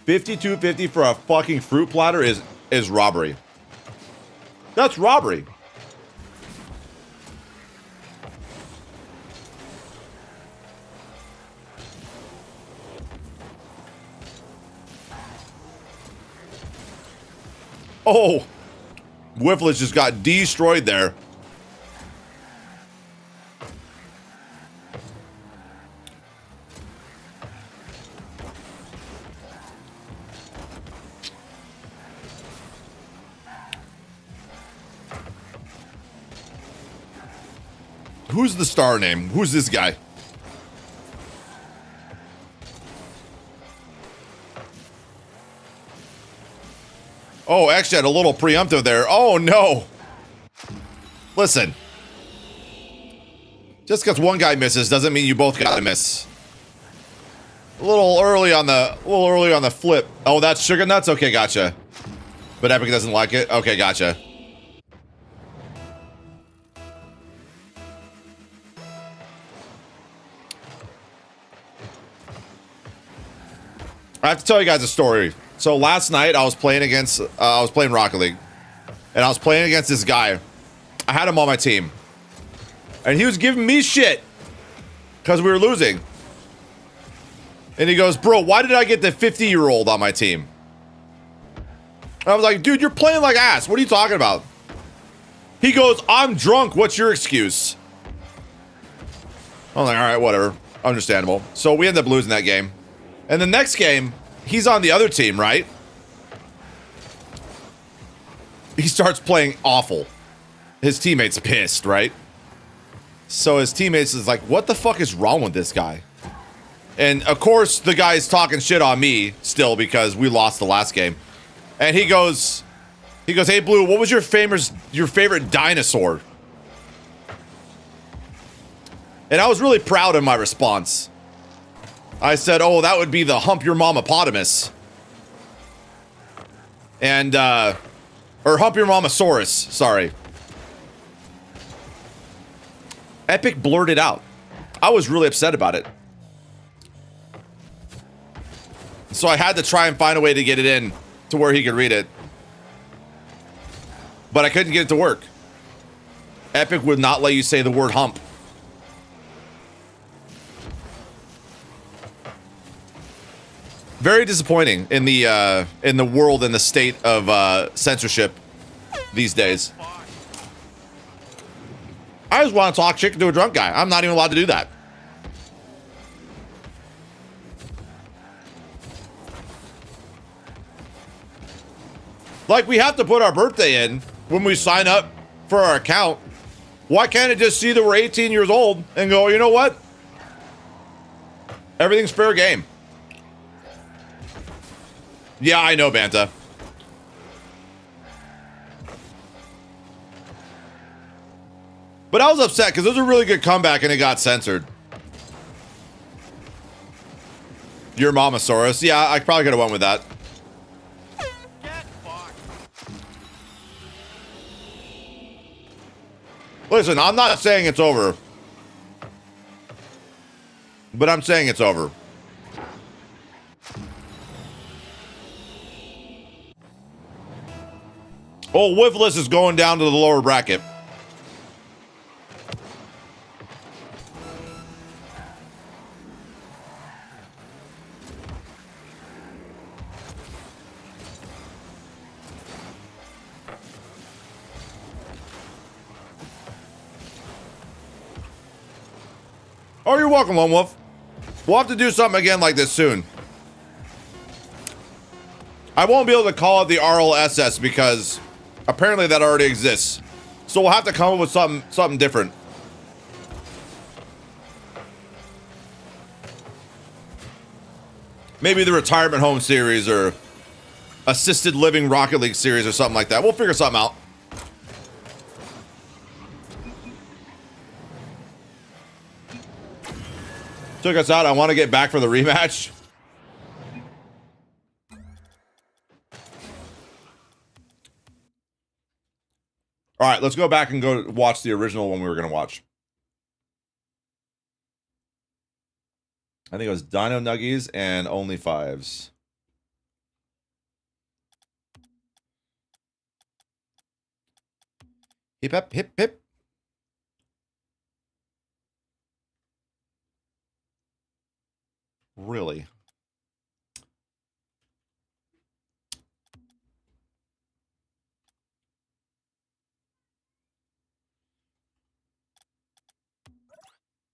$52.50 for a fucking fruit platter is robbery. That's robbery. Oh, Whiffless just got destroyed there. Who's the star name? Who's this guy? Oh, X-Jet, a little preemptive there. Oh, no. Listen. Just because one guy misses doesn't mean you both got to miss. A little early on the flip. Oh, that's sugar nuts? Okay, gotcha. But Epic doesn't like it? Okay, gotcha. I have to tell you guys a story. So last night I was playing Rocket League, and I was playing against this guy. I had him on my team, and he was giving me shit because we were losing. And he goes, "Bro, why did I get the 50-year-old on my team?" And I was like, "Dude, you're playing like ass. What are you talking about?" He goes, "I'm drunk. What's your excuse?" I was like, "All right, whatever, understandable." So we ended up losing that game. And the next game, he's on the other team, right? He starts playing awful. His teammate's pissed, right? So his teammates is like, what the fuck is wrong with this guy? And of course, the guy's talking shit on me still because we lost the last game. And he goes, "Hey Blue, what was your favorite dinosaur?" And I was really proud of my response. I said, "Oh, that would be the hump your mamapotamus." And, or hump your mamasaurus, sorry. Epic blurted out. I was really upset about it. So I had to try and find a way to get it in to where he could read it. But I couldn't get it to work. Epic would not let you say the word hump. Very disappointing in the world and the state of censorship these days. I just want to talk shit to a drunk guy. I'm not even allowed to do that. Like, we have to put our birthday in when we sign up for our account. Why can't it just see that we're 18 years old and go, you know what? Everything's fair game. Yeah, I know, Banta. But I was upset because it was a really good comeback and it got censored. Your Mamasaurus. Yeah, I probably could have went with that.
Get fucked.
Listen, I'm not saying it's over. But I'm saying it's over. Oh, Whiffless is going down to the lower bracket. Oh, you're welcome, Lone Wolf. We'll have to do something again like this soon. I won't be able to call it the RLSS because apparently that already exists. So we'll have to come up with something different. Maybe the Retirement Home series or Assisted Living Rocket League series or something like that. We'll figure something out. Took us out. I want to get back for the rematch. All right, let's go back and go watch the original one we were going to watch. I think it was Dino Nuggies and Only Fives. Hip, hip, hip, hip. Really?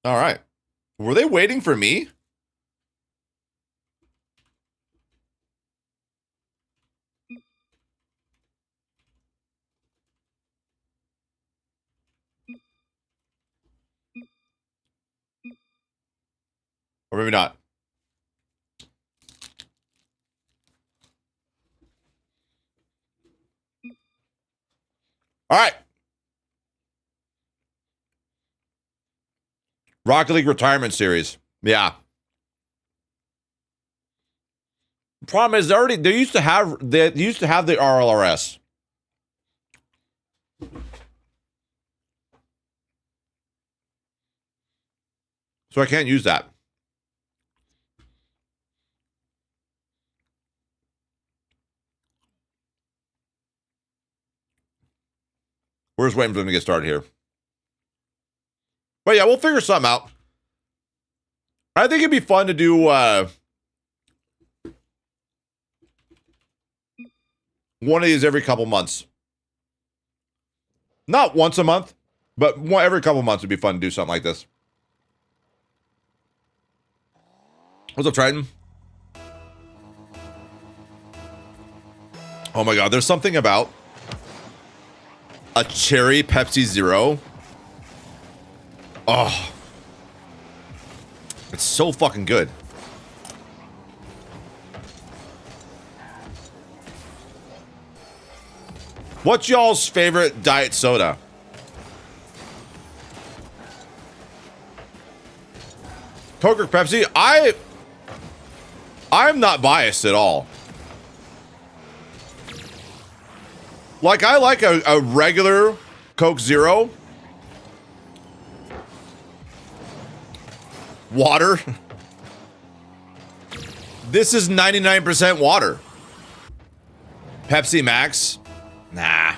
All right. Were they waiting for me? Or maybe not. All right. Rocket League Retirement Series. Yeah. Problem is, they used to have the RLRS. So I can't use that. We're just waiting for them to get started here. But yeah, we'll figure something out. I think it'd be fun to do one of these every couple months. Not once a month, but every couple months would be fun to do something like this. What's up, Triton? Oh my god, there's something about a cherry Pepsi Zero. Oh. It's so fucking good. What's y'all's favorite diet soda? Coke or Pepsi? I'm not biased at all. Like, I like a regular Coke Zero. Water. This is 99% water. Pepsi Max? Nah.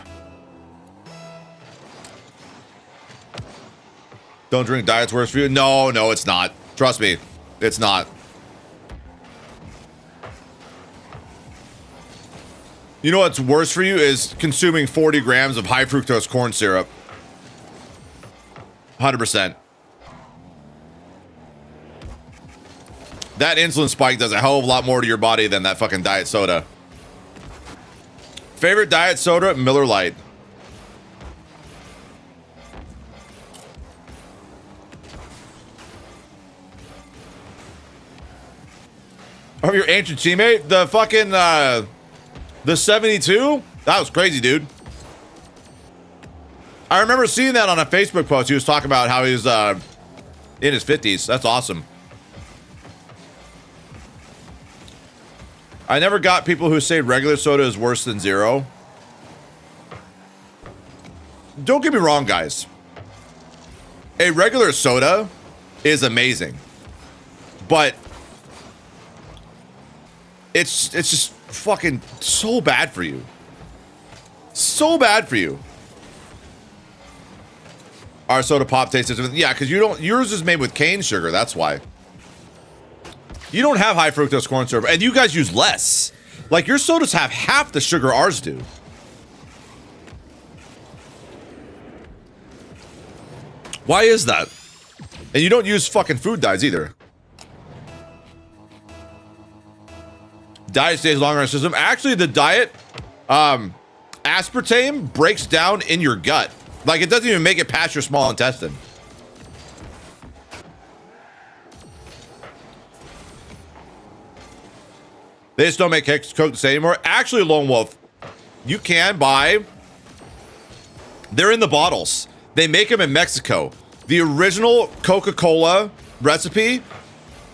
Don't drink diet's worse for you. No, no, it's not. Trust me, it's not. You know what's worse for you is consuming 40 grams of high fructose corn syrup. 100%. That insulin spike does a hell of a lot more to your body than that fucking diet soda. Favorite diet soda? Miller Lite. Of your ancient teammate? The fucking, the 72? That was crazy, dude. I remember seeing that on a Facebook post. He was talking about how he was, in his 50s. That's awesome. I never got people who say regular soda is worse than zero. Don't get me wrong, guys. A regular soda is amazing. But it's just fucking so bad for you. So bad for you. Our soda pop tastes different. Yeah, because you don't, yours is made with cane sugar, that's why. You don't have high fructose corn syrup, and you guys use less. Like, your sodas have half the sugar ours do. Why is that? And you don't use fucking food dyes either. Diet stays longer in our system. Actually, the diet, aspartame breaks down in your gut. Like, it doesn't even make it past your small intestine. They just don't make Coke the same anymore. Actually, Lone Wolf, you can buy. They're in the bottles. They make them in Mexico. The original Coca-Cola recipe,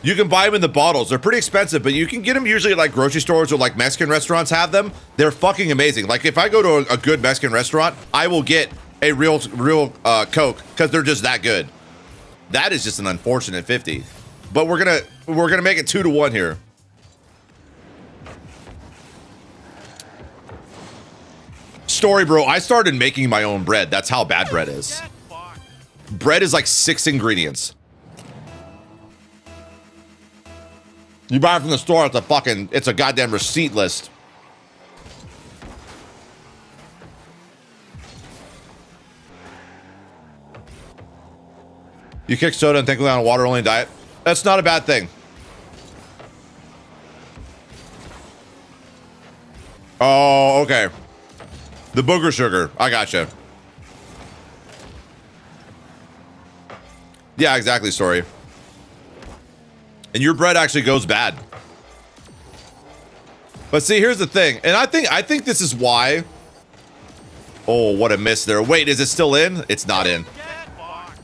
you can buy them in the bottles. They're pretty expensive, but you can get them usually at like grocery stores or like Mexican restaurants have them. They're fucking amazing. Like if I go to a good Mexican restaurant, I will get a real Coke because they're just that good. That is just an unfortunate 50. But we're gonna make it 2-to-1 here. Story, bro. I started making my own bread. That's how bad bread is.
Get fucked.
Bread is like 6 ingredients. You buy it from the store, it's a goddamn receipt list. You kick soda and think on a water only diet. That's not a bad thing. Oh, okay. The booger sugar. I gotcha. Yeah, exactly, Story. And your bread actually goes bad. But see, here's the thing. And I think this is why. Oh, what a miss there. Wait, is it still in? It's not in.
Get fucked.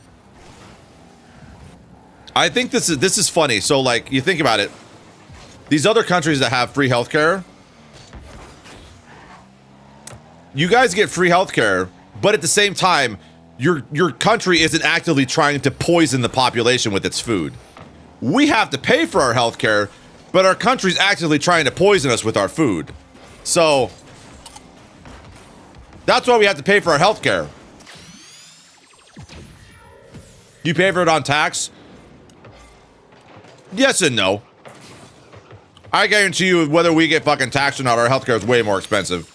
I think this is funny. So like, you think about it. These other countries that have free healthcare, you guys get free healthcare, but at the same time, your country isn't actively trying to poison the population with its food. We have to pay for our healthcare, but our country's actively trying to poison us with our food. So that's why we have to pay for our healthcare. You pay for it on tax? Yes and no. I guarantee you, whether we get fucking taxed or not, our healthcare is way more expensive.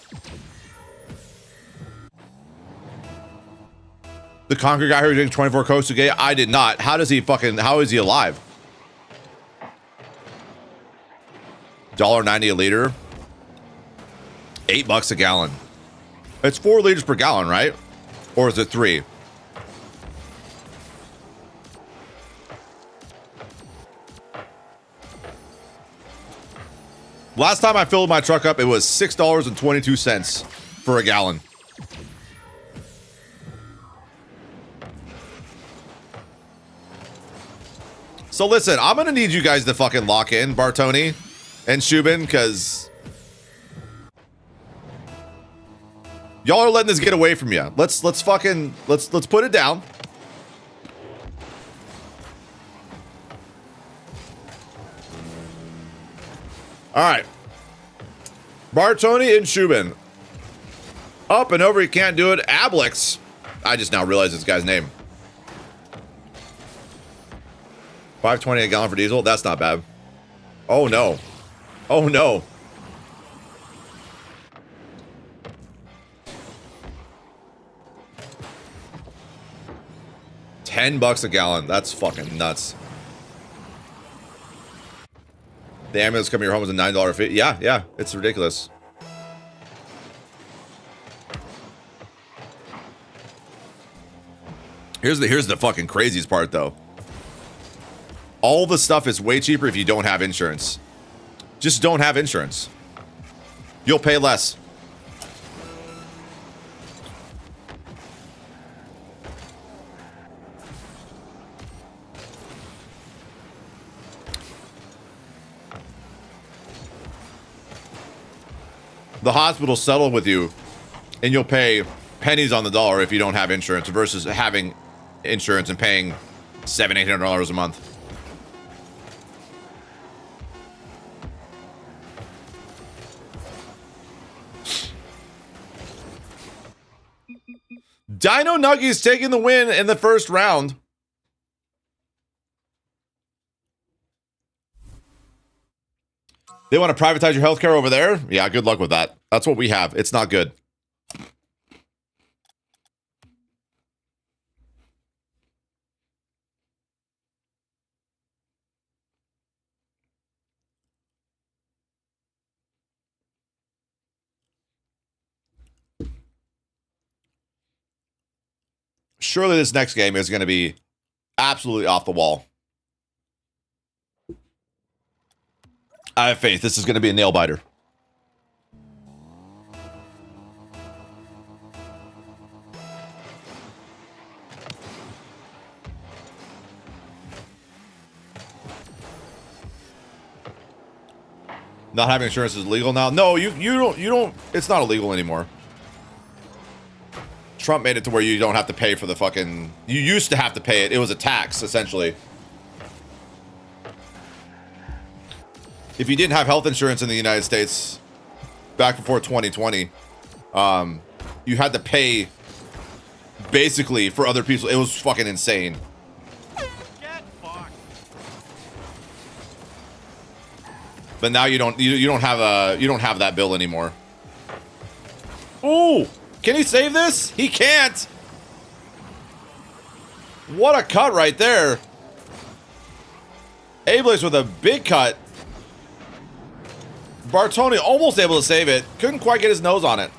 The Conquer guy who drinks 24 Cokes a day? I did not. How is he alive? $1.90 a liter. $8 a gallon. It's 4 liters per gallon, right? Or is it 3? Last time I filled my truck up, it was $6.22 for a gallon. So listen, I'm gonna need you guys to fucking lock in, Bartoni and Shubin, because y'all are letting this get away from you. Let's put it down. All right, Bartoni and Shubin. Up and over, you can't do it. Ablix. I just now realized this guy's name. $5.20 a gallon for diesel. That's not bad. Oh no. Oh no. $10 a gallon. That's fucking nuts. The ambulance coming to your home is a $9 fee. Yeah, yeah, it's ridiculous. Here's the fucking craziest part though. All the stuff is way cheaper if you don't have insurance. Just don't have insurance. You'll pay less. The hospital settle with you and you'll pay pennies on the dollar if you don't have insurance versus having insurance and paying $700-800 a month. Dino Nuggies taking the win in the first round. They want to privatize your healthcare over there? Yeah, good luck with that. That's what we have. It's not good. Surely this next game is going to be absolutely off the wall. I have faith. This is going to be a nail biter. Not having insurance is legal now. No, you don't. It's not illegal anymore. Trump made it to where you don't have to pay for the fucking. You used to have to pay it. It was a tax essentially. If you didn't have health insurance in the United States back before 2020, you had to pay basically for other people. It was fucking insane.
Get fucked.
But now you don't have that bill anymore. Ooh, can he save this? He can't. What a cut right there. Ableist with a big cut. Bartoni almost able to save it. Couldn't quite get his nose on it.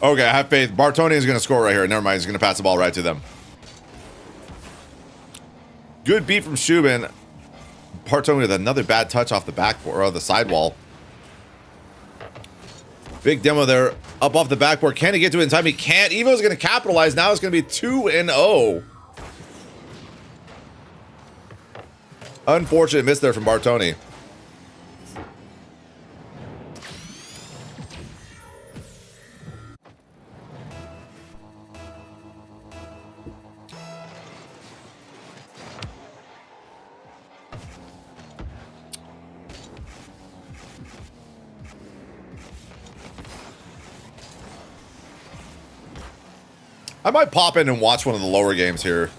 Okay, I have faith. Bartoni is going to score right here. Never mind. He's going to pass the ball right to them. Good beat from Shubin. Bartoni with another bad touch off the backboard or the sidewall. Big demo there. Up off the backboard. Can he get to it in time? He can't. Evo's going to capitalize. Now it's going to be 2-0. Unfortunate miss there from Bartoni. I might pop in and watch one of the lower games here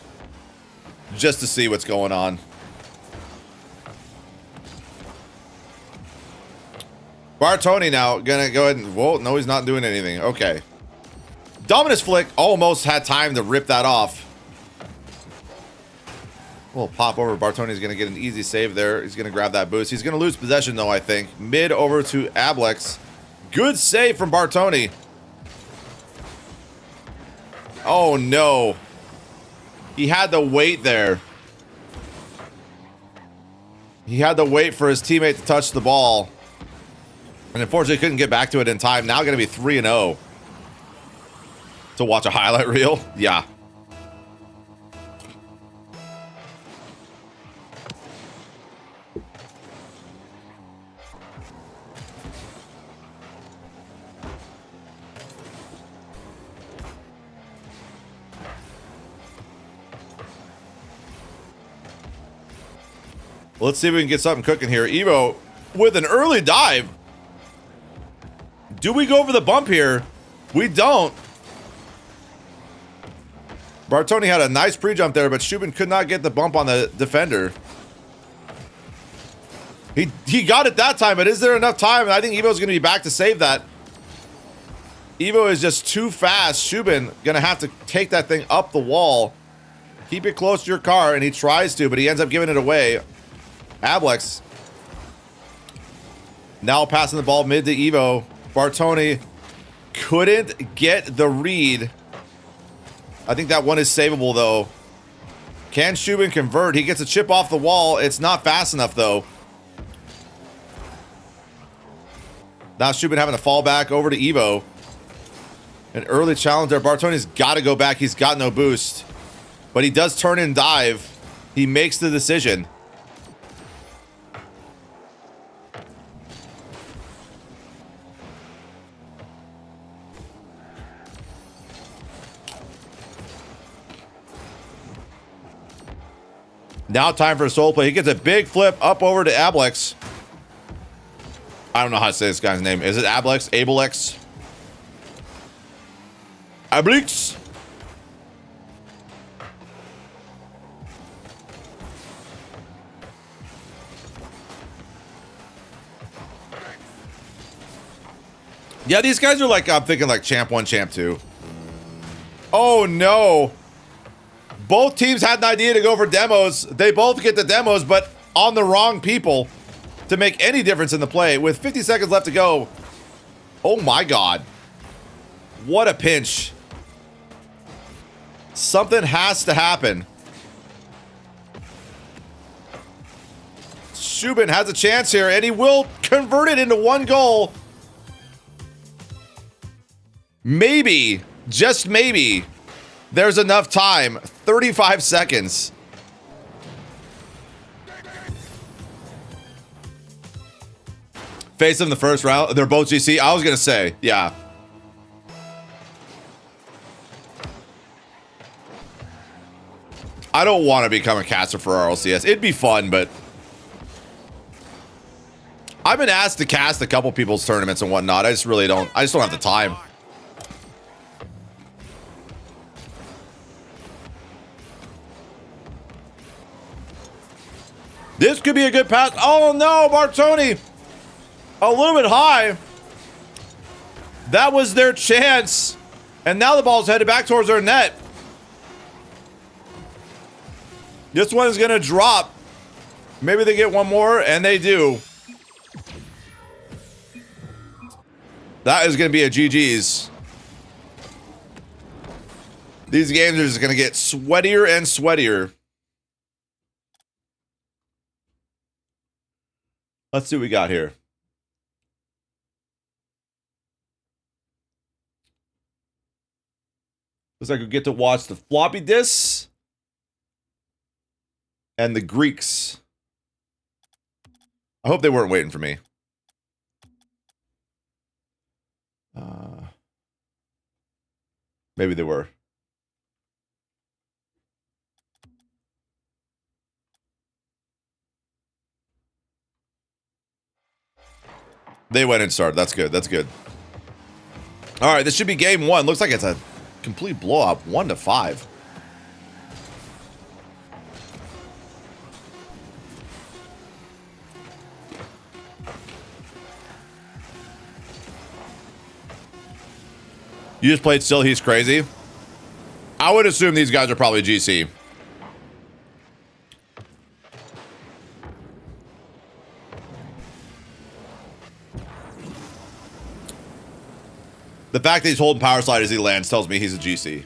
just to see what's going on. Bartoni now gonna go ahead and, whoa, no, he's not doing anything. Okay. Dominus Flick almost had time to rip that off. We'll pop over. Bartoni's gonna get an easy save there. He's gonna grab that boost. He's gonna lose possession though, I think. Mid over to Ablex. Good save from Bartoni. Oh no. He had to wait there. He had to wait for his teammate to touch the ball. And unfortunately couldn't get back to it in time. Now going to be 3-0. To watch a highlight reel? Yeah. Let's see if we can get something cooking here. Evo with an early dive. Do we go over the bump here? We don't. Bartoni had a nice pre-jump there, but Shubin could not get the bump on the defender. He got it that time, but is there enough time? I think Evo's going to be back to save that. Evo is just too fast. Shubin going to have to take that thing up the wall. Keep it close to your car, and he tries to, but he ends up giving it away. Ablex now passing the ball mid to Evo. Bartoni couldn't get the read. I think that one is savable, though. Can Shubin convert? He gets a chip off the wall. It's not fast enough, though. Now Shubin having to fall back over to Evo. An early challenge there. Bartoni's got to go back. He's got no boost. But he does turn and dive. He makes the decision. Now time for a soul play. He gets a big flip up over to Ablex. I don't know how to say this guy's name. Is it Ablex? Ablex? Ablex? Yeah, these guys are like, I'm thinking like Champ 1, Champ 2. Oh no. Both teams had an idea to go for demos. They both get the demos, but on the wrong people to make any difference in the play. With 50 seconds left to go. Oh my God. What a pinch. Something has to happen. Shubin has a chance here, and he will convert it into one goal. Maybe, just maybe, there's enough time. 35 seconds. Face them the first round. They're both GC. I was going to say, yeah. I don't want to become a caster for RLCS. It'd be fun, but I've been asked to cast a couple people's tournaments and whatnot. I just really don't. I just don't have the time. This could be a good pass. Oh no, Bartoni. A little bit high. That was their chance. And now the ball's headed back towards their net. This one's going to drop. Maybe they get one more, and they do. That is going to be a GG's. These games are just going to get sweatier and sweatier. Let's see what we got here. Looks like we get to watch the floppy disks and the Greeks. I hope they weren't waiting for me. Maybe they were. They went and started. That's good. That's good. All right, this should be game one. Looks like it's a complete blowout, 1-5. You just played Still He's Crazy? I would assume these guys are probably GC. The fact that he's holding power slide as he lands tells me he's a GC.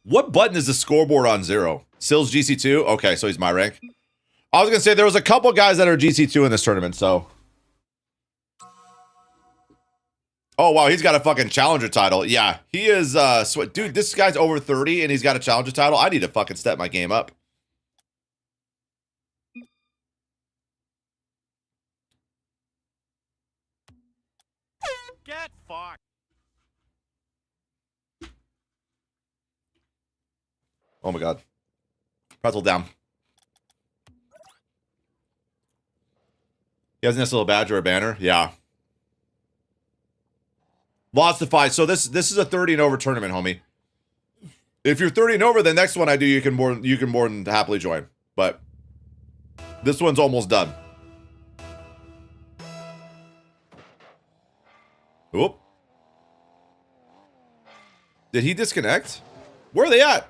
What button is the scoreboard on 0? Sills GC2? Okay, so he's my rank. I was going to say there was a couple guys that are GC2 in this tournament, so. Oh, wow, he's got a fucking challenger title. Yeah, he is, dude, this guy's over 30 and he's got a challenger title. I need to fucking step my game up.
Get fucked.
Oh my god. Pretzel down. He has a nice little badge or a banner. Yeah. Lost to 5. So this is a 30 and over tournament, homie. If you're 30 and over, the next one I do you can more than happily join. But this one's almost done. Oop. Did he disconnect? Where are they at?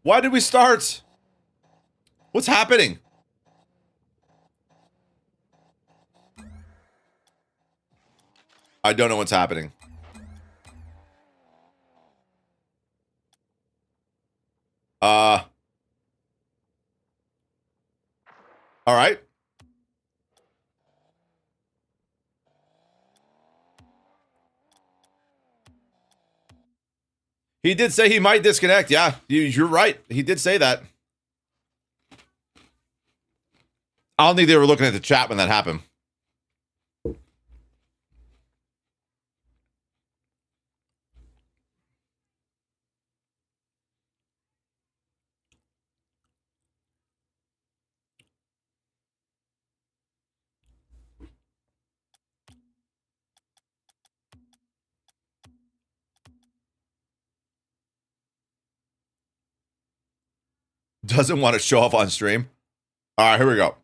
Why did we start? What's happening? I don't know what's happening. All right. He did say he might disconnect. Yeah, you're right. He did say that. I don't think they were looking at the chat when that happened. Doesn't want to show off on stream. All right, here we go.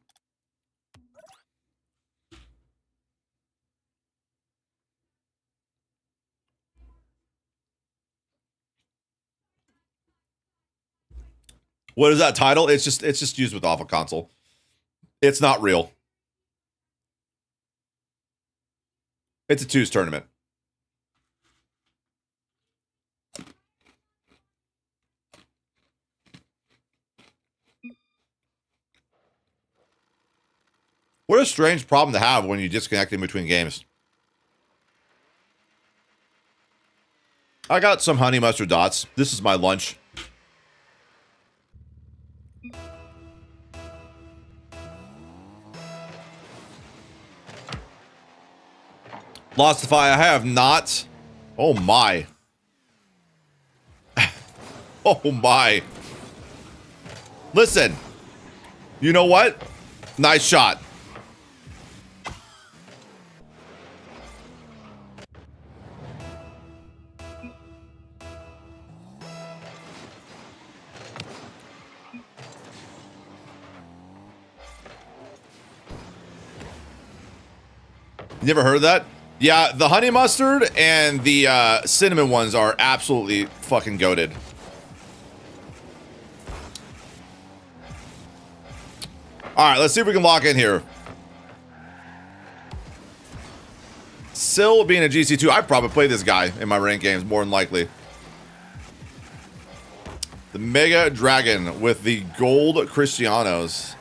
What is that title? It's just used with Alpha Console. It's not real. It's a twos tournament. What a strange problem to have when you disconnect in between games. I got some honey mustard dots. This is my lunch. Lostify, I have not. Oh my. Oh my. Listen. You know what? Nice shot. You never heard of that? Yeah, the honey mustard and the cinnamon ones are absolutely fucking goated. All right, let's see if we can lock in here. Sill being a GC2, I'd probably play this guy in my ranked games, more than likely. The Mega Dragon with the gold Cristianos.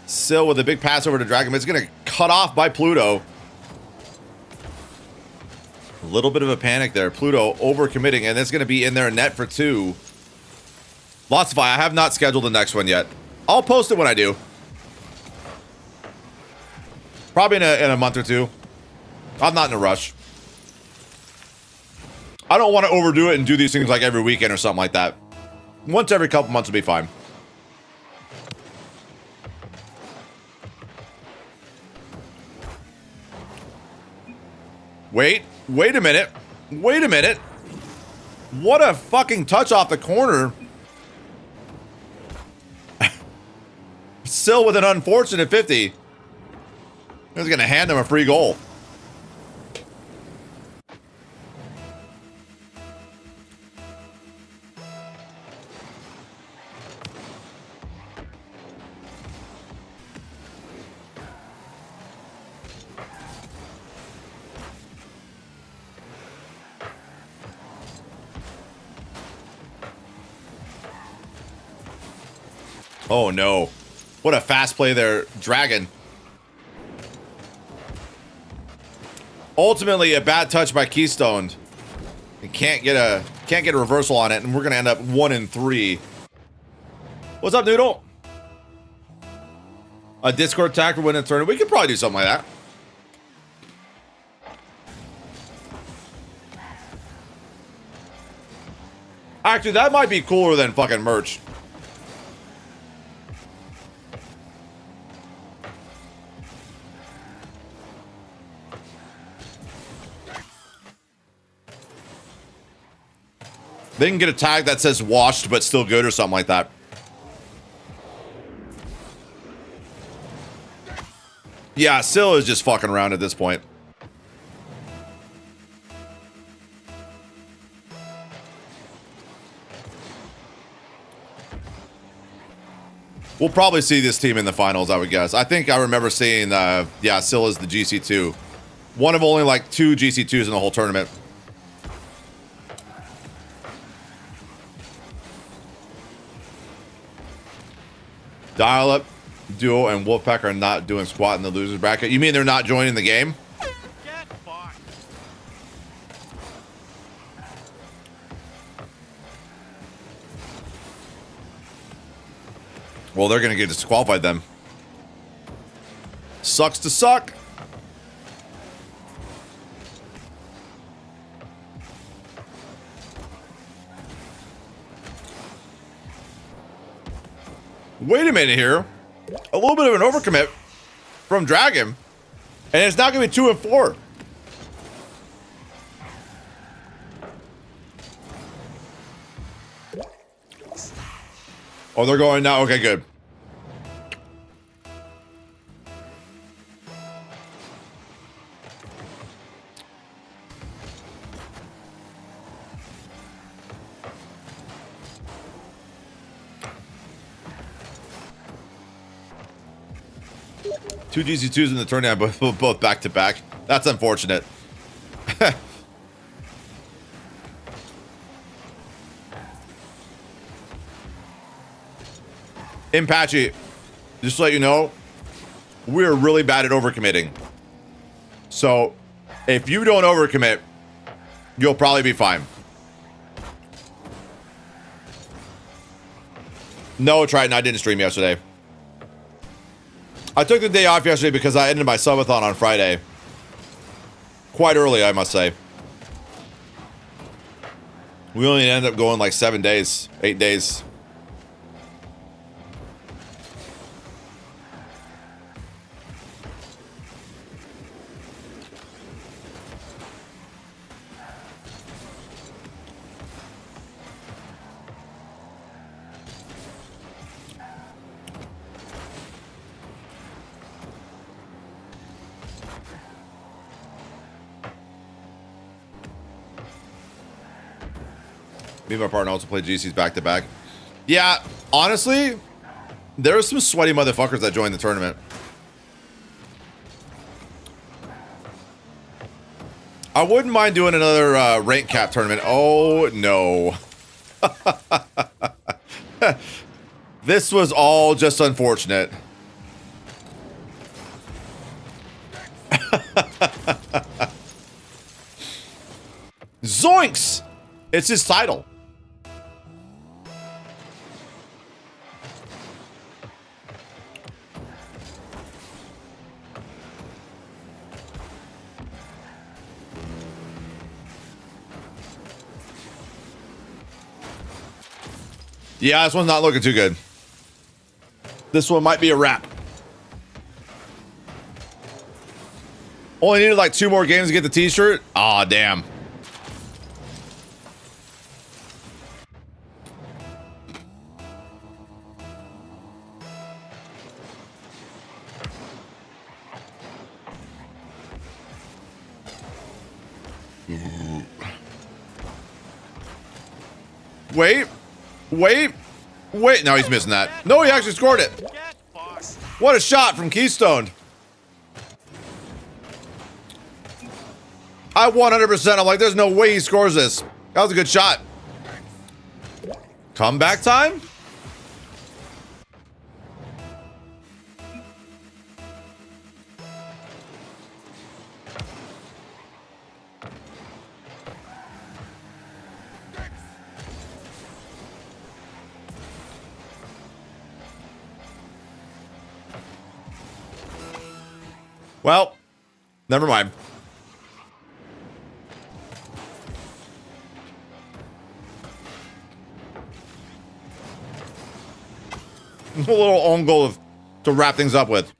Sill with a big pass over to Dragon. It's going to cut off by Pluto. A little bit of a panic there. Pluto overcommitting, and it's going to be in there net for 2. Lotsify, I have not scheduled the next one yet. I'll post it when I do. Probably in a month or two. I'm not in a rush. I don't want to overdo it and do these things like every weekend or something like that. Once every couple months will be fine. Wait a minute. Wait a minute. What a fucking touch off the corner. Sill with an unfortunate 50. He's going to hand him a free goal. Oh no. What a fast play there, Dragon. Ultimately a bad touch by Keystone. He can't get a reversal on it, and we're gonna end up 1-3. What's up, Noodle? A Discord attack for winning a tournament. We could probably do something like that. Actually, that might be cooler than fucking merch. They can get a tag that says washed but still good or something like that. Yeah, Syl is just fucking around at this point. We'll probably see this team in the finals, I would guess. I think I remember seeing, yeah, Syl is the GC2. One of only like 2 GC2s in the whole tournament. Dial Up, Duo, and Wolfpack are not doing squat in the losers bracket. You mean they're not joining the game?
Get fucked.
Well, they're going to get disqualified then. Sucks to suck. Wait a minute here. A little bit of an overcommit from Dragon. And it's not going to be 2 and 4. Oh, they're going now. Okay, good. Two GC2s in the tournament, both back to back. That's unfortunate. Impatchy, just to let you know, we're really bad at overcommitting. So, if you don't overcommit, you'll probably be fine. No, Triton, I didn't stream yesterday. I took the day off yesterday because I ended my subathon on Friday. Quite early, I must say. We only ended up going like 7 days, 8 days. Me and my partner also played GCs back to back. Yeah, honestly, there are some sweaty motherfuckers that joined the tournament. I wouldn't mind doing another rank cap tournament. Oh, no. This was all just unfortunate. Zoinks! It's his title. Yeah, this one's not looking too good. This one might be a wrap. Only needed like 2 more games to get the t-shirt. Aw, damn. Wait. No, he's missing that. No, he actually scored it.
Get fucked.
What a shot from Keystone. I 100%. I'm like, there's no way he scores this. That was a good shot. Comeback time? Well, never mind. A little own goal to wrap things up with.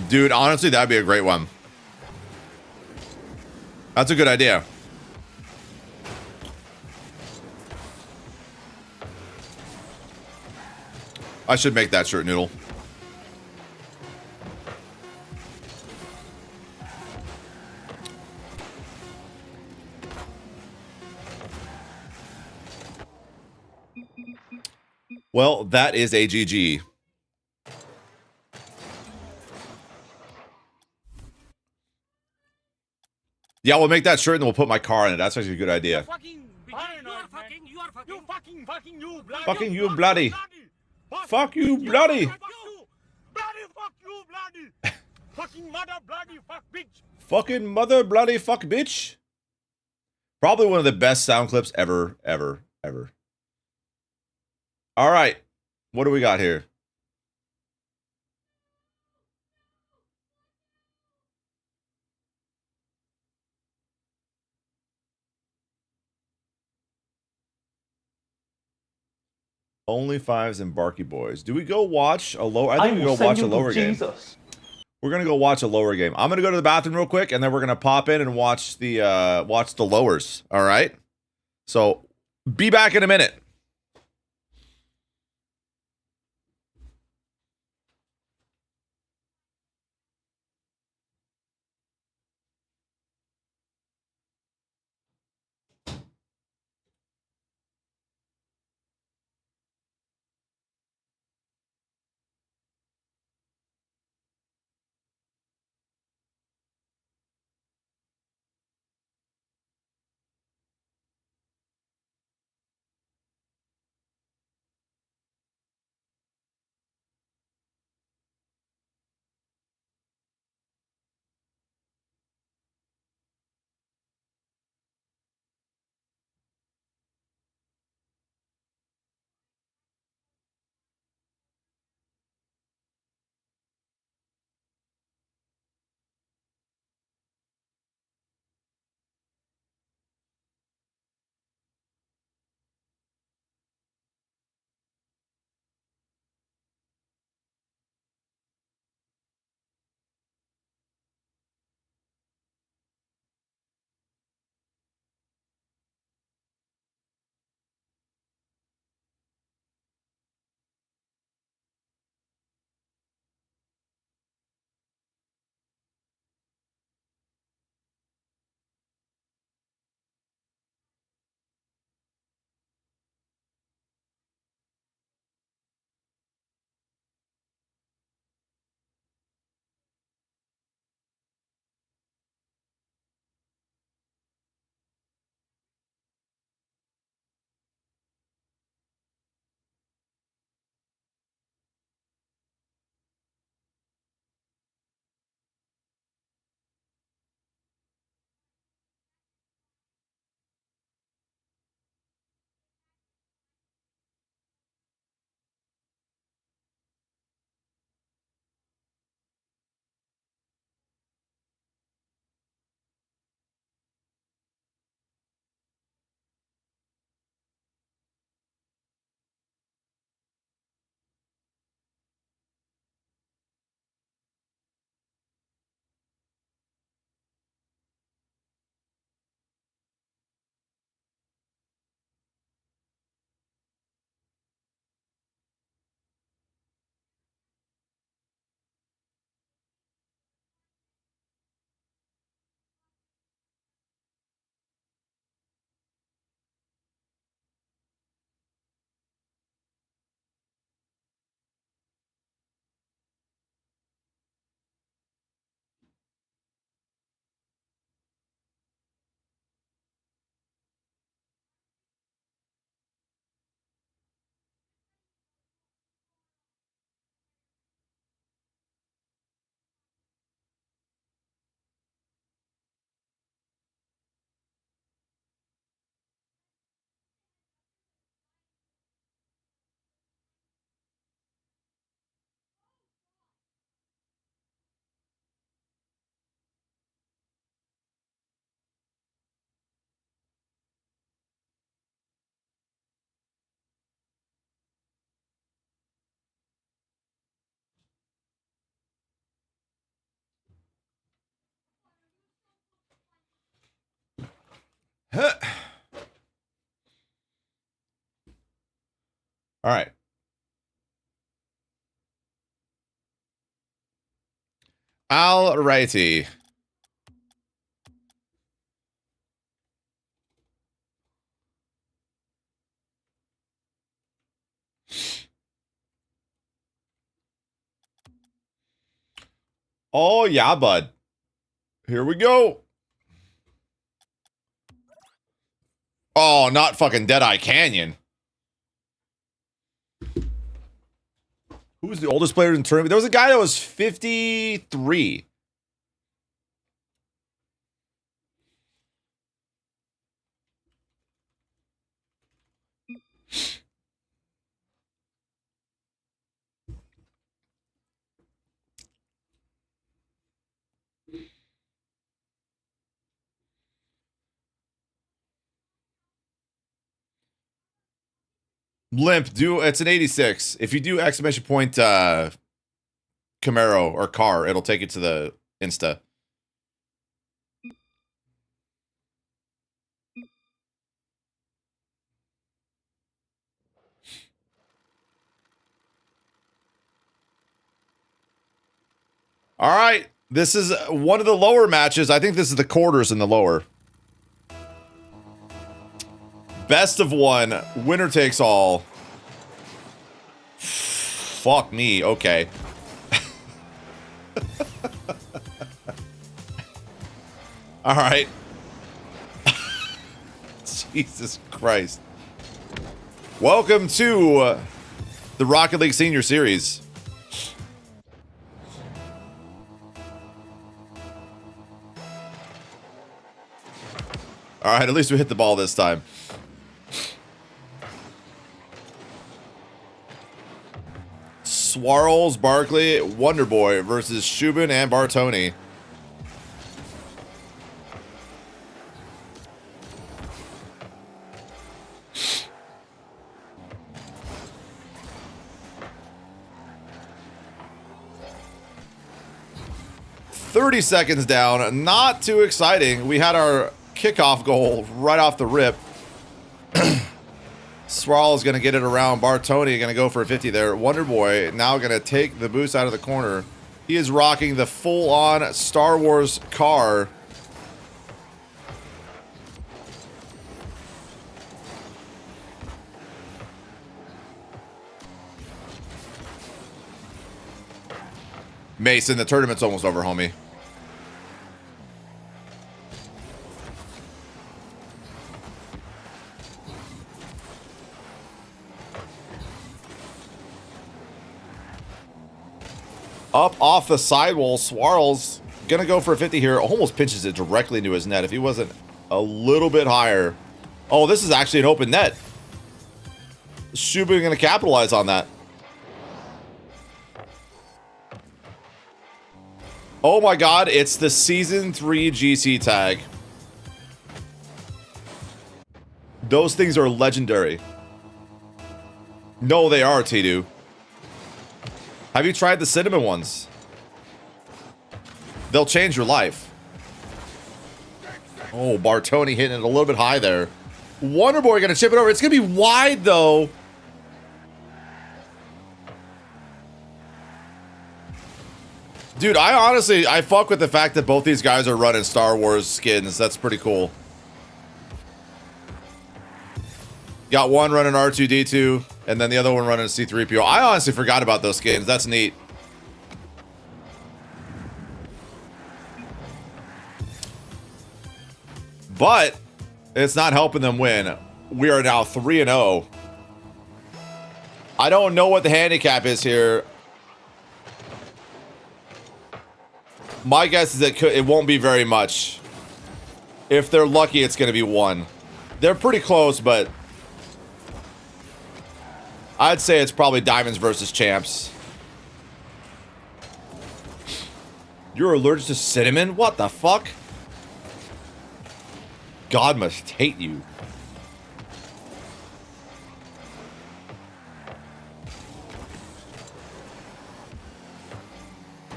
Dude, honestly, that'd be a great one. That's a good idea. I should make that shirt, Noodle. Well, that is a GG. Yeah, we'll make that shirt and then we'll put my car in it. That's actually a good idea.
Fucking you bloody.
Fucking you bloody. Fuck you bloody.
Fuck you bloody. Fucking mother bloody fuck bitch.
Fucking mother bloody fuck bitch. Probably one of the best sound clips ever, ever, ever. All right. What do we got here? Only Fives and Barky Boys. Do we go watch a lower? I think we go watch a lower game. We're gonna go watch a lower game. I'm gonna go to the bathroom real quick, and then we're gonna pop in and watch the lowers. All right. So be back in a minute. All right. All righty. Oh, yeah, bud. Here we go. Oh, not fucking Deadeye Canyon. Who was the oldest player in the tournament? There was a guy that was 53. Limp, it's an 86. If you do exclamation point Camaro or car, it'll take it to the Insta. All right. This is one of the lower matches. I think this is the quarters in the lower. Best of one. Winner takes all. Fuck me. Okay. All right. Jesus Christ. Welcome to the Rocket League Senior Series. All right, at least we hit the ball this time. Swarls, Barkley, Wonderboy versus Shubin and Bartoni. "30 seconds down, not too exciting. We had our kickoff goal right off the rip. Swirl is going to get it around. Bartoni going to go for a 50 there. Wonderboy now going to take the boost out of the corner. He is rocking the full-on Star Wars car. Mason, the tournament's almost over, homie. Up off the sidewall, Swarls gonna go for a 50 here. Almost pitches it directly into his net. If he wasn't a little bit higher. Oh, this is actually an open net. Shubin gonna capitalize on that. Oh my god, it's the Season 3 GC tag. Those things are legendary. No, they are, Tidu. Have you tried the cinnamon ones? They'll change your life. Oh, Bartoni hitting it a little bit high there. Wonderboy gonna chip it over. It's gonna be wide though. Dude, I fuck with the fact that both these guys are running Star Wars skins. That's pretty cool. Got one running R2-D2, and then the other one running a C-3PO. I honestly forgot about those skins. That's neat. But it's not helping them win. We are now 3-0. I don't know what the handicap is here. My guess is that it won't be very much. If they're lucky, it's going to be 1. They're pretty close, but I'd say it's probably Diamonds versus Champs. You're allergic to cinnamon? What the fuck? God must hate you.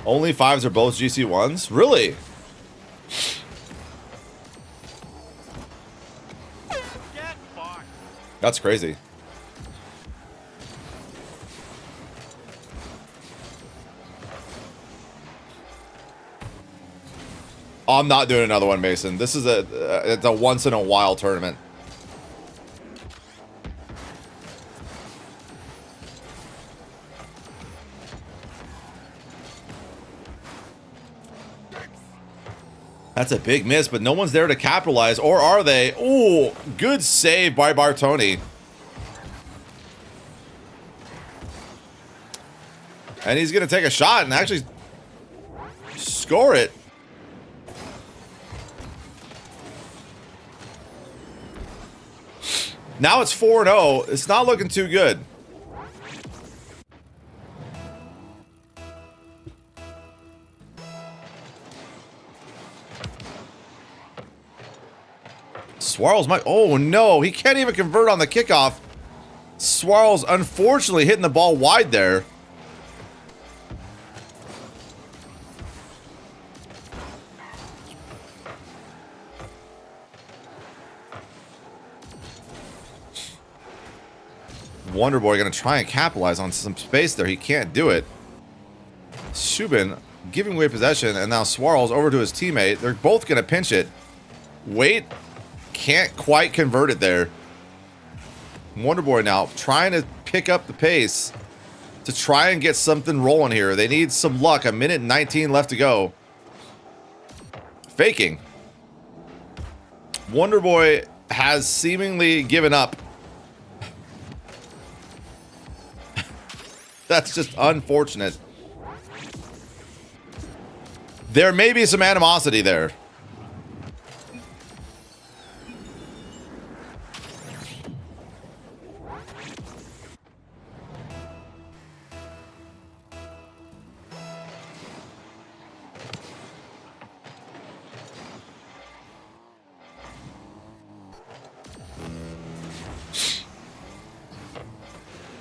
Only 5s are both GC1s? Really?
Get fucked.
That's crazy. I'm not doing another one, Mason. This is it's a once in a while tournament. That's a big miss, but no one's there to capitalize, or are they? Ooh, good save by Bartoni. And he's going to take a shot and actually score it. Now it's 4-0. It's not looking too good. Swirls might... Oh, no. He can't even convert on the kickoff. Swirls, unfortunately, hitting the ball wide there. Wonder Boy going to try and capitalize on some space there. He can't do it. Subin giving away possession, and now Swirls over to his teammate. They're both going to pinch it. Wait, can't quite convert it there. Wonder Boy now trying to pick up the pace to try and get something rolling here. They need some luck. 1:19 left to go. Faking. Wonder Boy has seemingly given up. That's just unfortunate. There may be some animosity there.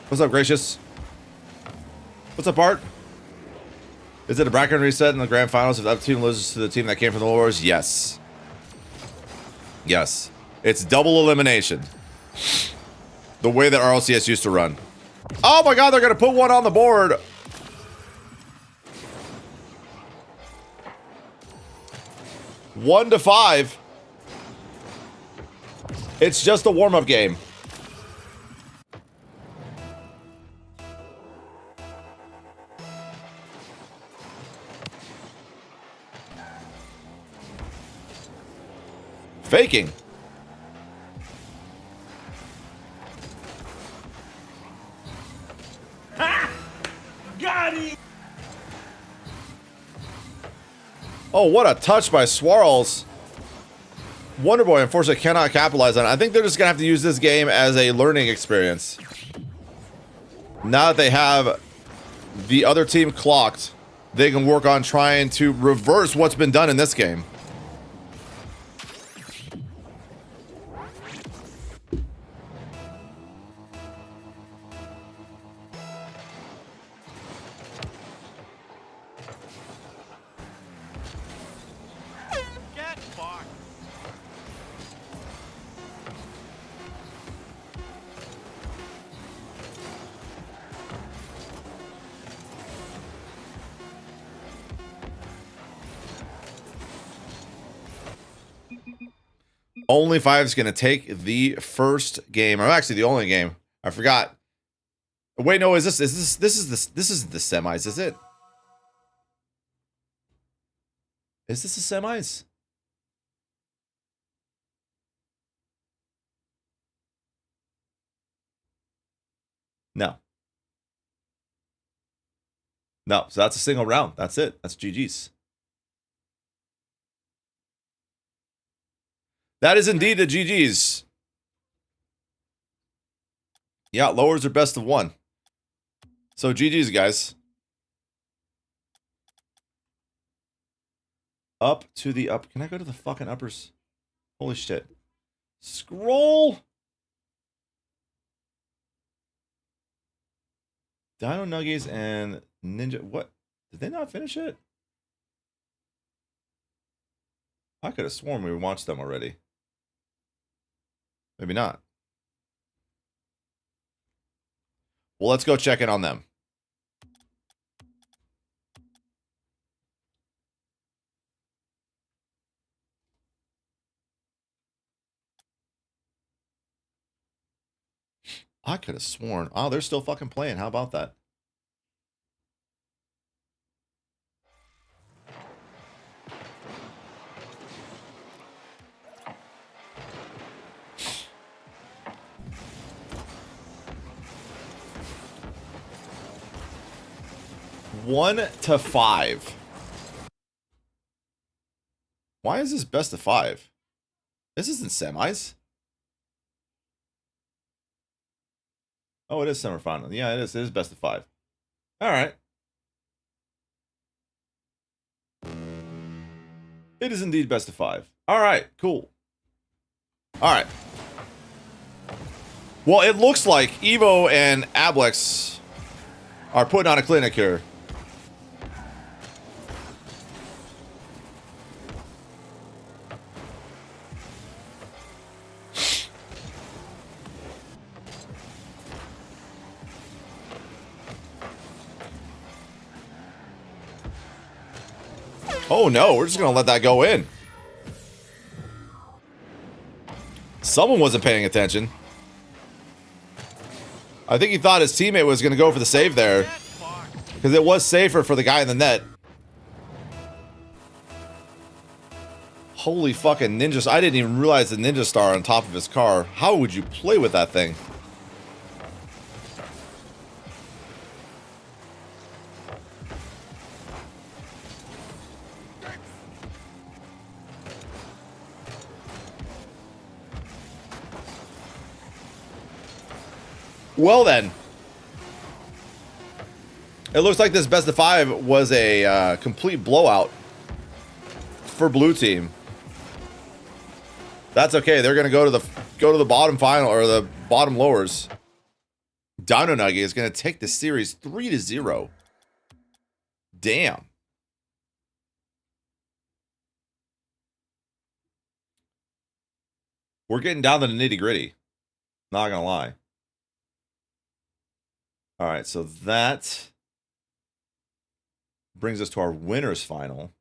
What's up, Gracious? What's up, Bart? Is it a bracket reset in the grand finals if the other team loses to the team that came from the Wars? Yes. Yes. It's double elimination. The way that RLCS used to run. Oh my god, they're going to put one on the board. One to 5. It's just a warm-up game. Faking.
Ha! Got him!
Oh, what a touch by Swirls. Wonder Boy, unfortunately, cannot capitalize on it. I think they're just going to have to use this game as a learning experience. Now that they have the other team clocked, they can work on trying to reverse what's been done in this game.
Get fucked!
Only Five is going to take the first game, or actually the only game. I forgot. Wait, no, this is the semis, is it? Is this the semis? No. No, so that's a single round. That's it. That's GG's. That is indeed a GG's. Yeah, lowers are best of one. So GG's, guys. Up to the up. Can I go to the fucking uppers? Holy shit. Scroll. Dino Nuggies and Ninja. What? Did they not finish it? I could have sworn we watched them already. Maybe not. Well, let's go check in on them. I could have sworn. Oh, they're still fucking playing. How about that? One to five. Why is this best of five? This isn't semis. Oh, it is semifinal. Yeah, it is. It is best of five. All right. It is indeed best of five. All right, cool. All right. Well, it looks like Evo and Ablex are putting on a clinic here. Oh no, we're just gonna let that go in. Someone wasn't paying attention. I think he thought his teammate was gonna go for the save there, because it was safer for the guy in the net. Holy fucking ninjas. I didn't even realize the Ninja Star on top of his car. How would you play with that thing? Well then, it looks like this best of five was a complete blowout for blue team. That's okay. They're gonna go to the bottom final, or the bottom lowers. Dino Nugget is gonna take the series 3-0. Damn. We're getting down to the nitty gritty. Not gonna lie. All right, so that brings us to our winners final.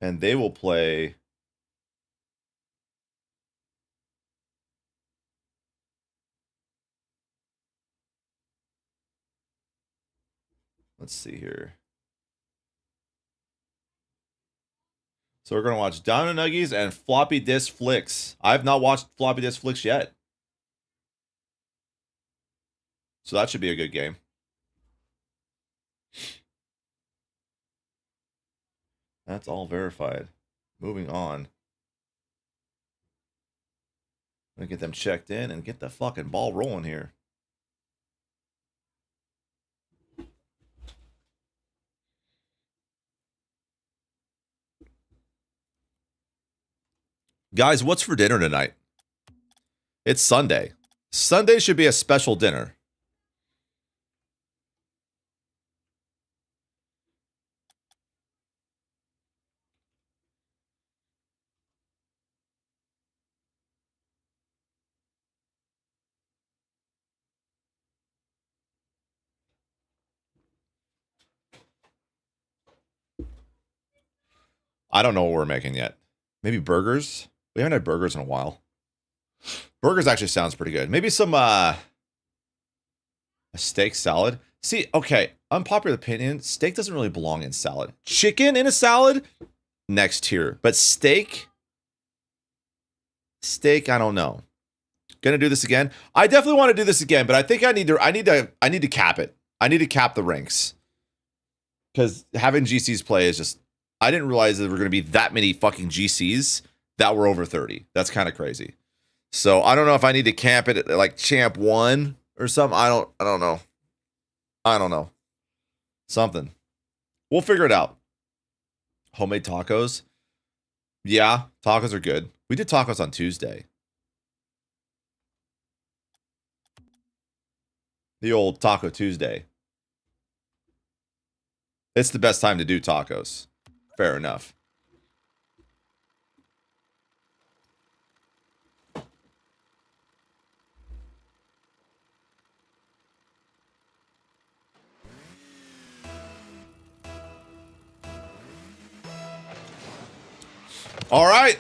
And they will play let's see here. So we're going to watch Dino Nuggies and Floppy Disk Flicks. I have not watched Floppy Disk Flicks yet. So that should be a good game. That's all verified. Moving on. I'm going to get them checked in and get the fucking ball rolling here. Guys, what's for dinner tonight? It's Sunday. Sunday should be a special dinner. I don't know what we're making yet. Maybe burgers? We haven't had burgers in a while. Burgers actually sounds pretty good. Maybe some a steak salad. See, okay, unpopular opinion, steak doesn't really belong in salad. Chicken in a salad? Next tier. But steak, I don't know. Gonna do this again? I definitely want to do this again, but I think I need to cap it. I need to cap the ranks. Because having GCs play is just, I didn't realize there were going to be that many fucking GCs that were over 30. That's kind of crazy. So I don't know if I need to camp it at like champ 1 or something. I don't know. I don't know. Something. We'll figure it out. Homemade tacos. Yeah, tacos are good. We did tacos on Tuesday. The old Taco Tuesday. It's the best time to do tacos. Fair enough. All right,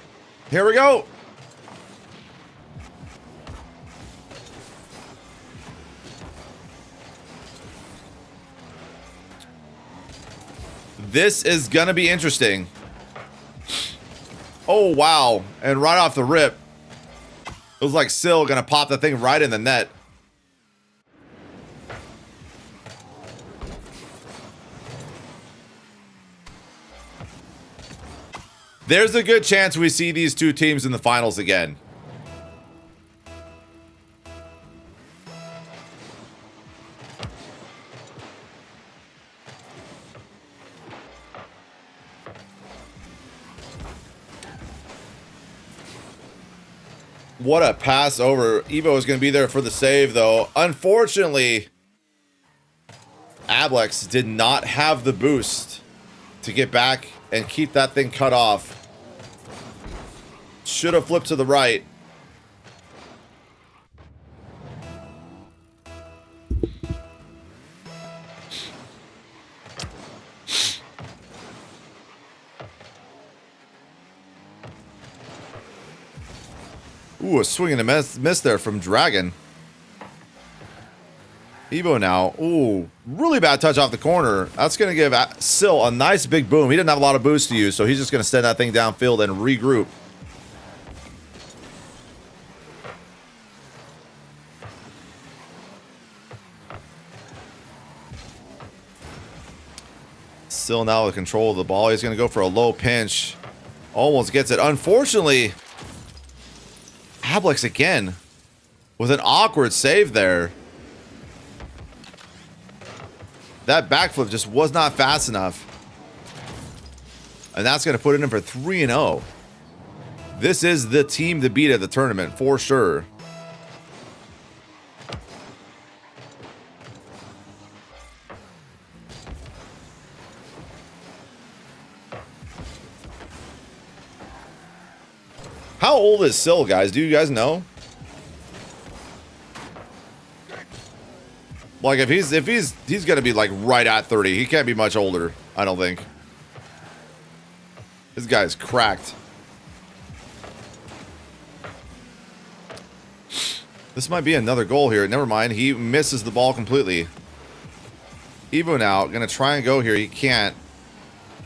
here we go. This is gonna be interesting. Oh, wow. And right off the rip, it was like Sill gonna pop the thing right in the net. There's a good chance we see these two teams in the finals again. What a pass over. Evo is going to be there for the save, though. Unfortunately, Ablex did not have the boost to get back and keep that thing cut off. Should have flipped to the right. Ooh, a swing and a miss there from Dragon. Evo now. Ooh, really bad touch off the corner. That's going to give Sill a nice big boom. He didn't have a lot of boost to use, so he's just going to send that thing downfield and regroup. Sill now with control of the ball. He's going to go for a low pinch. Almost gets it. Unfortunately, Ablex again with an awkward save there. That backflip just was not fast enough. And that's going to put it in for 3-0. This is the team to beat at the tournament for sure. How old is Sill, guys? Do you guys know? Like if he's gonna be like right at 30. He can't be much older, I don't think. This guy's cracked. This might be another goal here. Never mind. He misses the ball completely. Evo now gonna try and go here. He can't.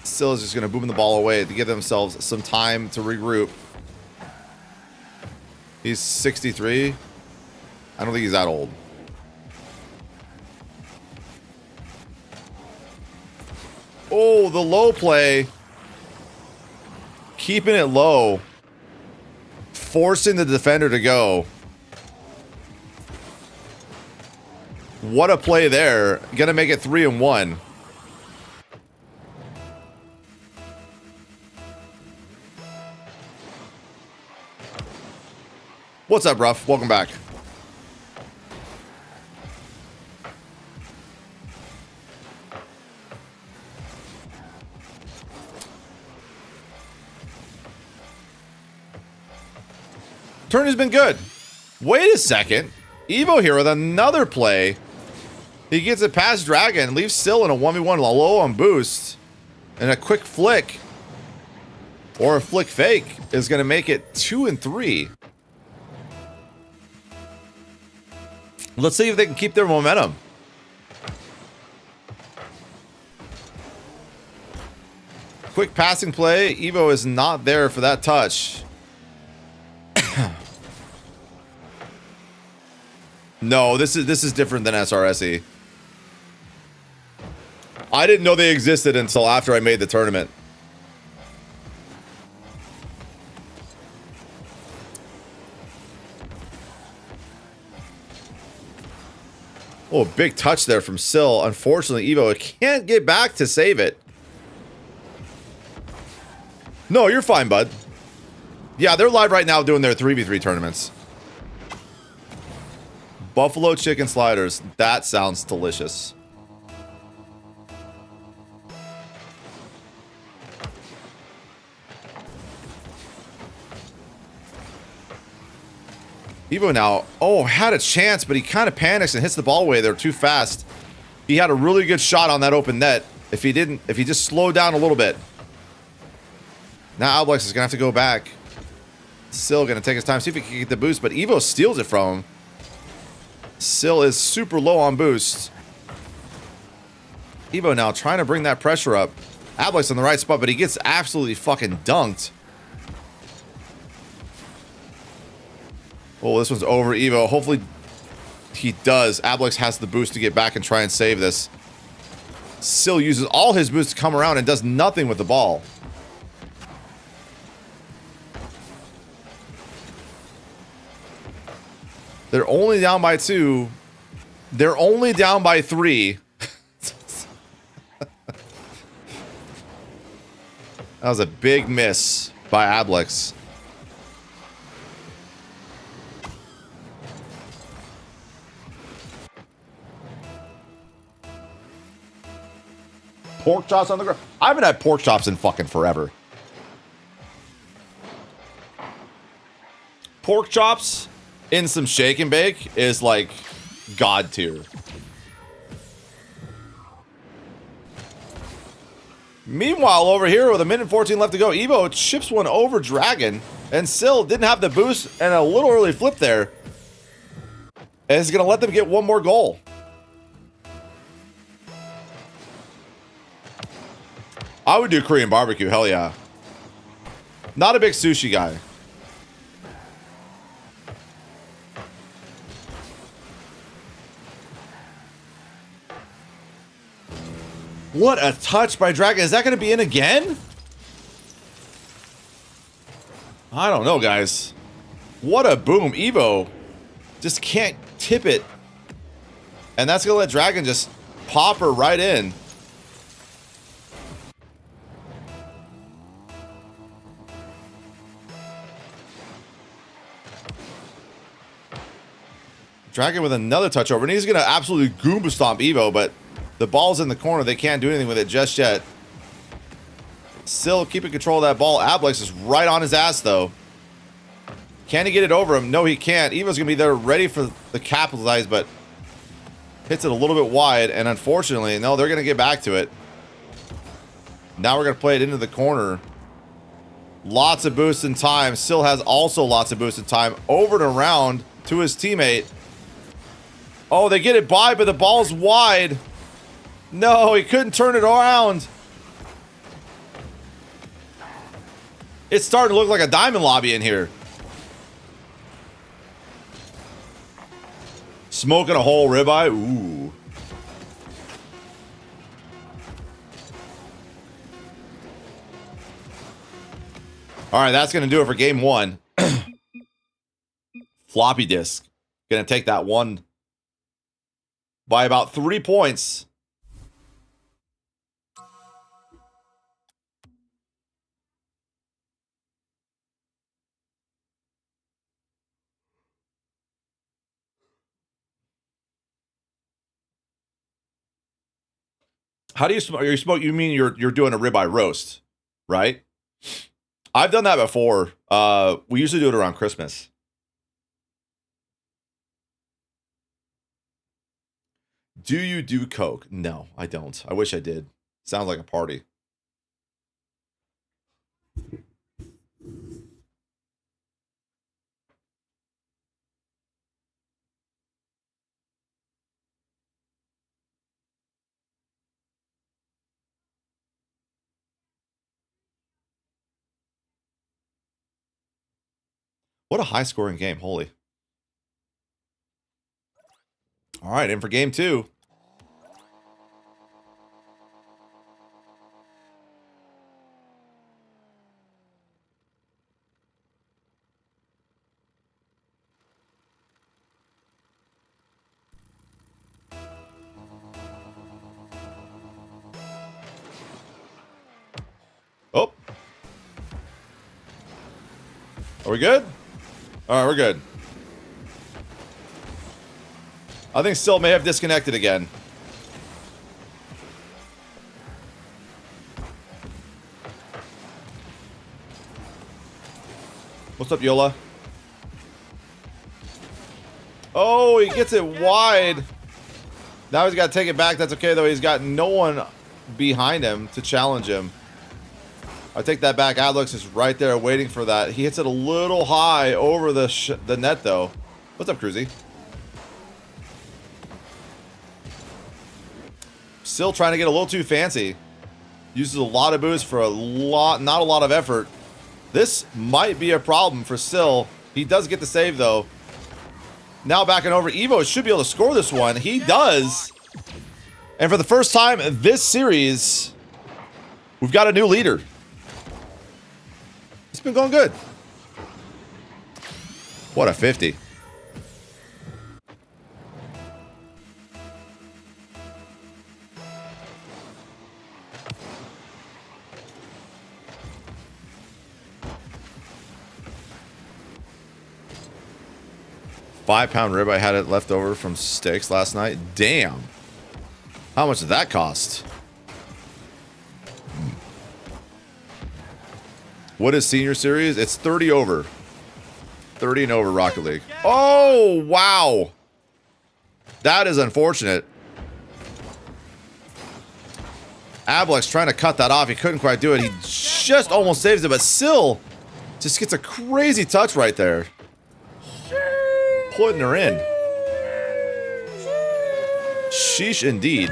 Sill is just gonna boom the ball away to give themselves some time to regroup. He's 63. I don't think he's that old. Oh, the low play. Keeping it low. Forcing the defender to go. What a play there. Gonna make it 3-1. What's up, Ruff? Welcome back. Turn has been good. Wait a second. Evo here with another play. He gets it past Dragon, leaves Sill in a 1v1 low on boost. And a quick flick. Or a flick fake is going to make it 2-3. Let's see if they can keep their momentum. Quick passing play. Evo is not there for that touch. No, this is different than SRSE. I didn't know they existed until after I made the tournament. Oh, big touch there from Sill. Unfortunately, Evo can't get back to save it. No, you're fine, bud. Yeah, they're live right now doing their 3v3 tournaments. Buffalo chicken sliders. That sounds delicious. Evo now, oh, had a chance, but he kind of panics and hits the ball away there too fast. He had a really good shot on that open net. If he just slowed down a little bit. Now Alblex is going to have to go back. Still going to take his time, see if he can get the boost, but Evo steals it from him. Still is super low on boost. Evo now trying to bring that pressure up. Alblex on the right spot, but he gets absolutely fucking dunked. Oh, this one's over Evo. Hopefully he does. Alblex has the boost to get back and try and save this. Still uses all his boost to come around and does nothing with the ball. They're only down by 2. They're only down by 3. That was a big miss by Alblex. Pork chops on the ground. I haven't had pork chops in fucking forever. Pork chops in some shake and bake is like god tier. Meanwhile, over here with a minute 14 left to go, Evo chips one over Dragon and still didn't have the boost and a little early flip there. And it's going to let them get one more goal. I would do Korean barbecue, hell yeah. Not a big sushi guy. What a touch by Dragon. Is that going to be in again? I don't know, guys. What a boom. Evo just can't tip it. And that's going to let Dragon just pop her right in. Dragon with another touch over. And he's going to absolutely Goomba stomp Evo, but the ball's in the corner. They can't do anything with it just yet. Still keeping control of that ball. Alblex is right on his ass, though. Can he get it over him? No, he can't. Evo's going to be there ready for the capitalize, but hits it a little bit wide. And unfortunately, no, they're going to get back to it. Now we're going to play it into the corner. Lots of boost in time. Still has also lots of boost in time. Over and around to his teammate. Oh, they get it by, but the ball's wide. No, he couldn't turn it around. It's starting to look like a diamond lobby in here. Smoking a whole ribeye. Ooh. All right, that's going to do it for game 1. Floppy disk. Going to take that one by about 3 points. How do you smoke? You smoke? You mean you're doing a ribeye roast, right? I've done that before. We usually do it around Christmas. Do you do coke? No, I don't. I wish I did. Sounds like a party. What a high-scoring game. Holy. All right, in for game 2. Oh. Are we good? All right, we're good. I think still may have disconnected again. What's up, Yola? Oh, he gets it wide. Now he's got to take it back. That's okay, though. He's got no one behind him to challenge him. I take that back. Adlex is right there waiting for that. He hits it a little high over the net, though. What's up, Cruzy? Still trying to get a little too fancy. Uses a lot of boost for not a lot of effort. This might be a problem for Still. He does get the save, though. Now backing over. Evo should be able to score this one. He does. And for the first time in this series, we've got a new leader. It's been going good. What a 50. £5 rib. I had it left over from steaks last night. Damn. How much did that cost? What is senior series? It's 30 over. 30 and over Rocket League. Oh, wow. That is unfortunate. Ablex trying to cut that off. He couldn't quite do it. He just almost saves it, but still just gets a crazy touch right there. Putting her in. Sheesh indeed.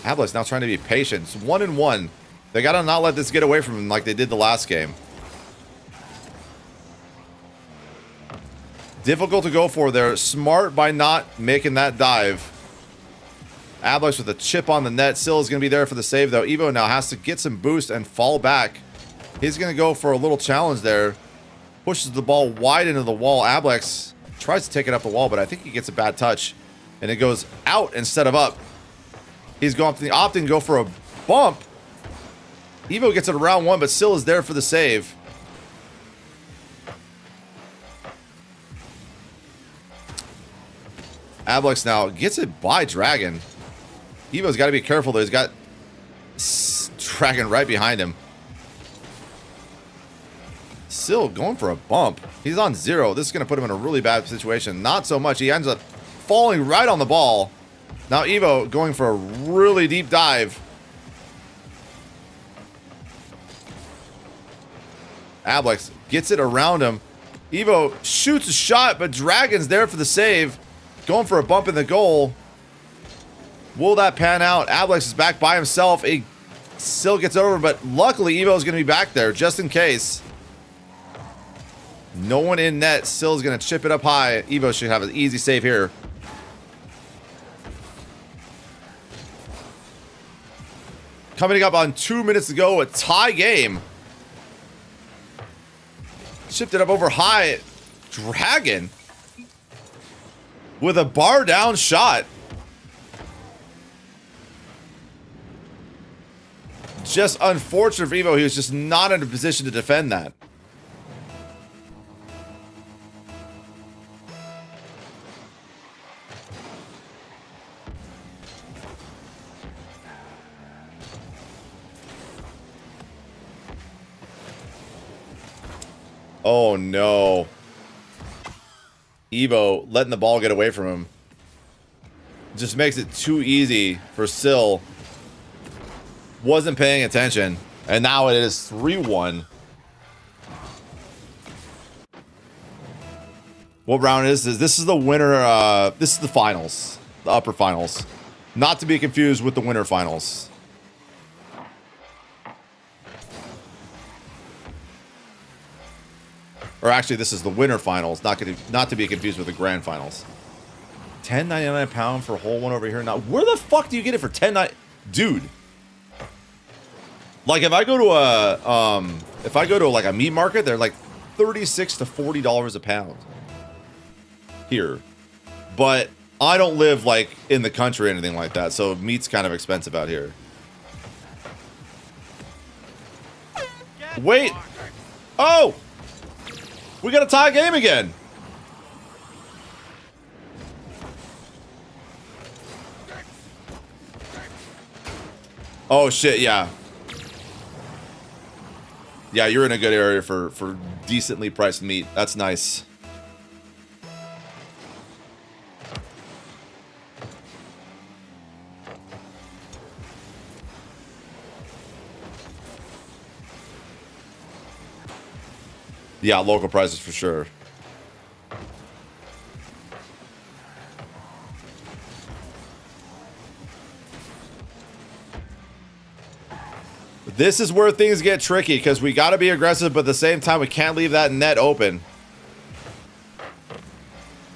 Ablex now trying to be patient. It's 1-1. They gotta not let this get away from him like they did the last game. Difficult to go for there. Smart by not making that dive. Ablex with a chip on the net. Still is gonna be there for the save though. Evo now has to get some boost and fall back. He's going to go for a little challenge there. Pushes the ball wide into the wall. Ablex tries to take it up the wall, but I think he gets a bad touch. And it goes out instead of up. He's going to opting go for a bump. Evo gets it around one, but still is there for the save. Ablex now gets it by Dragon. Evo's got to be careful, though. He's got Dragon right behind him. Still going for a bump. He's on 0. This is going to put him in a really bad situation. Not so much. He ends up falling right on the ball. Now Evo going for a really deep dive. Ablex gets it around him. Evo shoots a shot, but Dragon's there for the save. Going for a bump in the goal. Will that pan out? Ablex is back by himself. He still gets over, but luckily Evo's going to be back there just in case. No one in net. Still is going to chip it up high. Evo should have an easy save here. Coming up on 2 minutes to go, a tie game. Chipped it up over high. Dragon with a bar down shot. Just unfortunate for Evo. He was just not in a position to defend that. Oh no. Evo letting the ball get away from him. Just makes it too easy for Sill. Wasn't paying attention. And now it is 3-1. What round is this? This is the winner. This is the finals. The upper finals. Not to be confused with the winter finals. Or actually, this is the winter finals, not to be confused with the grand finals. $10.99 a pound for a whole one over here. Now, where the fuck do you get it for $10.99? Dude. Like, if I go to like a meat market, they're like $36 to $40 a pound here. But I don't live like in the country or anything like that, so meat's kind of expensive out here. Wait. Oh! We got a tie game again. Oh shit, yeah. Yeah, you're in a good area for decently priced meat. That's nice. Yeah, local prices for sure. This is where things get tricky because we got to be aggressive, but at the same time, we can't leave that net open.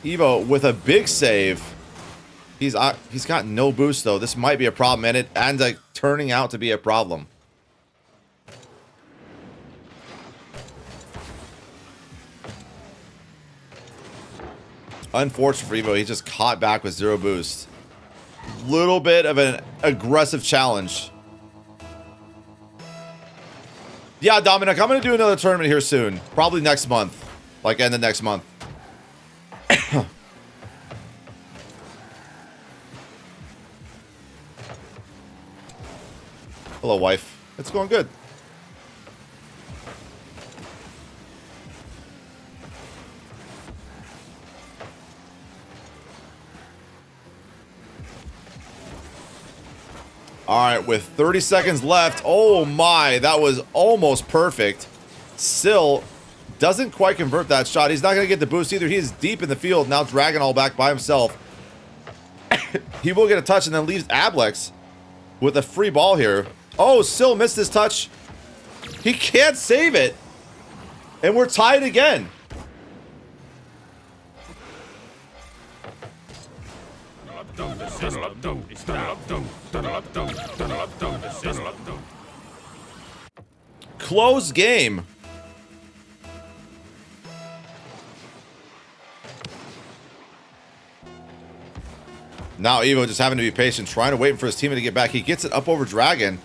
Evo with a big save. He's got no boost though. This might be a problem, and it ends up turning out to be a problem. Unfortunate for Evo, he just caught back with 0 boost. Little bit of an aggressive challenge. Yeah, Dominic, I'm going to do another tournament here soon. Probably next month. Like, end of next month. Hello, wife. It's going good. All right, with 30 seconds left. Oh my, that was almost perfect. Still doesn't quite convert that shot. He's not going to get the boost either. He is deep in the field. Now Dragon all back by himself. He will get a touch and then leaves Ablex with a free ball here. Oh, still missed his touch. He can't save it. And we're tied again. Close game. Now Evo just having to be patient, trying to wait for his teammate to get back. He gets it up over Dragon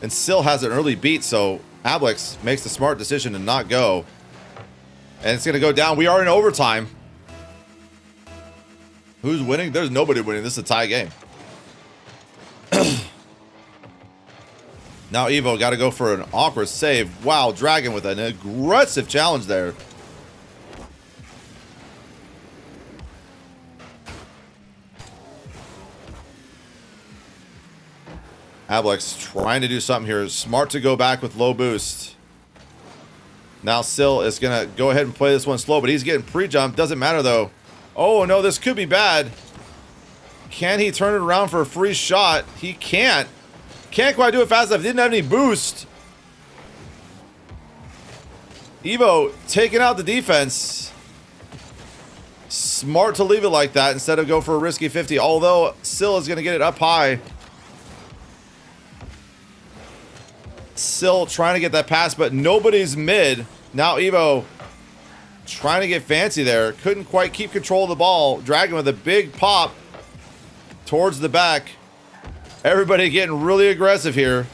and still has an early beat, so Ablex makes the smart decision to not go. And it's going to go down. We are in overtime. Who's winning? There's nobody winning. This is a tie game. Now Evo got to go for an awkward save. Wow, Dragon with an aggressive challenge there. Ablex trying to do something here. Smart to go back with low boost. Now Sill is going to go ahead and play this one slow, but he's getting pre-jump. Doesn't matter though. Oh no, this could be bad. Can he turn it around for a free shot? He can't. Can't quite do it fast enough. Didn't have any boost. Evo taking out the defense. Smart to leave it like that instead of go for a risky 50. Although Sill is going to get it up high. Sill trying to get that pass, but nobody's mid. Now Evo trying to get fancy there. Couldn't quite keep control of the ball. Dragon with a big pop towards the back. Everybody getting really aggressive here.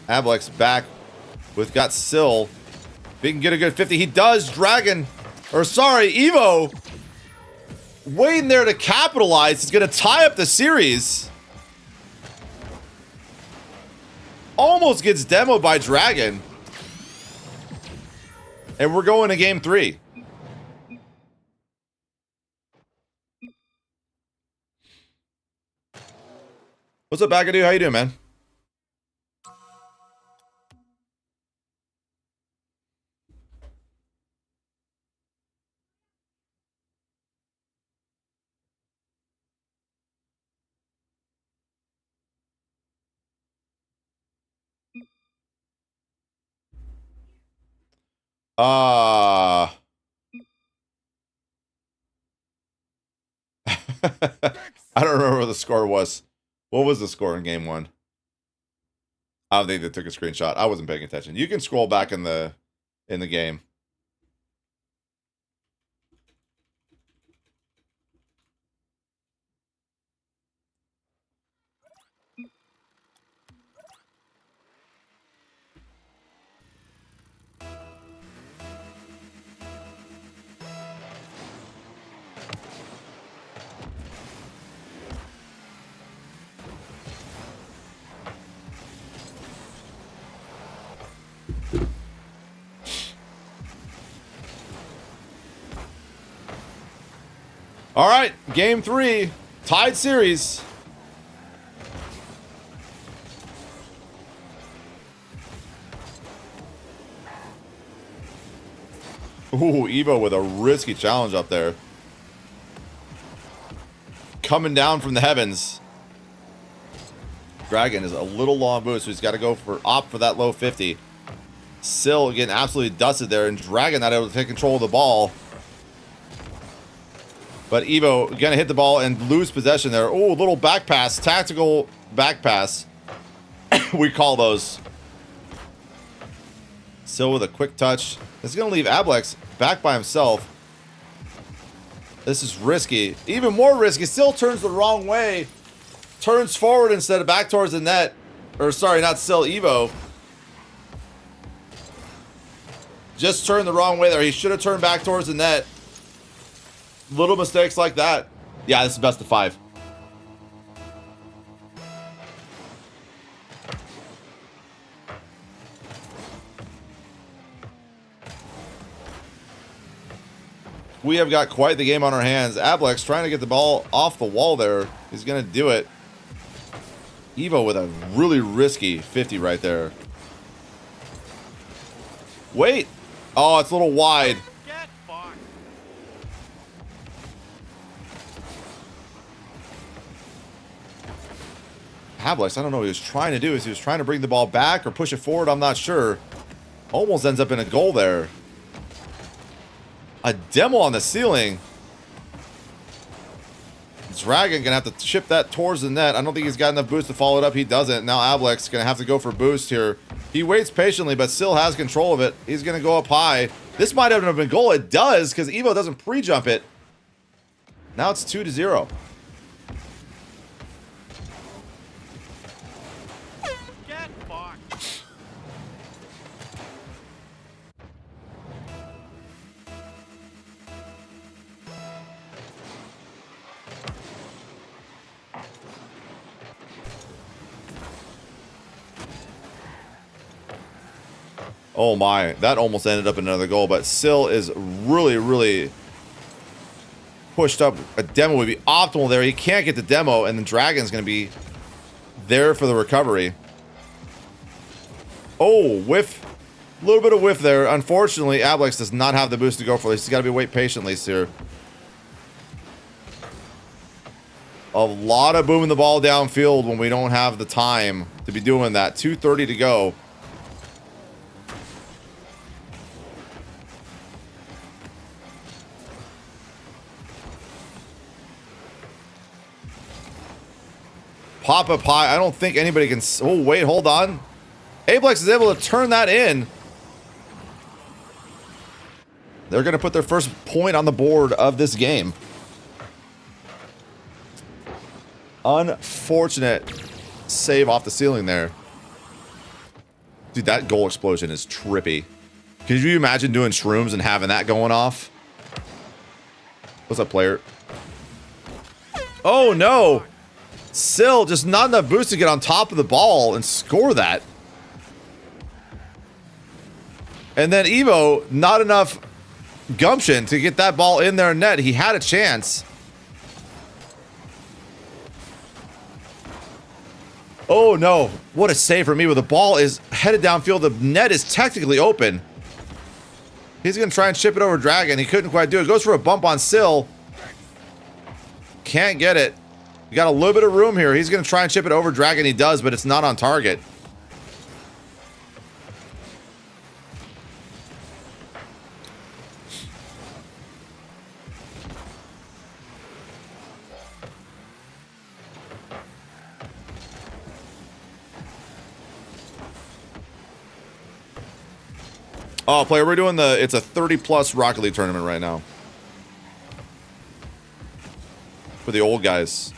Ablex back with got Sill. If he can get a good 50, he does. Dragon, or sorry, Evo waiting there to capitalize. He's going to tie up the series. Almost gets demoed by Dragon. And we're going to game 3. What's up, Bagadu? How you doing, man? I don't remember what the score was. What was the score in game 1? I don't think they took a screenshot. I wasn't paying attention. You can scroll back in the game. All right, game 3, tied series. Ooh, Evo with a risky challenge up there. Coming down from the heavens. Dragon is a little long boost, so he's got to go for opt for that low 50. Sill getting absolutely dusted there, and Dragon not able to take control of the ball. But Evo gonna hit the ball and lose possession there. Oh, little back pass, tactical back pass. We call those. Sill with a quick touch. This is gonna leave Ablex back by himself. This is risky. Even more risky. Still turns the wrong way. Turns forward instead of back towards the net. Or sorry, not Sill, Evo. Just turned the wrong way there. He should have turned back towards the net. Little mistakes like that. Yeah, this is best of 5. We have got quite the game on our hands. Ablex trying to get the ball off the wall there. He's going to do it. Evo with a really risky 50 right there. Wait. Oh, it's a little wide.
Get fucked.
Ablex, I don't know what he was trying to do. Is he was trying to bring the ball back or push it forward? I'm not sure. Almost ends up in a goal there. A demo on the ceiling. Dragon gonna have to chip that towards the net. I don't think he's got enough boost to follow it up. He doesn't. Now Ablex gonna have to go for boost here. He waits patiently, but still has control of it. He's gonna go up high. This might have been a goal. It does, because Evo doesn't pre-jump it. Now it's 2-0.
Get fucked.
Oh my, that almost ended up in another goal, but Sill is really, really pushed up. A demo would be optimal there. He can't get the demo, and the Dragon's going to be there for the recovery. Oh, whiff. A little bit of whiff there. Unfortunately, Ablex does not have the boost to go for this. He's got to wait patiently here. A lot of booming the ball downfield when we don't have the time to be doing that. 2:30 to go. Papa Pie, I don't think anybody can... Oh, wait, hold on. Ablex is able to turn that in. They're going to put their first point on the board of this game. Unfortunate save off the ceiling there. Dude, that goal explosion is trippy. Could you imagine doing shrooms and having that going off? What's up, player? Oh, no. Sill, just not enough boost to get on top of the ball and score that. And then Evo, not enough gumption to get that ball in their net. He had a chance. Oh no, what a save for me. Where the ball is headed downfield. The net is technically open. He's going to try and chip it over Dragon. He couldn't quite do it. Goes for a bump on Sill. Can't get it. We got a little bit of room here. He's going to try and chip it over Dragon. He does, but it's not on target. Oh, player, we're doing it's a 30+ Rocket League tournament right now. For the old guys.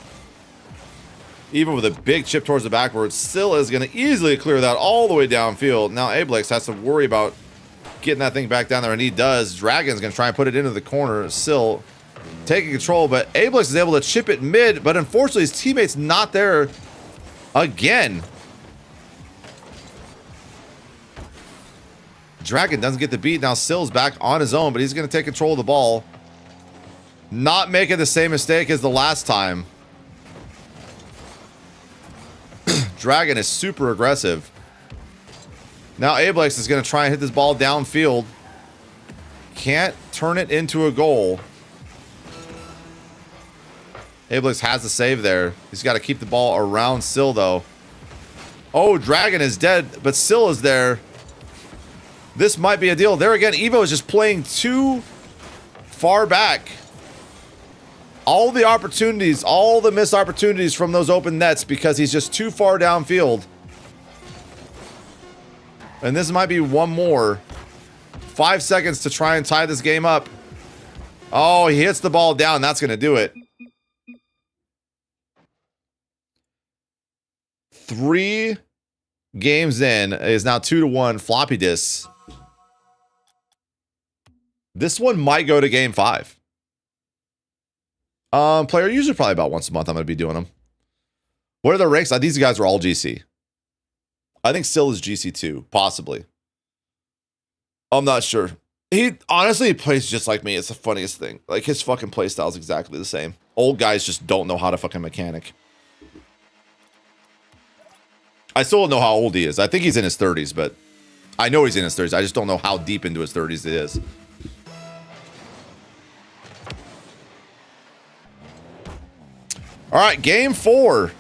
Even with a big chip towards the backboard, Sill is going to easily clear that all the way downfield. Now Ablex has to worry about getting that thing back down there, and he does. Dragon's going to try and put it into the corner. Sill taking control, but Ablex is able to chip it mid, but unfortunately his teammate's not there again. Dragon doesn't get the beat. Now Sill's back on his own, but he's going to take control of the ball. Not making the same mistake as the last time. Dragon is super aggressive. Now Ablex is going to try and hit this ball downfield. can't turn it into a goal. Ablex has the save there. He's got to keep the ball around Sill, though. Oh, Dragon is dead, but Sill is there. This might be a deal. There again, Evo is just playing too far back. All the opportunities, all the missed opportunities from those open nets because he's just too far downfield. And this might be one more. 5 seconds to try and tie this game up. Oh, he hits the ball down. That's going to do it. 3 games in is now 2-1 floppy disks. This one might go to game 5. Player usually probably about once a month I'm going to be doing them. What are the ranks? These guys are all GC. I think Sill is GC 2, possibly. I'm not sure. He honestly plays just like me. It's the funniest thing. Like, his fucking play style is exactly the same. Old guys just don't know how to fucking mechanic. I still don't know how old he is. I think he's in his 30s, but I know he's in his 30s. I just don't know how deep into his 30s it is. All right, game 4.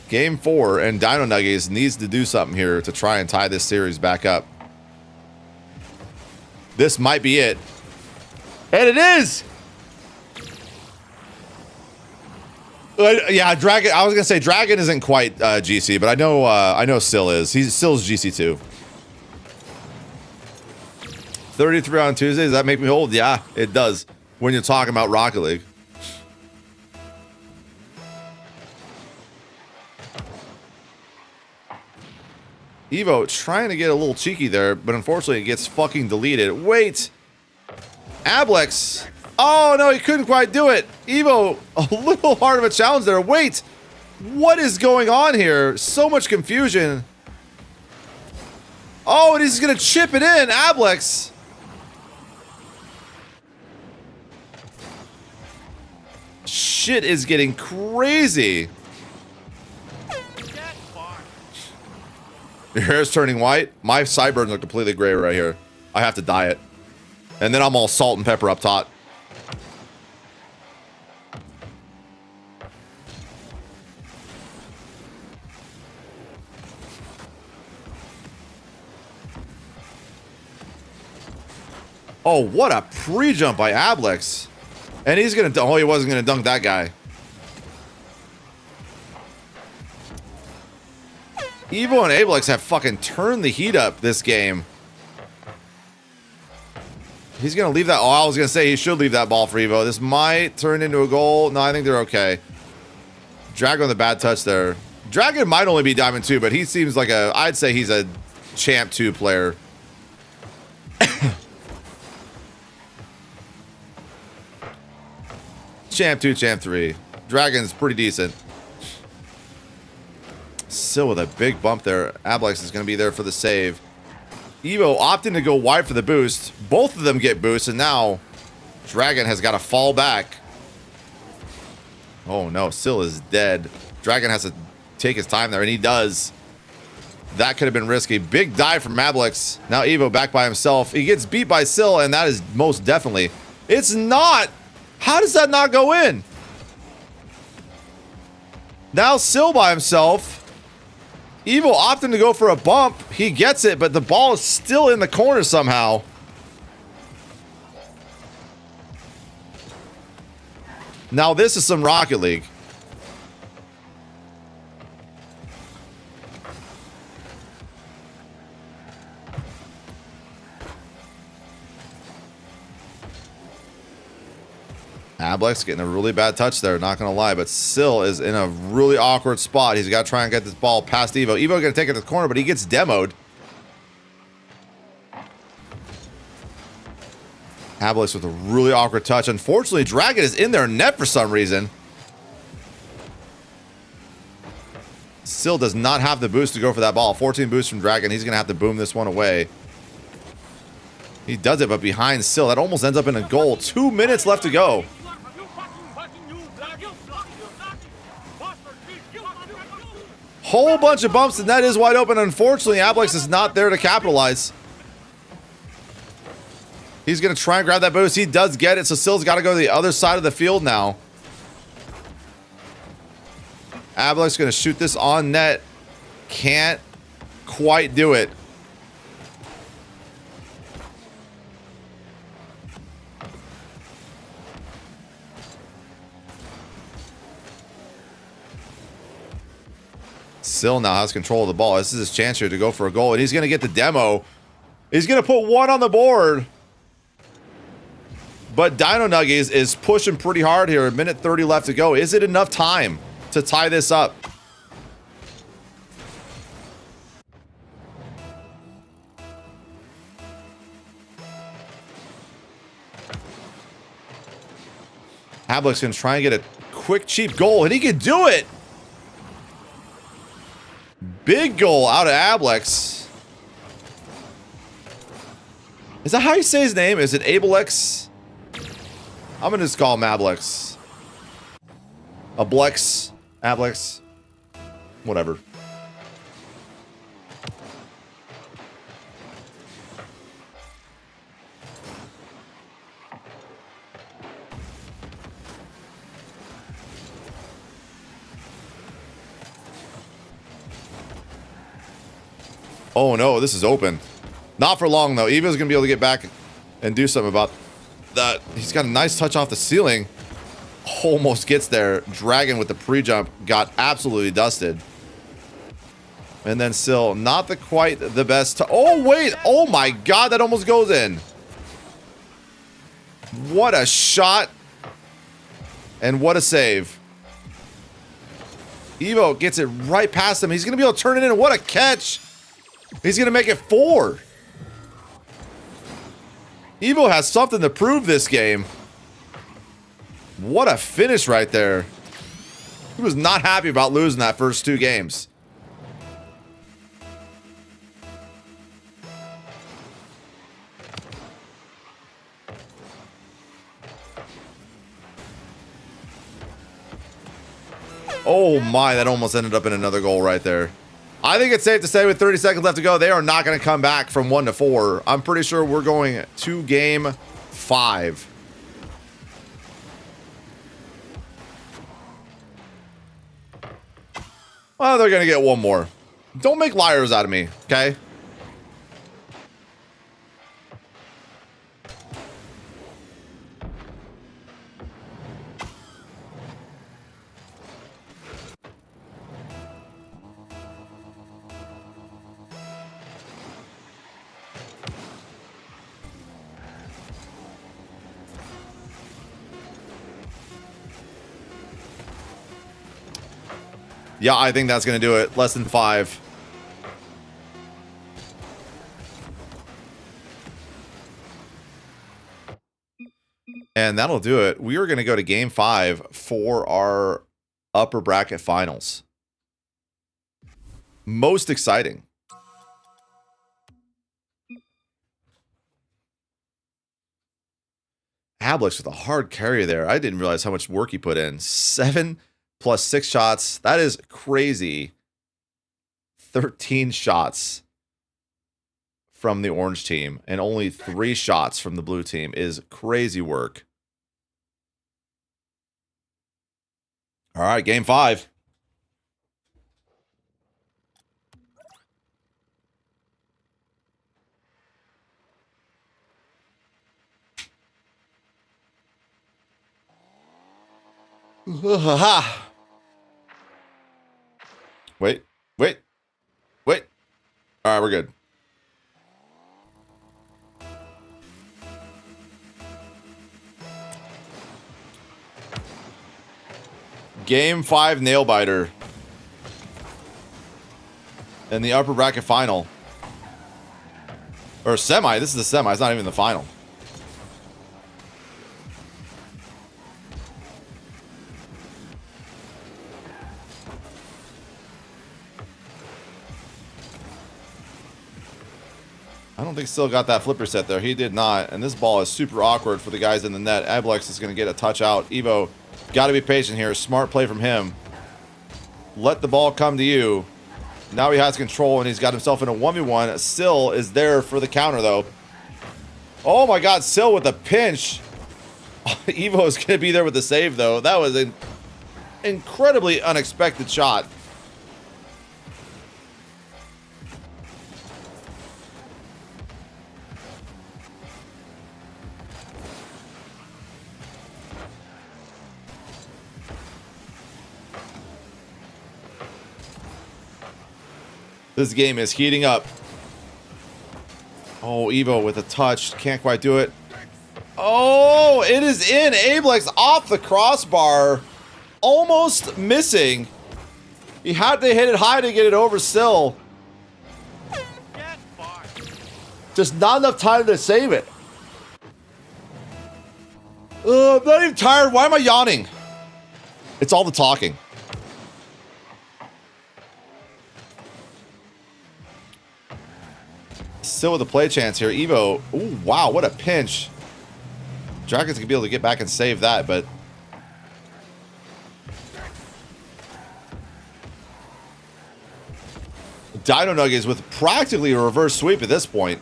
Game 4, and Dino Nuggets needs to do something here to try and tie this series back up. This might be it. And it is! Yeah, Dragon. I was gonna say Dragon isn't quite GC, but I know Sill is. Sill's GC 2. 33 on Tuesday. Does that make me old? Yeah, it does. When you're talking about Rocket League. Evo trying to get a little cheeky there, but unfortunately it gets fucking deleted. Wait. Ablex. Oh, no, he couldn't quite do it. Evo, a little hard of a challenge there. Wait. What is going on here? So much confusion. Oh, and he's going to chip it in. Ablex. Shit is getting crazy. Your hair is turning white. My sideburns are completely gray right here. I have to dye it. And then I'm all salt and pepper up top. Oh, what a pre-jump by Ablex. And he's going to... Oh, he wasn't going to dunk that guy. Evo and Ablex have fucking turned the heat up this game. He's going to leave that... Oh, I was going to say he should leave that ball for Evo. This might turn into a goal. No, I think they're okay. Dragon with a bad touch there. Dragon might only be Diamond 2, but he seems like a... I'd say he's a Champ 2 player. Champ 2, Champ 3. Dragon's pretty decent. Still with a big bump there. Ablex is going to be there for the save. Evo opting to go wide for the boost. Both of them get boosts, and now Dragon has got to fall back. Oh no, Sill is dead. Dragon has to take his time there, and he does. That could have been risky. Big dive from Ablex. Now Evo back by himself. He gets beat by Sill, and that is most definitely. It's not. How does that not go in? Now Sill by himself. Evo opting to go for a bump. He gets it, but the ball is still in the corner somehow. Now this is some Rocket League. Ablex getting a really bad touch there, not gonna lie, but Sill is in a really awkward spot. He's got to try and get this ball past Evo. Evo gonna take it to the corner, but he gets demoed. Ablex with a really awkward touch. Unfortunately, Dragon is in their net for some reason. Sill does not have the boost to go for that ball. 14 boost from Dragon. He's gonna have to boom this one away. He does it, but behind Sill. That almost ends up in a goal. 2 minutes left to go. Whole bunch of bumps. The net is wide open. Unfortunately, Ablex is not there to capitalize. He's going to try and grab that boost. He does get it, so Sill's got to go to the other side of the field now. Ablex going to shoot this on net. Can't quite do it. Sill now has control of the ball. This is his chance here to go for a goal, and he's going to get the demo. He's going to put one on the board. But Dino Nuggies is pushing pretty hard here. A minute 30 left to go. Is it enough time to tie this up? Ablex going to try and get a quick, cheap goal, and he can do it. Big goal out of Ablex. Is that how you say his name? Is it Ablex? I'm going to just call him Ablex. Ablex. Ablex. Whatever. Oh no, this is open. Not for long though. Evo's gonna be able to get back and do something about that. He's got a nice touch off the ceiling. Almost gets there. Dragon with the pre-jump got absolutely dusted. And then Sill, not the quite the best. Oh wait, oh my god, that almost goes in. What a shot. And what a save. Evo gets it right past him. He's gonna be able to turn it in. What a catch. He's going to make it 4. Evo has something to prove this game. What a finish right there. He was not happy about losing that first 2 games. Oh my, that almost ended up in another goal right there. I think it's safe to say with 30 seconds left to go, they are not going to come back from 1 to 4. I'm pretty sure we're going to game 5. Well, they're going to get one more. Don't make liars out of me, okay? Yeah, I think that's going to do it. Less than 5. And that'll do it. We are going to go to game 5 for our upper bracket finals. Most exciting. Ablex with a hard carry there. I didn't realize how much work he put in. 7 plus 6 shots. That is crazy. 13 shots from the orange team and only 3 shots from the blue team is crazy work. All right, game 5. Wait. All right, we're good. Game 5 nail biter. In the upper bracket final. Or semi. This is the semi. It's not even the final. I don't think Still got that flipper set there. He did not. And this ball is super awkward for the guys in the net. Ablex is going to get a touch out. Evo, got to be patient here. Smart play from him. Let the ball come to you. Now he has control, and he's got himself in a 1v1. Sill is there for the counter, though. Oh my god, Sill with a pinch. Evo is going to be there with the save, though. That was an incredibly unexpected shot. This game is heating up. Oh, Evo with a touch. Can't quite do it. Oh, it is in. Ablex off the crossbar. Almost missing. He had to hit it high to get it over Sill. Just not enough time to save it. I'm not even tired. Why am I yawning? It's all the talking. Still with a play chance here. Evo. Ooh, wow, what a pinch. Dragon's gonna be able to get back and save that, but Dino Nuggets with practically a reverse sweep at this point.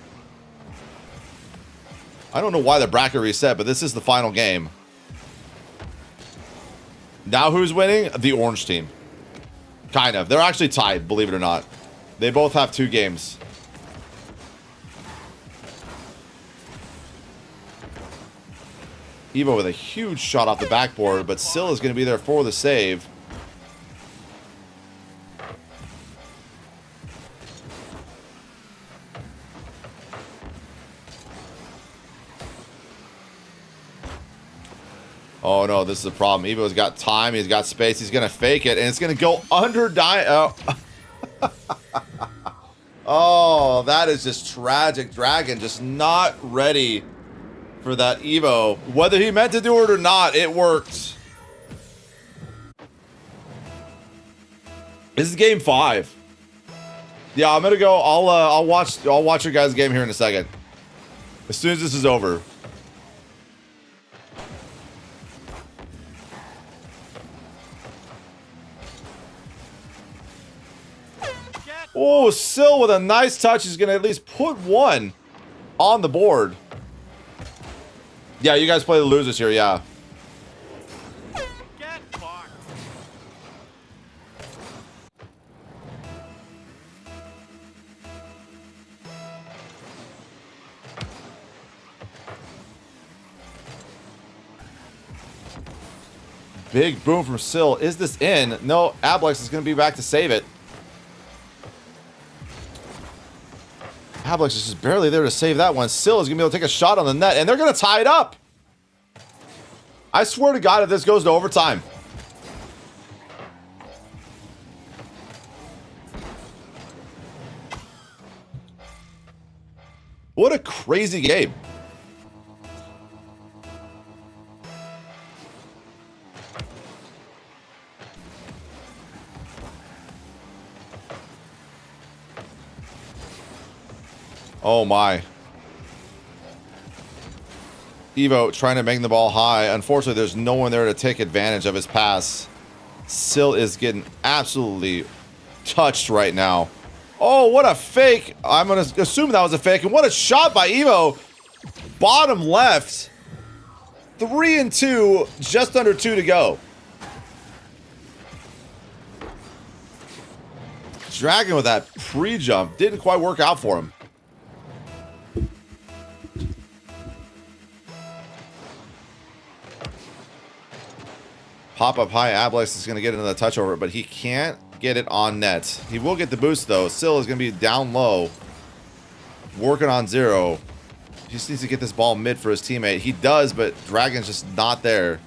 I don't know why the bracket reset, but this is the final game. Now who's winning? The orange team. Kind of. They're actually tied, believe it or not. They both have 2 games. Evo with a huge shot off the backboard, but Sill is going to be there for the save. Oh no, this is a problem. Evo's got time, he's got space, he's going to fake it, and it's going to go under Dino. Oh, that is just tragic. Dragon just not ready for that Evo. Whether he meant to do it or not, it worked. This is game 5. Yeah, I'm gonna go. I'll watch your guys' game here in a second. As soon as this is over. Oh, Sill with a nice touch is gonna at least put 1 on the board. Yeah, you guys play the losers here, yeah. Big boom from Sill. Is this in? No, Ablex is going to be back to save it. Ablex is just barely there to save that one. Sill is going to be able to take a shot on the net, and they're going to tie it up. I swear to God, if this goes to overtime. What a crazy game. Oh my. Evo trying to make the ball high. Unfortunately, there's no one there to take advantage of his pass. Sill is getting absolutely touched right now. Oh, what a fake. I'm going to assume that was a fake. And what a shot by Evo. Bottom left. 3 and 2, just under 2 to go. Dragon with that pre-jump. Didn't quite work out for him. Pop up high. Ablex is going to get another touch over it, but he can't get it on net. He will get the boost, though. Sill is going to be down low. Working on 0. He just needs to get this ball mid for his teammate. He does, but Dragon's just not there.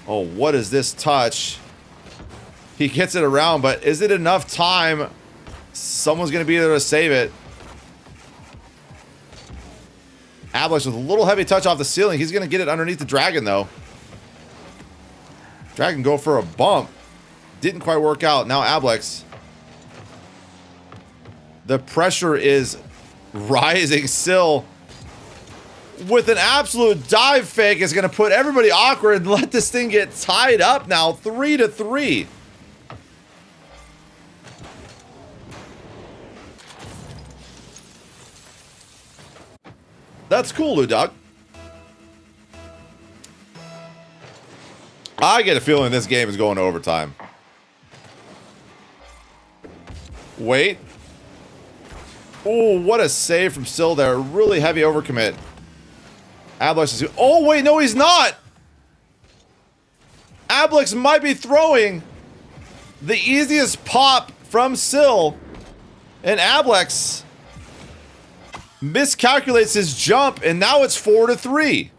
Oh, what is this touch? He gets it around, but is it enough time? Someone's going to be there to save it. Ablex with a little heavy touch off the ceiling. He's going to get it underneath the Dragon, though. Dragon go for a bump. Didn't quite work out. Now Ablex. The pressure is rising. Sill with an absolute dive fake is going to put everybody awkward and let this thing get tied up now, 3-3. That's cool, Ludog. I get a feeling this game is going to overtime. Wait. Oh, what a save from Sill there. Really heavy overcommit. Ablex is... Oh, wait, no, he's not! Ablex might be throwing the easiest pop from Sill, and Ablex miscalculates his jump, and now it's 4-3.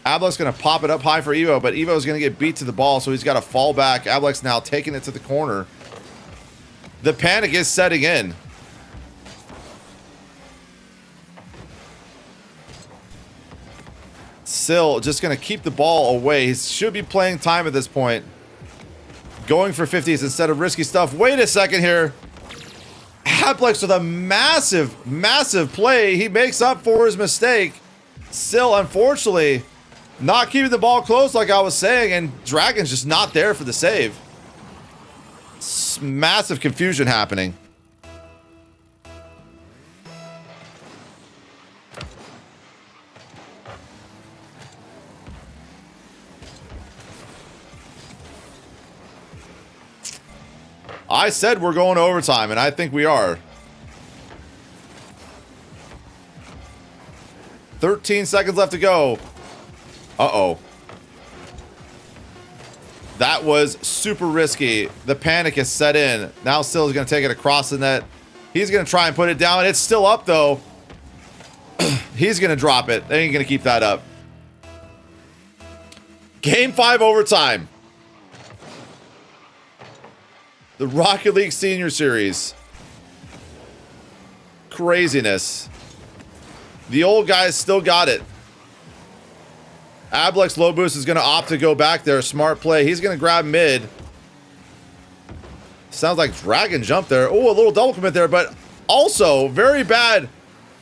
Ablex going to pop it up high for Evo, but Evo is going to get beat to the ball, so he's got to fall back. Ablex now taking it to the corner. The panic is setting in. Sill just going to keep the ball away. He should be playing time at this point. Going for 50s instead of risky stuff. Wait a second here. Ablex with a massive, massive play. He makes up for his mistake. Sill, unfortunately, not keeping the ball close like I was saying, and Dragon's just not there for the save. Massive confusion happening. I said we're going to overtime, and I think we are. 13 seconds left to go. Uh-oh. That was super risky. The panic is set in. Now Sill is going to take it across the net. He's going to try and put it down. It's still up, though. He's going to drop it. They ain't going to keep that up. Game 5 overtime. The Rocket League Senior Series. Craziness. The old guys still got it. Ablex low boost is going to opt to go back there. Smart play. He's going to grab mid. Sounds like Dragon jumped there. Oh, a little double commit there, but also very bad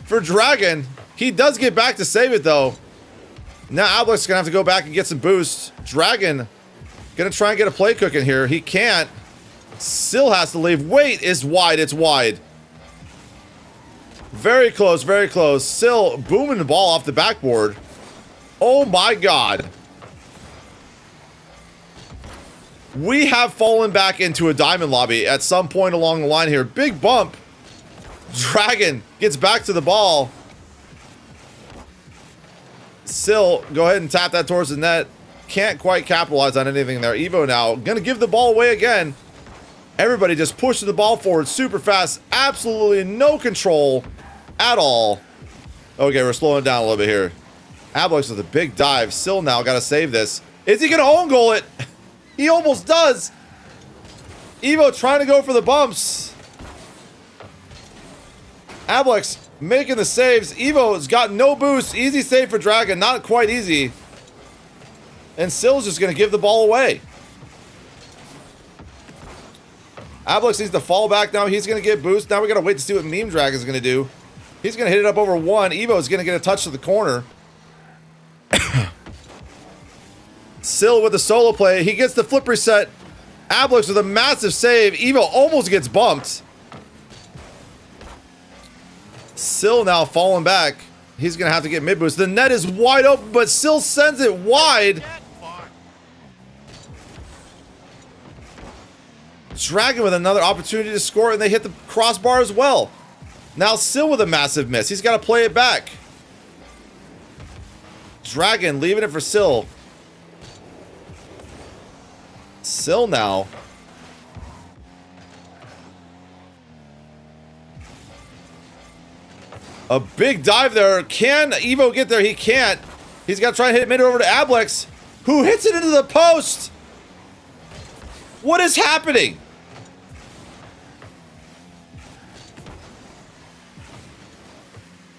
for Dragon. He does get back to save it, though. Now Ablex is going to have to go back and get some boost. Dragon going to try and get a play cooking here. He can't. Sill has to leave. Wait, is wide. It's wide. Very close, very close. Sill booming the ball off the backboard. Oh my God. We have fallen back into a diamond lobby at some point along the line here. Big bump. Dragon gets back to the ball. Sill, go ahead and tap that towards the net. Can't quite capitalize on anything there. Evo now gonna give the ball away again. Everybody just pushing the ball forward super fast. Absolutely no control at all. Okay, we're slowing down a little bit here. Ablex with a big dive. Sill now got to save this. Is he going to own goal it? He almost does. Evo trying to go for the bumps. Ablex making the saves. Evo's got no boost. Easy save for Dragon. Not quite easy. And Sill's just going to give the ball away. Ablex needs to fall back now. He's going to get boost. Now we got to wait to see what Meme Dragon's going to do. He's going to hit it up over one. Evo's going to get a touch to the corner. Sill with the solo play. He gets the flip reset. Ablex with a massive save. Evo almost gets bumped. Sill now falling back. He's going to have to get mid boost. The net is wide open, but Sill sends it wide. Dragon with another opportunity to score, and they hit the crossbar as well. Now Sill with a massive miss. He's got to play it back. Dragon leaving it for Sill. Sill now. A big dive there. Can Evo get there? He can't. He's got to try and hit it mid over to Ablex, who hits it into the post. What is happening?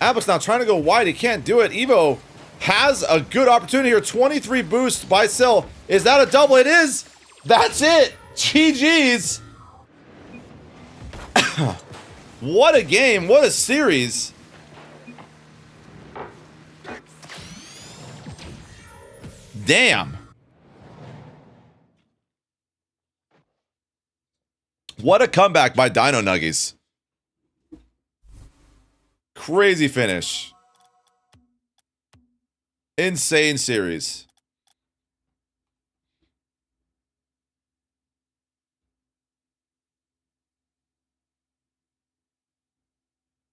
Ablex now trying to go wide. He can't do it. Evo has a good opportunity here. 23 boost by Sil. Is that a double? It is. That's it. GG's. What a game. What a series. Damn. What a comeback by Dino Nuggies. Crazy finish. Insane series.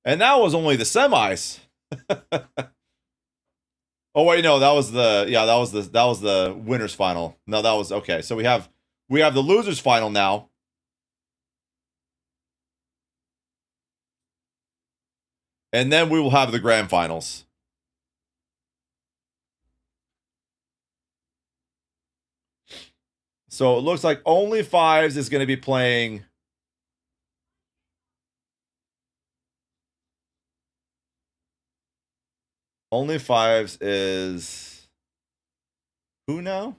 And that was only the semis. Oh wait, no, that was the winners final. No, that was okay. So we have the losers final now. And then we will have the grand finals. So it looks like Only Fives is going to be playing Only Fives is who now?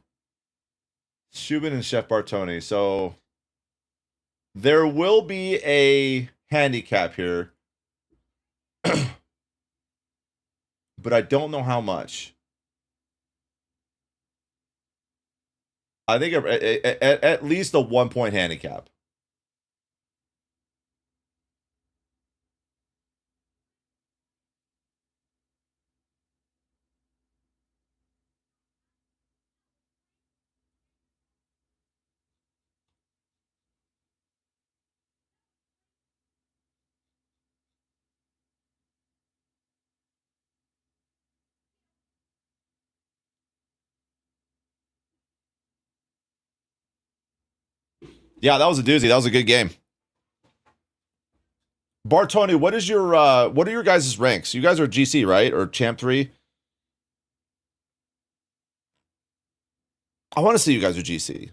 Shubin and Chef Bartoni. So there will be a handicap here. But I don't know how much. I think at least a 1-point handicap. Yeah, that was a doozy. That was a good game. Bartoni, what are your guys' ranks? You guys are GC, right? Or Champ 3? I want to see you guys are GC.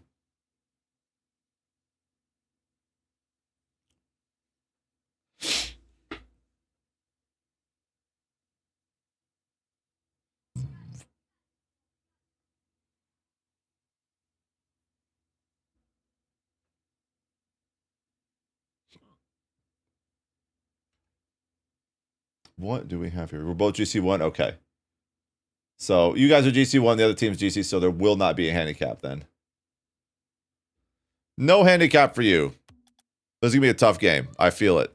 What do we have here? We're both GC1? Okay. So you guys are GC1, the other team's GC, so there will not be a handicap then. No handicap for you. This is going to be a tough game. I feel it.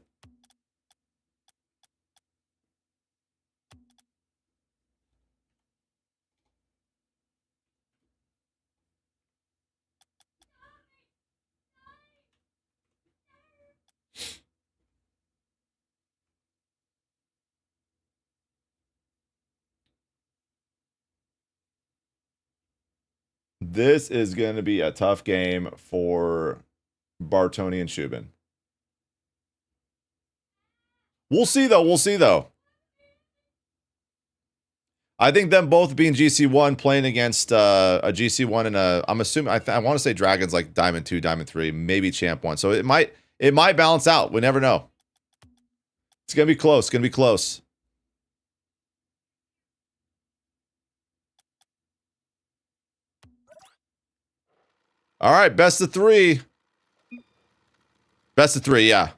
This is going to be a tough game for Bartoni and Shubin. We'll see, though. We'll see, though. I think them both being GC1 playing against a GC1 and I'm assuming, I want to say Dragon's like Diamond 2, Diamond 3, maybe Champ 1. So it might balance out. We never know. It's going to be close. It's going to be close. All right, best of 3. Best of 3, yeah.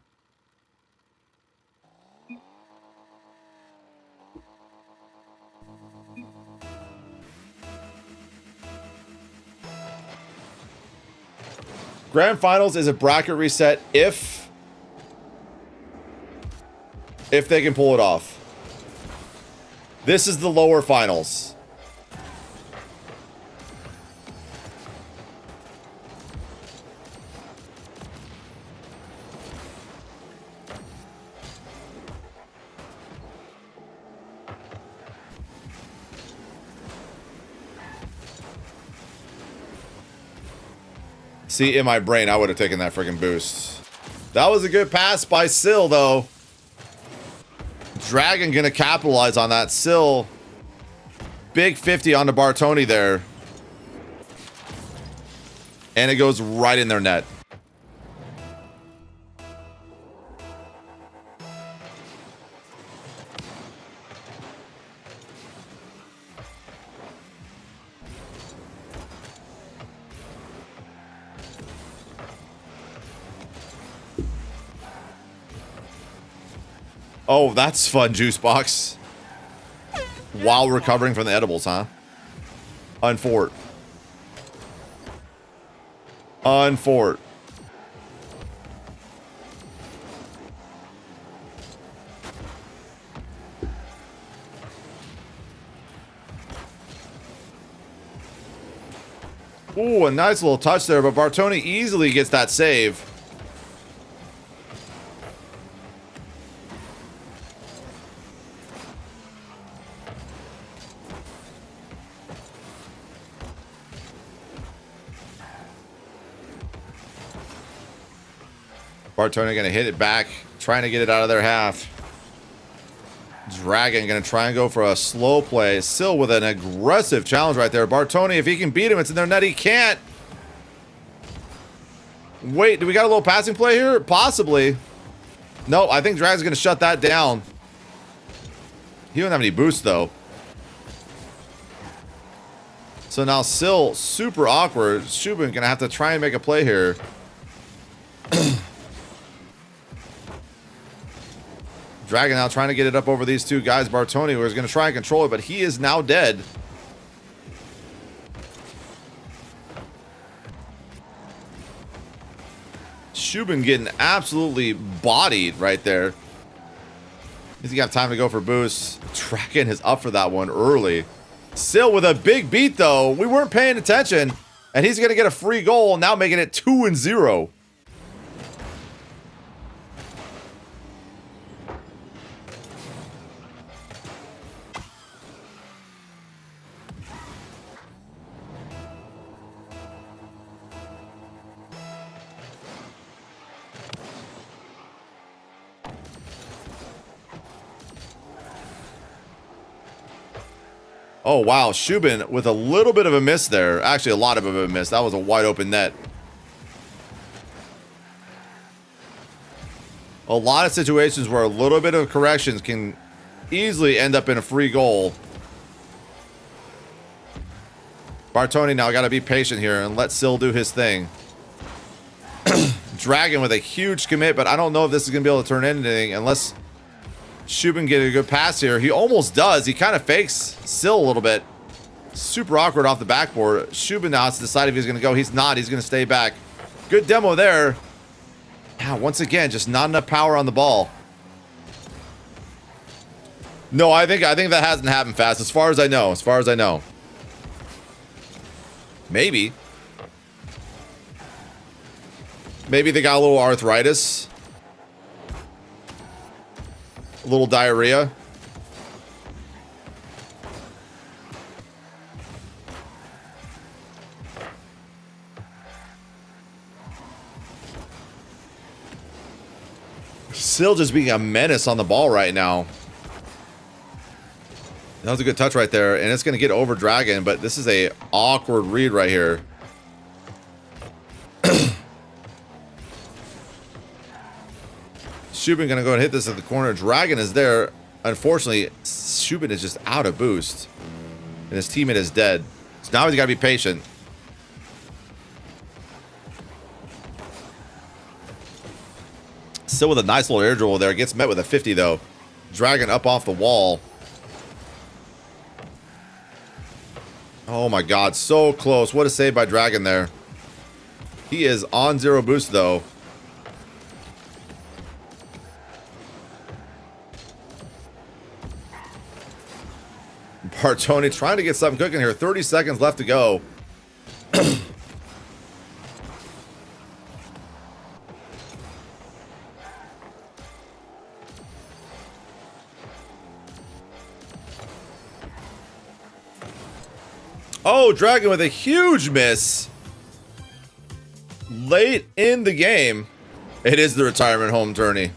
Grand Finals is a bracket reset if they can pull it off. This is the lower finals. See, in my brain, I would have taken that freaking boost. That was a good pass by Sil, though. Dragon gonna capitalize on that. Sil, big 50 onto Bartoni there. And it goes right in their net. Oh, that's fun, juice box. While recovering from the edibles, huh? Unfort. Unfort. Ooh, a nice little touch there, but Bartoni easily gets that save. Bartoni gonna hit it back, trying to get it out of their half. Dragon gonna try and go for a slow play. Still with an aggressive challenge right there. Bartoni, if he can beat him, it's in their net. He can't. Wait, do we got a little passing play here? Possibly. No, I think Dragon's gonna shut that down. He don't have any boost though. So now Sill, super awkward. Shubin gonna have to try and make a play here. Dragon now trying to get it up over these two guys. Bartoni was going to try and control it, but he is now dead. Shubin getting absolutely bodied right there. He's got time to go for boost. Dragon is up for that one early. Still with a big beat, though. We weren't paying attention, and he's going to get a free goal, now making it 2-0. Oh, wow. Shubin with a little bit of a miss there. Actually, a lot of a miss. That was a wide open net. A lot of situations where a little bit of corrections can easily end up in a free goal. Bartoni now got to be patient here and let Sill do his thing. Dragon with a huge commit, but I don't know if this is going to be able to turn into anything unless Shubin get a good pass here. He almost does. He kind of fakes Sill a little bit. Super awkward off the backboard. Shubin now has to decide if he's going to go. He's not. He's going to stay back. Good demo there. Now, once again, just not enough power on the ball. No, I think that hasn't happened fast. As far as I know. As far as I know. Maybe. Maybe they got a little arthritis. A little diarrhea. Still just being a menace on the ball right now. That was a good touch right there, and it's going to get over Dragon, but this is a awkward read right here. Shubin going to go and hit this at the corner. Dragon is there. Unfortunately, Shubin is just out of boost, and his teammate is dead. So now he's got to be patient. Still with a nice little air dribble there. Gets met with a 50, though. Dragon up off the wall. Oh, my God. So close. What a save by Dragon there. He is on 0 boost, though. Bartoni trying to get something cooking here. 30 seconds left to go. Oh, Dragon with a huge miss. Late in the game. It is the retirement home tourney.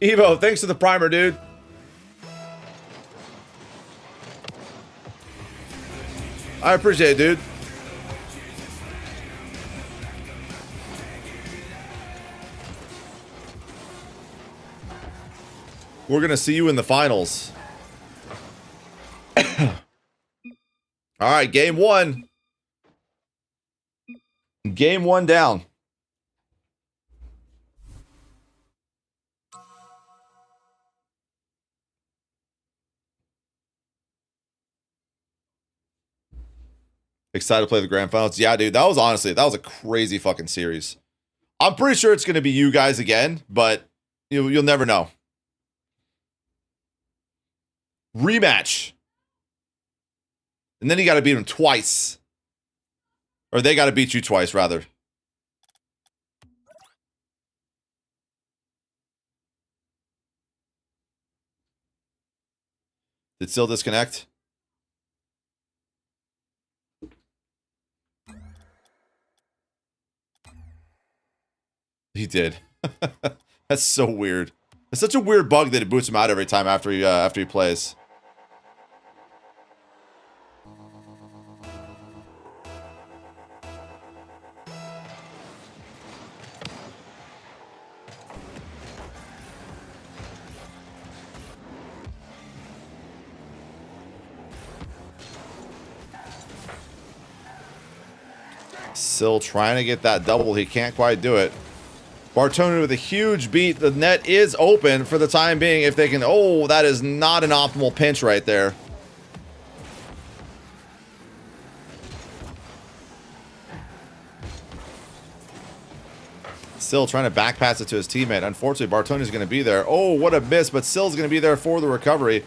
Evo, thanks for the primer, dude. I appreciate it, dude. We're going to see you in the finals. All right, game 1. Game 1 down. Excited to play the grand finals. Yeah, dude, that was a crazy fucking series. I'm pretty sure it's going to be you guys again, but you'll never know. Rematch. And then you got to beat them twice. Or they got to beat you twice, rather. Did Sil disconnect? He did. That's so weird. It's such a weird bug that it boots him out every time after he plays. Sil trying to get that double. He can't quite do it. Bartoni with a huge beat. The net is open for the time being if they can. Oh, that is not an optimal pinch right there. Sil trying to back pass it to his teammate. Unfortunately, Bartoni's going to be there. Oh, what a miss, but Sil's going to be there for the recovery.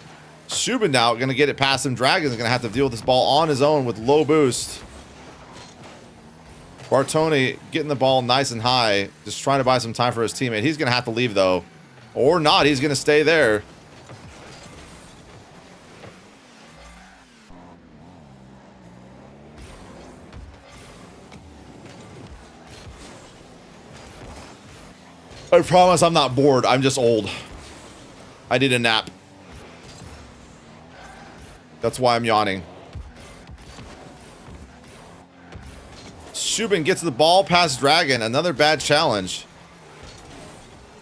Shubin now going to get it past him. Dragon's going to have to deal with this ball on his own with low boost. Bartoni getting the ball nice and high, just trying to buy some time for his teammate. He's going to have to leave, though. Or not. He's going to stay there. I promise I'm not bored. I'm just old. I need a nap. That's why I'm yawning. Shubin gets the ball past Dragon. Another bad challenge.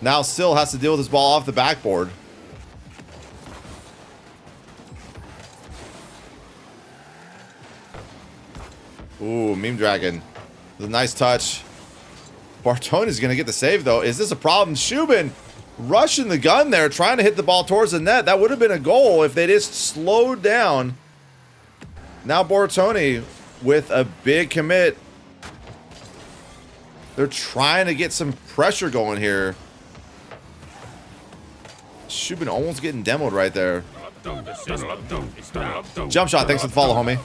Now Sil has to deal with this ball off the backboard. Ooh, Meme Dragon. With a nice touch. Bartoni's going to get the save, though. Is this a problem? Shubin rushing the gun there, trying to hit the ball towards the net. That would have been a goal if they just slowed down. Now Bartoni with a big commit. They're trying to get some pressure going here. Shubin almost getting demoed right there. Jump shot. Thanks for the follow, homie.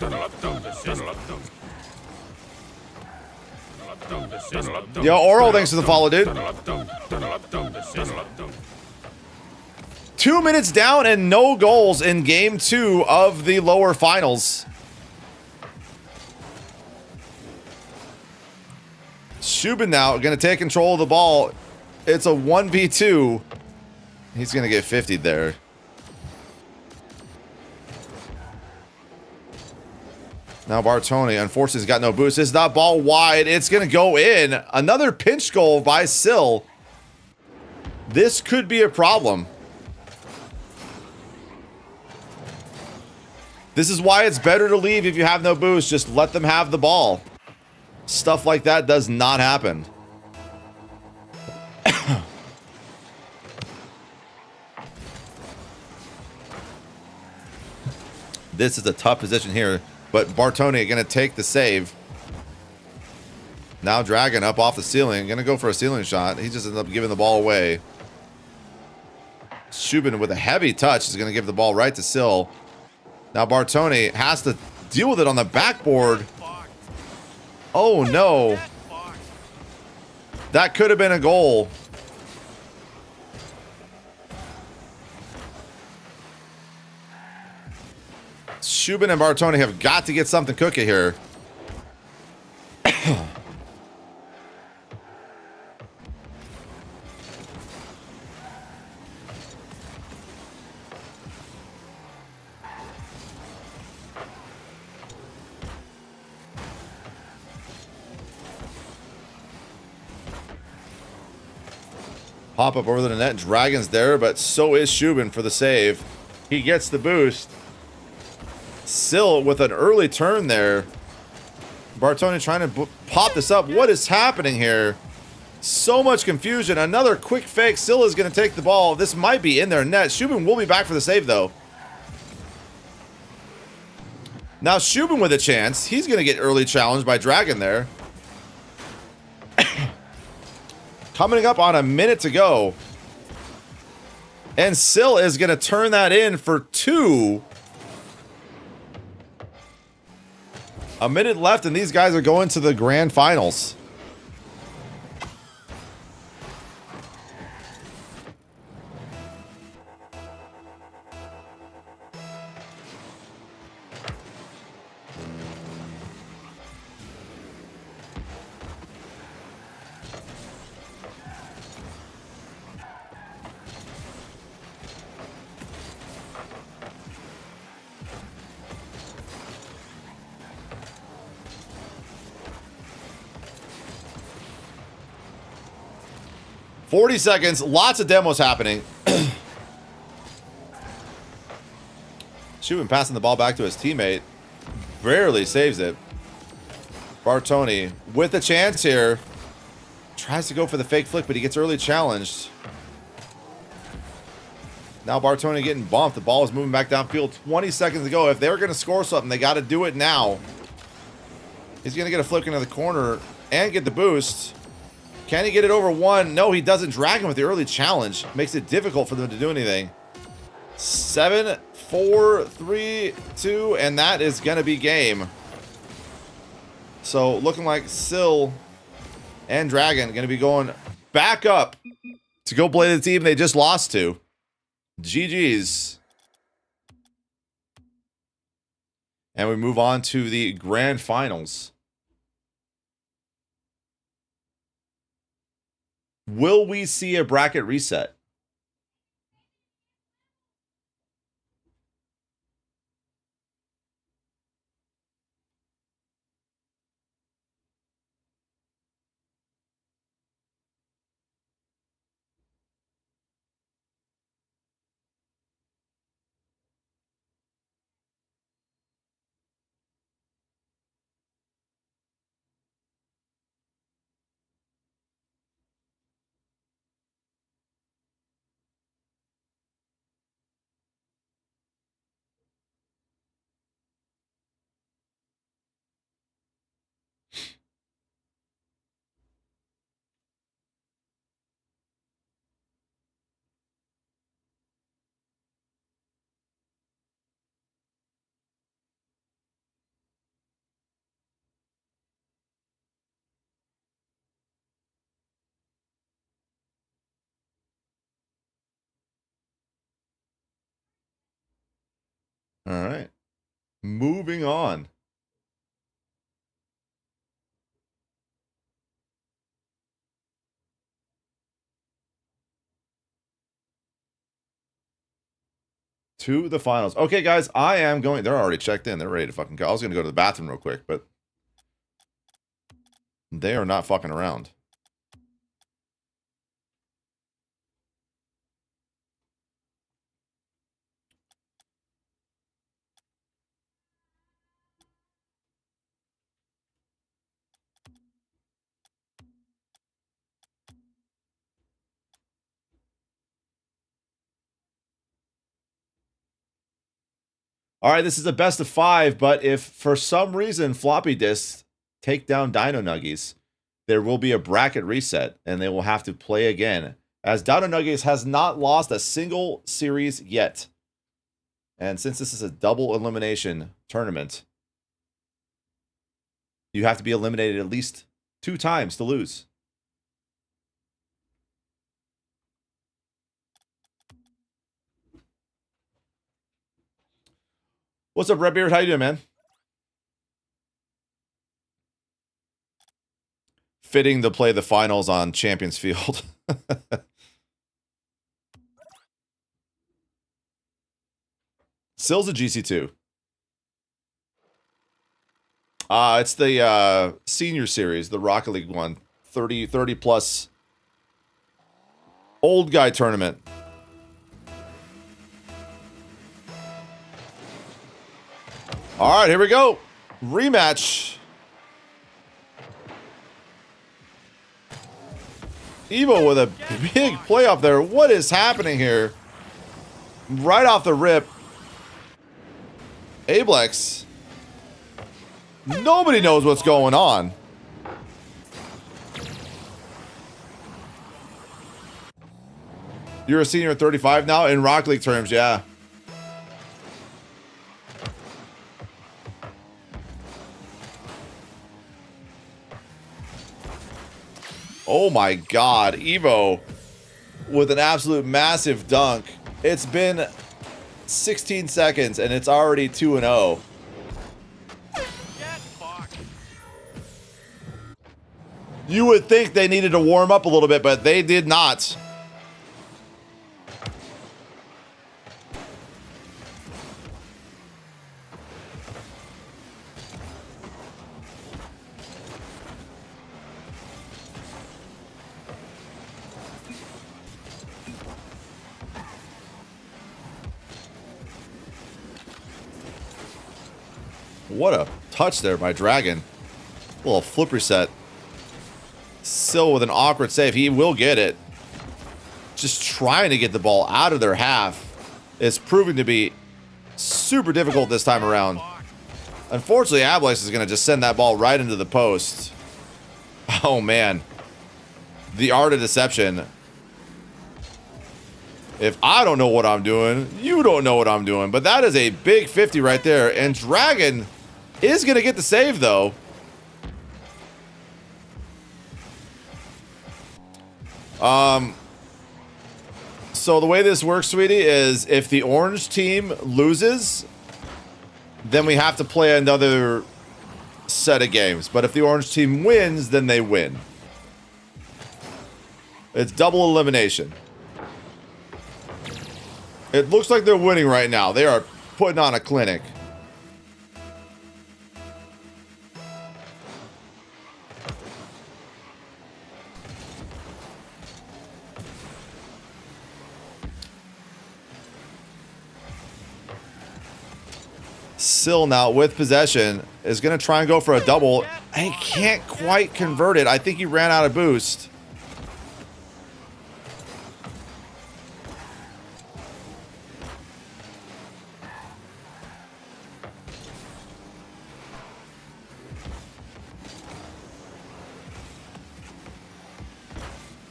Yo, Oral, thanks for the follow, dude. 2 minutes down and no goals in game 2 of the lower finals. Shubin now going to take control of the ball. It's a 1v2. He's going to get 50'd there. Now Bartoni, unfortunately, has got no boost. It's that ball wide. It's going to go in. Another pinch goal by Sil. This could be a problem. This is why it's better to leave if you have no boost. Just let them have the ball. Stuff like that does not happen. This is a tough position here, but Bartoni going to take the save. Now Dragon up off the ceiling, going to go for a ceiling shot. He just ends up giving the ball away. Shubin with a heavy touch is going to give the ball right to Sil. Now Bartoni has to deal with it on the backboard. Oh no. That could have been a goal. Shubin and Bartoni have got to get something cooking here. Pop up over the net. Dragon's there, but so is Shubin for the save. He gets the boost. Sil with an early turn there. Bartoni trying to pop this up. What is happening here? So much confusion. Another quick fake. Scylla is going to take the ball. This might be in their net. Shubin will be back for the save, though. Now, Shubin with a chance. He's going to get early challenged by Dragon there. Coming up on a minute to go. And Syl is going to turn that in for 2. A minute left, and these guys are going to the grand finals. $40 seconds, lots of demos happening. Shubin passing the ball back to his teammate. Barely saves it. Bartoni with a chance here. Tries to go for the fake flick, but he gets early challenged. Now Bartoni getting bumped. The ball is moving back downfield. 20 seconds to go. If they're going to score something, they got to do it now. He's going to get a flick into the corner and get the boost. Can he get it over 1? No, he doesn't. Dragon with the early challenge. Makes it difficult for them to do anything. 7, 4, 3, 2, and that is going to be game. So looking like Syl and Dragon going to be going back up to go play the team they just lost to. GG's. And we move on to the grand finals. Will we see a bracket reset? All right. Moving on. To the finals. Okay, guys, I am going. They're already checked in. They're ready to fucking go. I was going to go to the bathroom real quick, but they are not fucking around. All right, this is a best of 5, but if for some reason floppy disks take down Dino Nuggies, there will be a bracket reset, and they will have to play again, as Dino Nuggies has not lost a single series yet. And since this is a double elimination tournament, you have to be eliminated at least 2 times to lose. What's up, Redbeard? How you doing, man? Fitting to play the finals on Champions Field. Syl's a GC2. It's the senior series, the Rocket League one. 30 plus old guy tournament. All right, here we go. Rematch. Evo with a big play up there. What is happening here? Right off the rip. Ablex. Nobody knows what's going on. You're a senior at 35 now? In Rocket League terms, yeah. Oh my God, Evo with an absolute massive dunk. It's been 16 seconds and it's already 2-0. You would think they needed to warm up a little bit, but they did not. What a touch there by Dragon. A little flip reset. Still with an awkward save. He will get it. Just trying to get the ball out of their half is proving to be super difficult this time around. Unfortunately, Ablex is going to just send that ball right into the post. Oh, man. The art of deception. If I don't know what I'm doing, you don't know what I'm doing. But that is a big 50 right there. And Dragon is going to get the save, though. So the way this works, sweetie, is if the orange team loses, then we have to play another set of games. But if the orange team wins, then they win. It's double elimination. It looks like they're winning right now. They are putting on a clinic. Sill now with possession is going to try and go for a double. He can't quite convert it. I think he ran out of boost.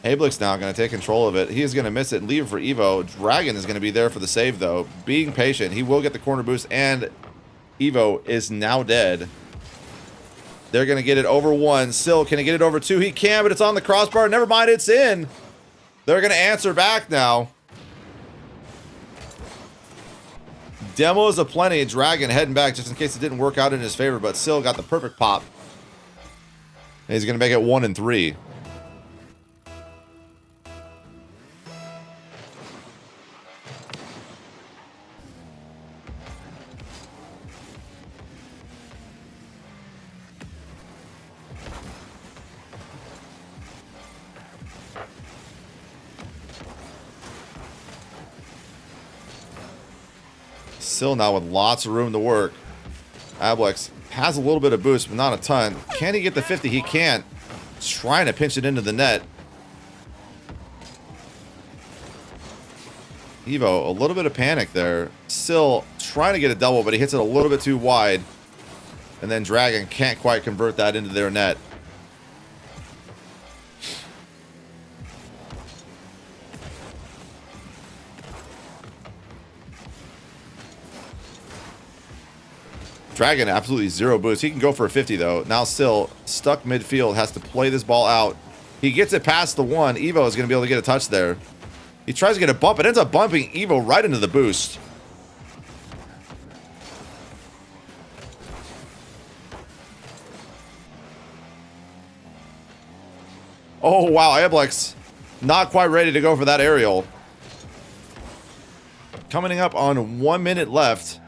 Ablex now going to take control of it. He is going to miss it and leave it for Evo. Dragon is going to be there for the save, though. Being patient. He will get the corner boost, and Evo is now dead. They're going to get it over one. Still, can he get it over two? He can, but it's on the crossbar. Never mind, it's in. They're going to answer back now. Demos aplenty. Dragon heading back just in case it didn't work out in his favor, but still got the perfect pop. And he's going to make it 1 and 3. Still now with lots of room to work. Ablex has a little bit of boost, but not a ton. Can he get the 50? He can't. He's trying to pinch it into the net. Evo, a little bit of panic there. Still trying to get a double, but he hits it a little bit too wide. And then Dragon can't quite convert that into their net. Dragon absolutely zero boost. He can go for a 50 though. Now still stuck midfield, has to play this ball out. He gets it past the one. Evo is going to be able to get a touch there. He tries to get a bump. It ends up bumping Evo right into the boost. Oh wow, Ablex not quite ready to go for that aerial. Coming up on 1 minute left.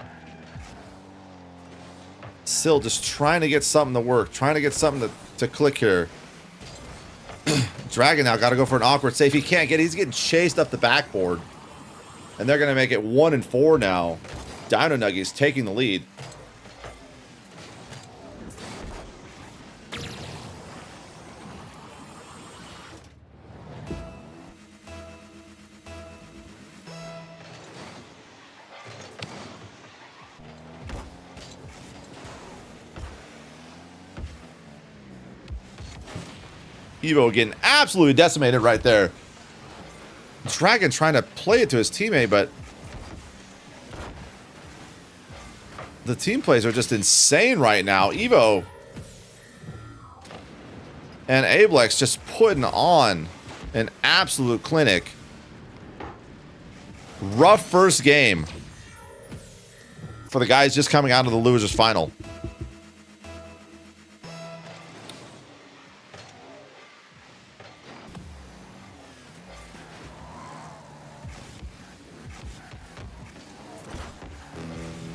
Still just trying to get something to work, trying to get something to click here. Dragon now got to go for an awkward save. He can't get it. He's getting chased up the backboard. And they're going to make it 1 and 4 now. Dino Nuggies taking the lead. Evo getting absolutely decimated right there. Dragon trying to play it to his teammate, but the team plays are just insane right now. Evo and Ablex just putting on an absolute clinic. Rough first game for the guys just coming out of the losers final.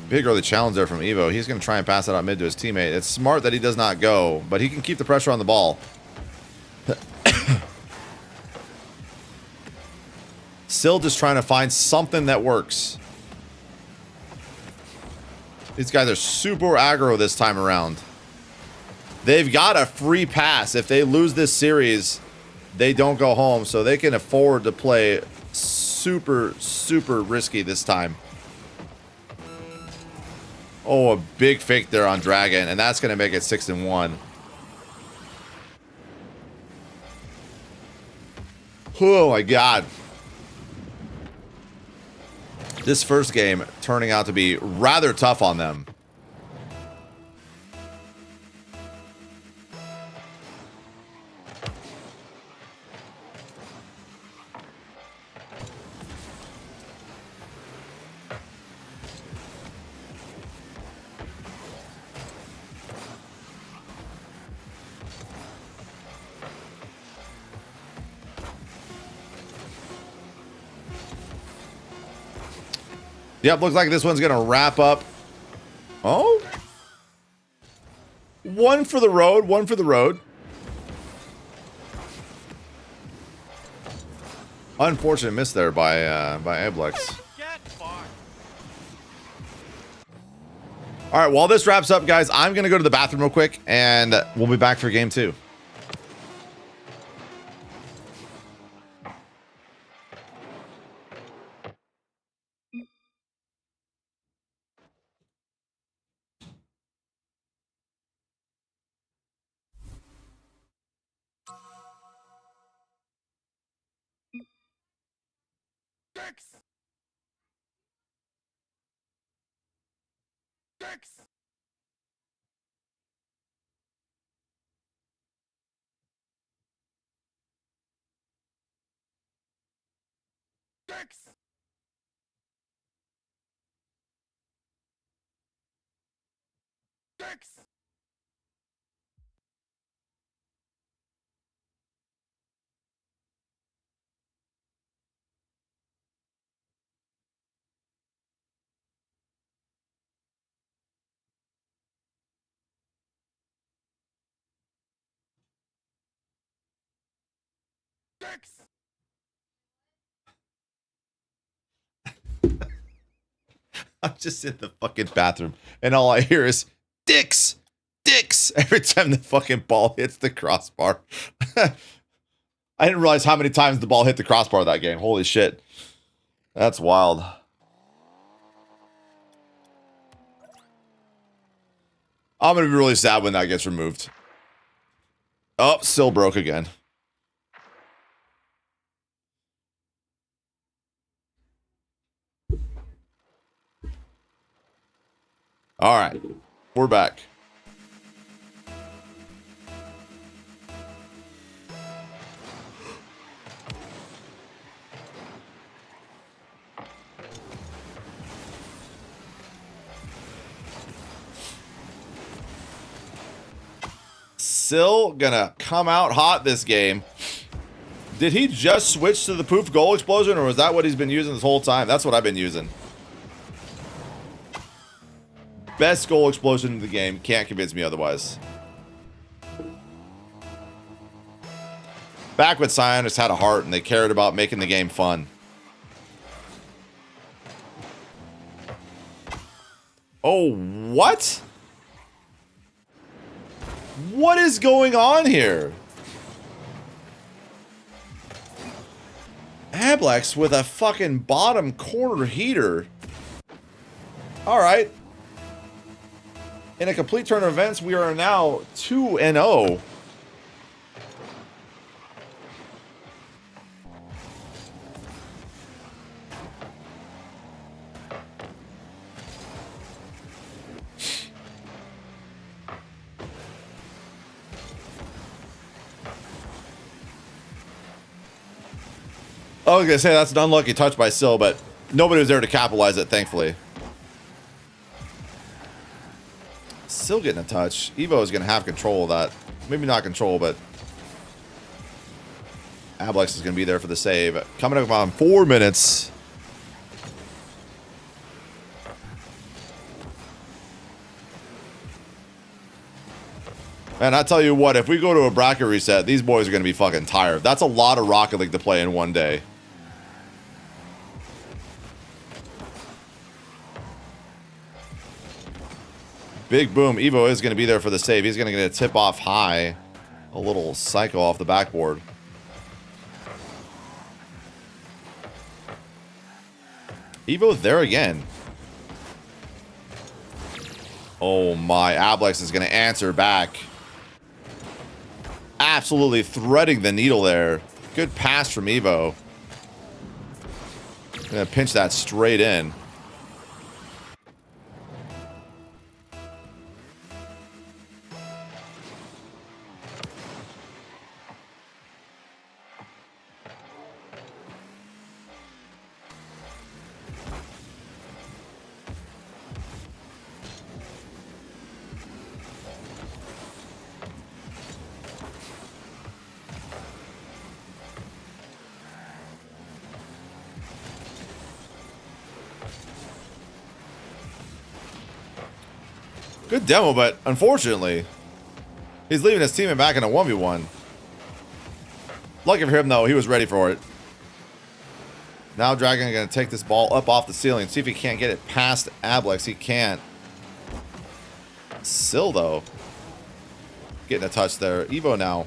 Big early challenge there from Evo. He's going to try and pass it out mid to his teammate. It's smart that he does not go, but he can keep the pressure on the ball. Still just trying to find something that works. These guys are super aggro this time around. They've got a free pass. If they lose this series, they don't go home, so they can afford to play super, super risky this time. Oh, a big fake there on Dragon, and that's going to make it 6-1. Oh my god. This first game turning out to be rather tough on them. Yep, looks like this one's going to wrap up. Oh. One for the road, one for the road. Unfortunate miss there by Ablex. All right, while this wraps up, guys, I'm going to go to the bathroom real quick, and we'll be back for game 2. I'm just in the fucking bathroom, and all I hear is dicks, dicks every time the fucking ball hits the crossbar. I didn't realize how many times the ball hit the crossbar that game. Holy shit. That's wild. I'm going to be really sad when that gets removed. Oh, still broke again. All right, we're back. Still gonna come out hot this game. Did he just switch to the poof goal explosion, or was that what he's been using this whole time? That's what I've been using. Best goal explosion in the game. Can't convince me otherwise. Back when Psyonix had a heart and they cared about making the game fun. Oh, what? What is going on here? Ablex with a fucking bottom corner heater. All right. In a complete turn of events, we are now 2-0. I was gonna say that's an unlucky touch by Syl, but nobody was there to capitalize it, thankfully. Syl getting a touch. Evo is gonna have control of that. Maybe not control, but Ablex is gonna be there for the save. Coming up on 4 minutes. And I tell you what, if we go to a bracket reset, these boys are going to be fucking tired. That's a lot of Rocket League to play in one day. Big boom. Evo is going to be there for the save. He's going to get a tip off high. A little psycho off the backboard. Evo there again. Oh my, Ablex is going to answer back. Absolutely threading the needle there. Good pass from Evo. Gonna pinch that straight in. Good demo, but unfortunately, he's leaving his teammate back in a 1v1. Lucky for him, though, he was ready for it. Now Dragon going to take this ball up off the ceiling. See if he can't get it past Ablex. He can't. Syl, though, getting a touch there. Evo now.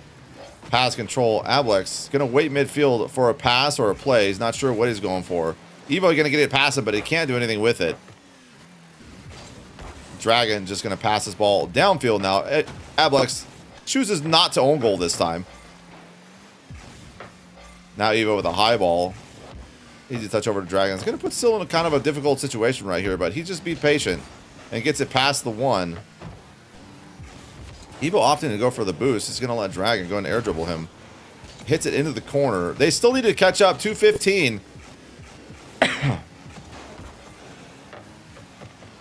Pass control. Ablex going to wait midfield for a pass or a play. He's not sure what he's going for. Evo going to get it past him, but he can't do anything with it. Dragon just going to pass this ball downfield now. Ablex chooses not to own goal this time. Now Evo with a high ball. Easy touch over to Dragon. It's going to put Syl in a kind of a difficult situation right here, but he just be patient and gets it past the one. Evo opting to go for the boost. He's going to let Dragon go and air dribble him. Hits it into the corner. They still need to catch up. 2:15.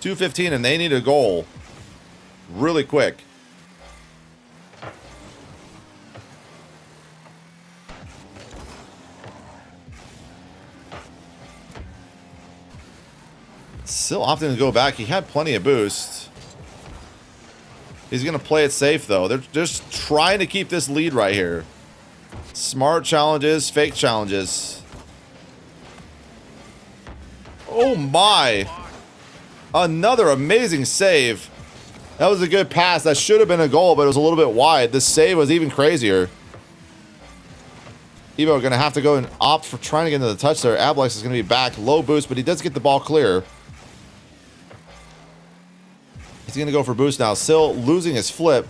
2:15, and they need a goal really quick. Syl opting to go back. He had plenty of boost. He's going to play it safe, though. They're just trying to keep this lead right here. Smart challenges, fake challenges. Oh, my. Another amazing save. That was a good pass. That should have been a goal, but it was a little bit wide. The save was even crazier. Evo going to have to go and opt for trying to get into the touch there. Ablex is going to be back. Low boost, but he does get the ball clear. He's going to go for boost now. Syl losing his flip.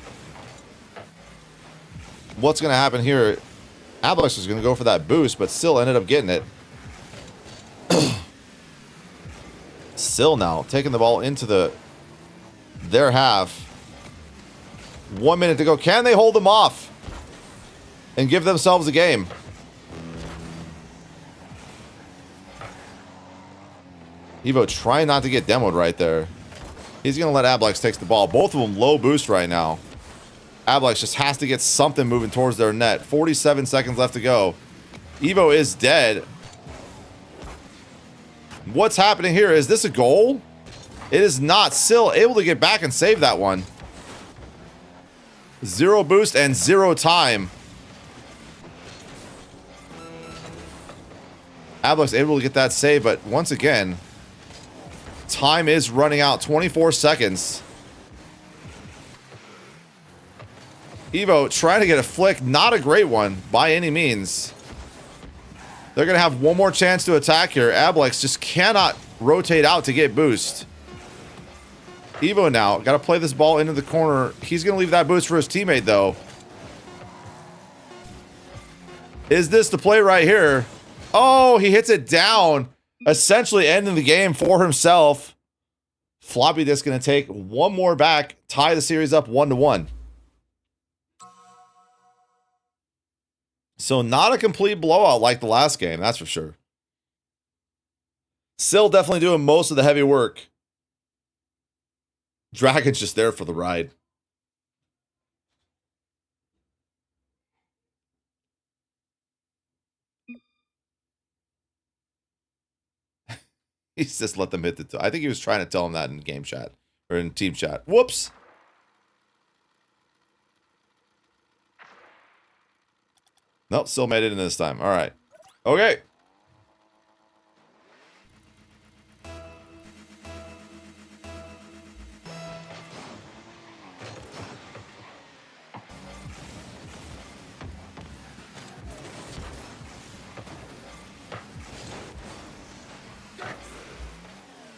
What's going to happen here? Ablex was going to go for that boost, but Syl ended up getting it. Syl now taking the ball into their half. 1 minute to go. Can they hold them off and give themselves a game? Evo trying not to get demoed right there. He's going to let Ablex take the ball. Both of them low boost right now. Ablex just has to get something moving towards their net. 47 seconds left to go. Evo is dead. What's happening here? Is this a goal? It is not. Syl able to get back and save that one. 0 boost and 0 time. Ablex able to get that save, but once again, time is running out. 24 seconds. Evo trying to get a flick. Not a great one by any means. They're going to have one more chance to attack here. Ablex just cannot rotate out to get boost. Evo now got to play this ball into the corner. He's going to leave that boost for his teammate, though. Is this the play right here? Oh, he hits it down. Essentially ending the game for himself. Floppy Disk going to take one more back. Tie the series up 1-1. So not a complete blowout like the last game, that's for sure. Still definitely doing most of the heavy work. Dragon's just there for the ride. He's just let them hit the... I think he was trying to tell him that in game chat. Or in team chat. Whoops! Nope, still made it in this time. Alright. Okay.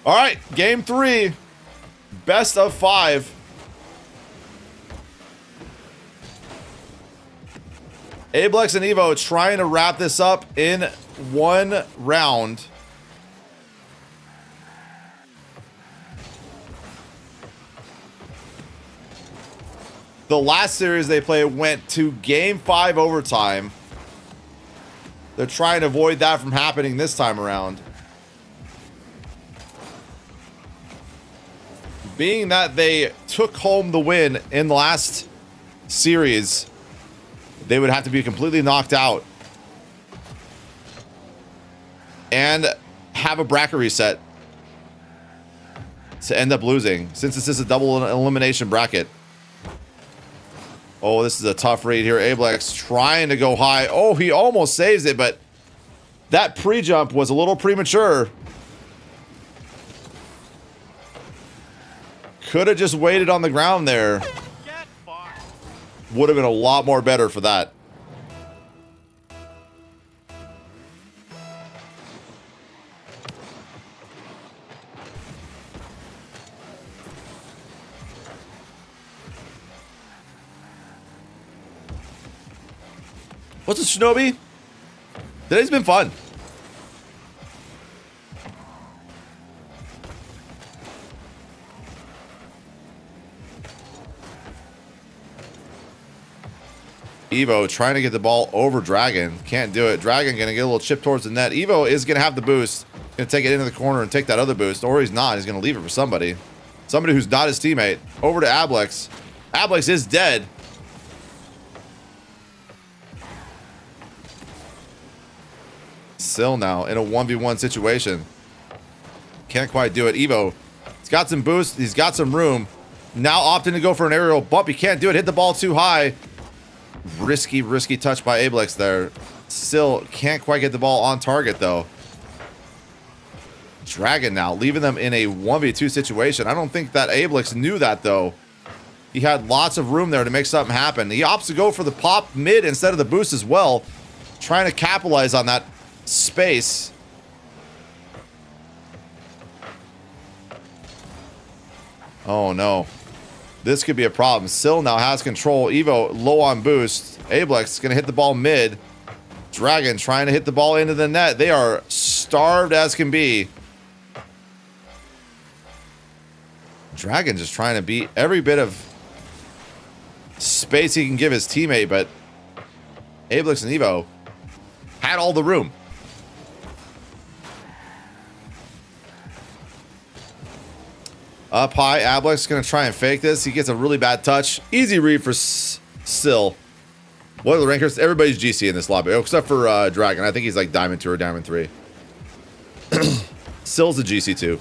All right, game 3, best of 5. Ablex and Evo trying to wrap this up in one round. The last series they played went to game 5 overtime. They're trying to avoid that from happening this time around. Being that they took home the win in the last series, they would have to be completely knocked out and have a bracket reset to end up losing, since this is a double elimination bracket. Oh, this is a tough read here. Ablex trying to go high. Oh, he almost saves it, but that pre-jump was a little premature. Could have just waited on the ground there. Would have been a lot more better for that. What's a Shinobi? Today's been fun. Evo trying to get the ball over Dragon. Can't do it. Dragon going to get a little chip towards the net. Evo is going to have the boost. Going to take it into the corner and take that other boost. Or he's not. He's going to leave it for somebody. Somebody who's not his teammate. Over to Ablex. Ablex is dead. Still now in a 1v1 situation. Can't quite do it. Evo, he's got some boost. He's got some room. Now opting to go for an aerial bump. He can't do it. Hit the ball too high. Risky touch by Ablex there. Still can't quite get the ball on target, though. Dragon now, leaving them in a 1v2 situation. I don't think that Ablex knew that, though. He had lots of room there to make something happen. He opts to go for the pop mid instead of the boost as well. Trying to capitalize on that space. Oh, no. This could be a problem. Syl now has control. Evo low on boost. Ablex is going to hit the ball mid. Dragon trying to hit the ball into the net. They are starved as can be. Dragon just trying to beat every bit of space he can give his teammate, but Ablex and Evo had all the room. Up high, Ablex is going to try and fake this. He gets a really bad touch. Easy read for Syl. What are the rankers? Everybody's GC in this lobby, except for Dragon. I think he's like Diamond 2 or Diamond 3. Syl's a GC 2.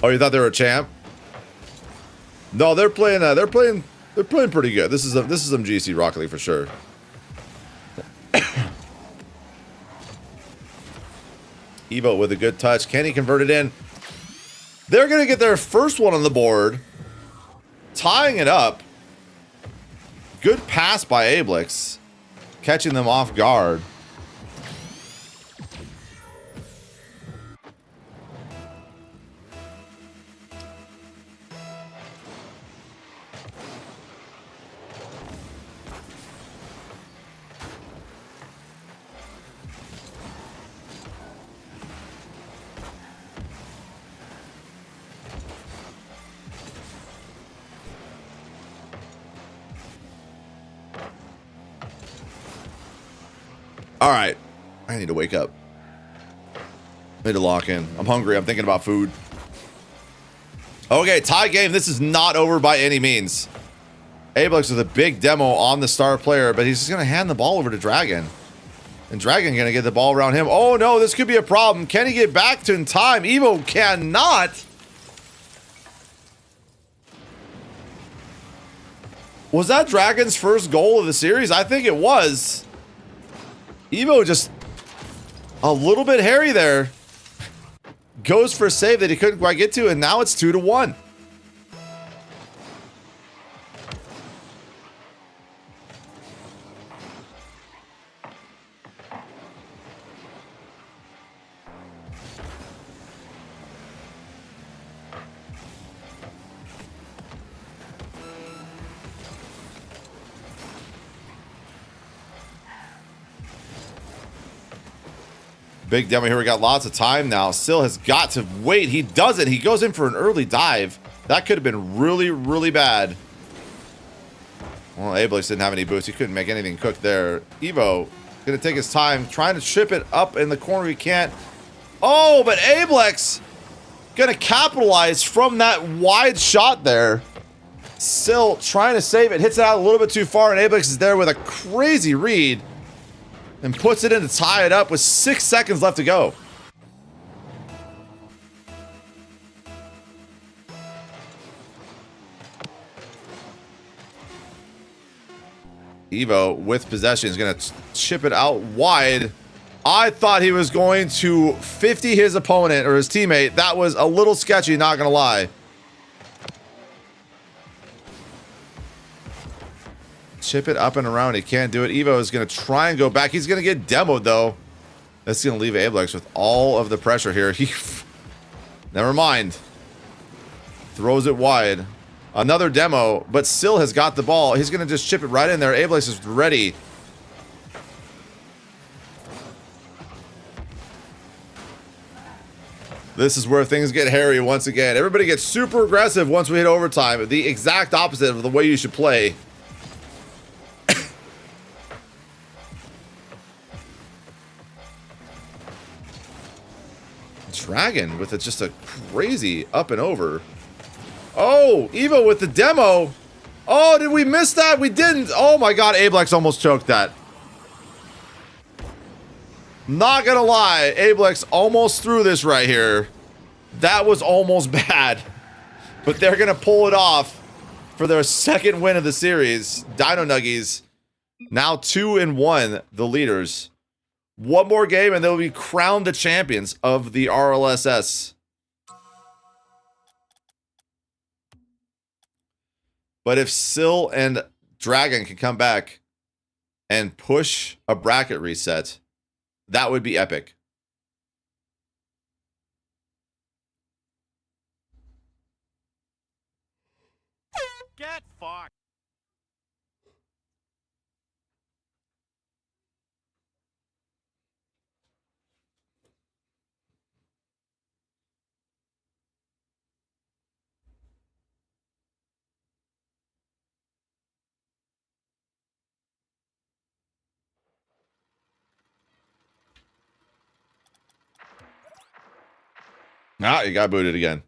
Oh, you thought they were a champ? No, they're playing pretty good. This is some GC Rocket League for sure. Evo with a good touch. Can he convert it in? They're going to get their first one on the board. Tying it up. Good pass by Ablex. Catching them off guard. All right. I need to wake up. I need to lock in. I'm hungry. I'm thinking about food. Okay, tie game. This is not over by any means. Ablex with a big demo on the star player, but he's just going to hand the ball over to Dragon. And Dragon going to get the ball around him. Oh, no, this could be a problem. Can he get back to in time? Evo cannot. Was that Dragon's first goal of the series? I think it was. Evo just a little bit hairy there. Goes for a save that he couldn't quite get to, and now it's 2-1. Big demo here. We got lots of time now. Still has got to wait. He does it. He goes in for an early dive. That could have been really, really bad. Well, Ablex didn't have any boosts. He couldn't make anything cook there. Evo going to take his time, trying to chip it up in the corner. He can't. Oh, but Ablex going to capitalize from that wide shot there. Still trying to save it. Hits it out a little bit too far, and Ablex is there with a crazy read. And puts it in to tie it up with 6 seconds left to go. Evo with possession is going to chip it out wide. I thought he was going to 50 his opponent or his teammate. That was a little sketchy, not going to lie. Chip it up and around. He can't do it. Evo is going to try and go back. He's going to get demoed, though. That's going to leave Ablex with all of the pressure here. Never mind. Throws it wide. Another demo, but still has got the ball. He's going to just chip it right in there. Ablex is ready. This is where things get hairy once again. Everybody gets super aggressive once we hit overtime. The exact opposite of the way you should play. Dragon with just a crazy up and over. Oh, Evo with the demo. Oh, did we miss that? We didn't. Oh my God, Ablex almost choked that. Not gonna lie, Ablex almost threw this right here. That was almost bad. But they're gonna pull it off for their second win of the series. Dino Nuggies now 2-1, the leaders. One more game and they'll be crowned the champions of the RLSS. But if Sill and Dragon can come back and push a bracket reset, that would be epic.
Get fucked.
Ah, you got booted again.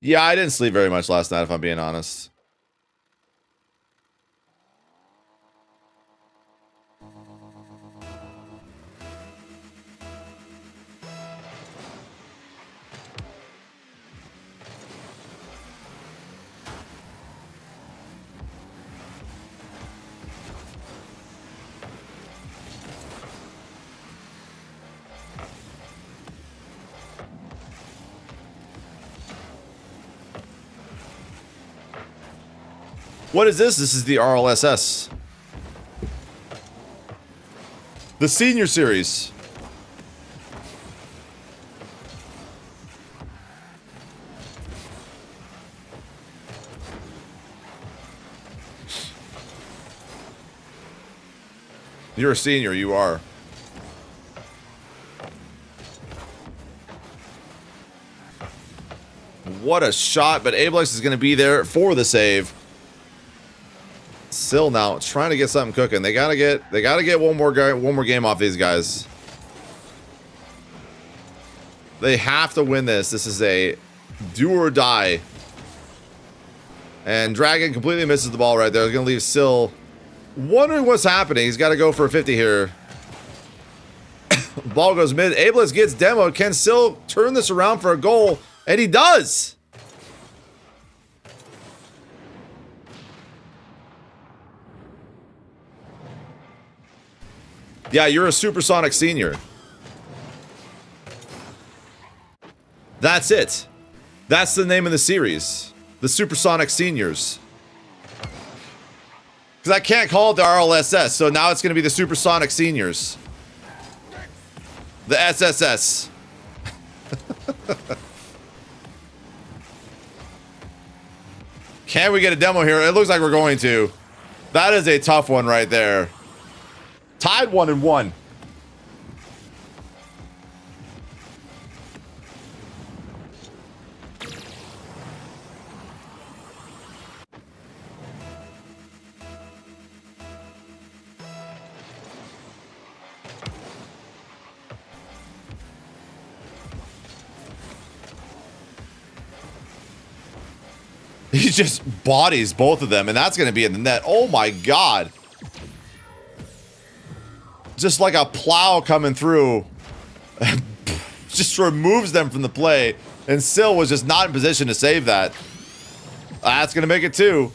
Yeah, I didn't sleep very much last night, if I'm being honest. What is this? This is the RLSS. The senior series. You're a senior, you are. What a shot, but Ablex is going to be there for the save. Still now trying to get something cooking. They gotta get one more game off these guys. They have to win this. This is a do or die. And Dragon completely misses the ball right there. He's gonna leave Sill wondering what's happening. He's got to go for a 50 here. Ball goes mid. Ablex gets demoed. Can Sill turn this around for a goal? And he does. Yeah, you're a Supersonic Senior. That's it. That's the name of the series. The Supersonic Seniors. Because I can't call it the RLSS, so now it's going to be the Supersonic Seniors. The SSS. Can we get a demo here? It looks like we're going to. That is a tough one right there. Tied 1-1. He just bodies both of them, and that's going to be in the net. Oh my god. Just like a plow coming through. Just removes them from the play. And Sill was just not in position to save that. That's going to make it 2.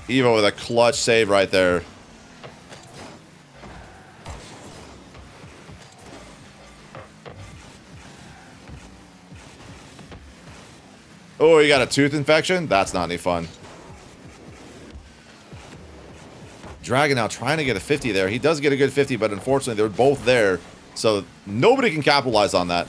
Evo with a clutch save right there. Oh, you got a tooth infection? That's not any fun. Dragon now trying to get a 50 there. He does get a good 50, but unfortunately they're both there. So nobody can capitalize on that.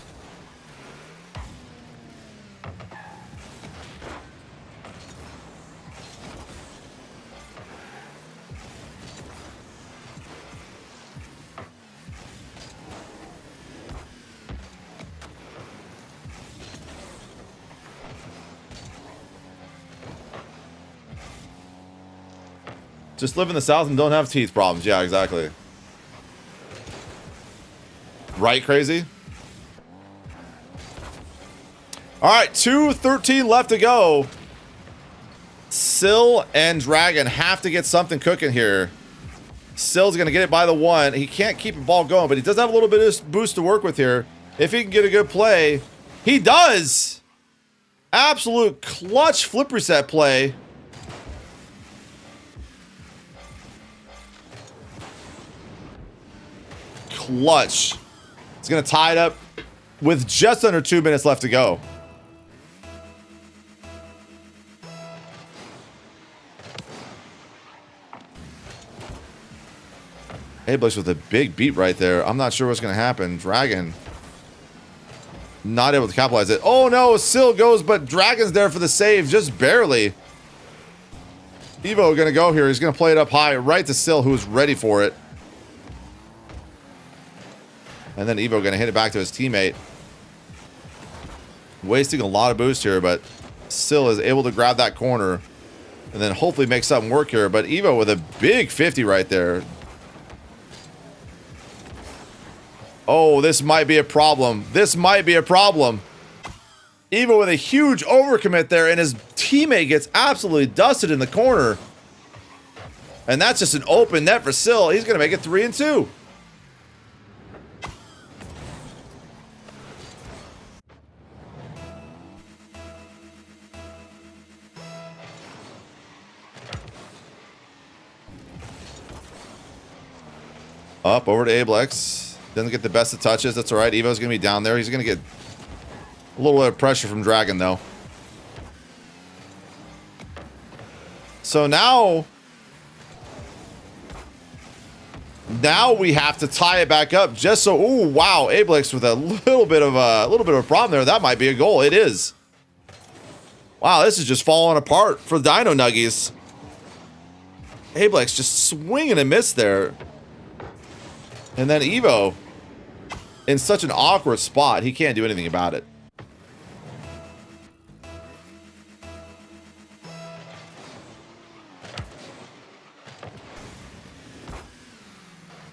Just live in the South and don't have teeth problems. Yeah, exactly. Right, crazy? All right, 2:13 left to go. Sill and Dragon have to get something cooking here. Sill's going to get it by the 1. He can't keep the ball going, but he does have a little bit of boost to work with here. If he can get a good play, he does. Absolute clutch flip reset play. Clutch. It's going to tie it up with just under 2 minutes left to go. Ablex with a big beat right there. I'm not sure what's going to happen. Dragon not able to capitalize it. Oh no, Sill goes, but Dragon's there for the save, just barely. Evo going to go here. He's going to play it up high right to Sill, who's ready for it. And then Evo going to hit it back to his teammate. Wasting a lot of boost here, but Sill is able to grab that corner and then hopefully make something work here. But Evo with a big 50 right there. Oh, this might be a problem. This might be a problem. Evo with a huge overcommit there, and his teammate gets absolutely dusted in the corner. And that's just an open net for Sill. He's going to make it 3-2. Up over to Ablex. Doesn't get the best of touches. That's all right. Evo's going to be down there. He's going to get a little bit of pressure from Dragon, though. So now we have to tie it back up just so. Ooh, wow. Ablex with a little bit of a problem there. That might be a goal. It is. Wow, this is just falling apart for the Dino Nuggies. Ablex just swinging and miss there. And then Evo in such an awkward spot, he can't do anything about it.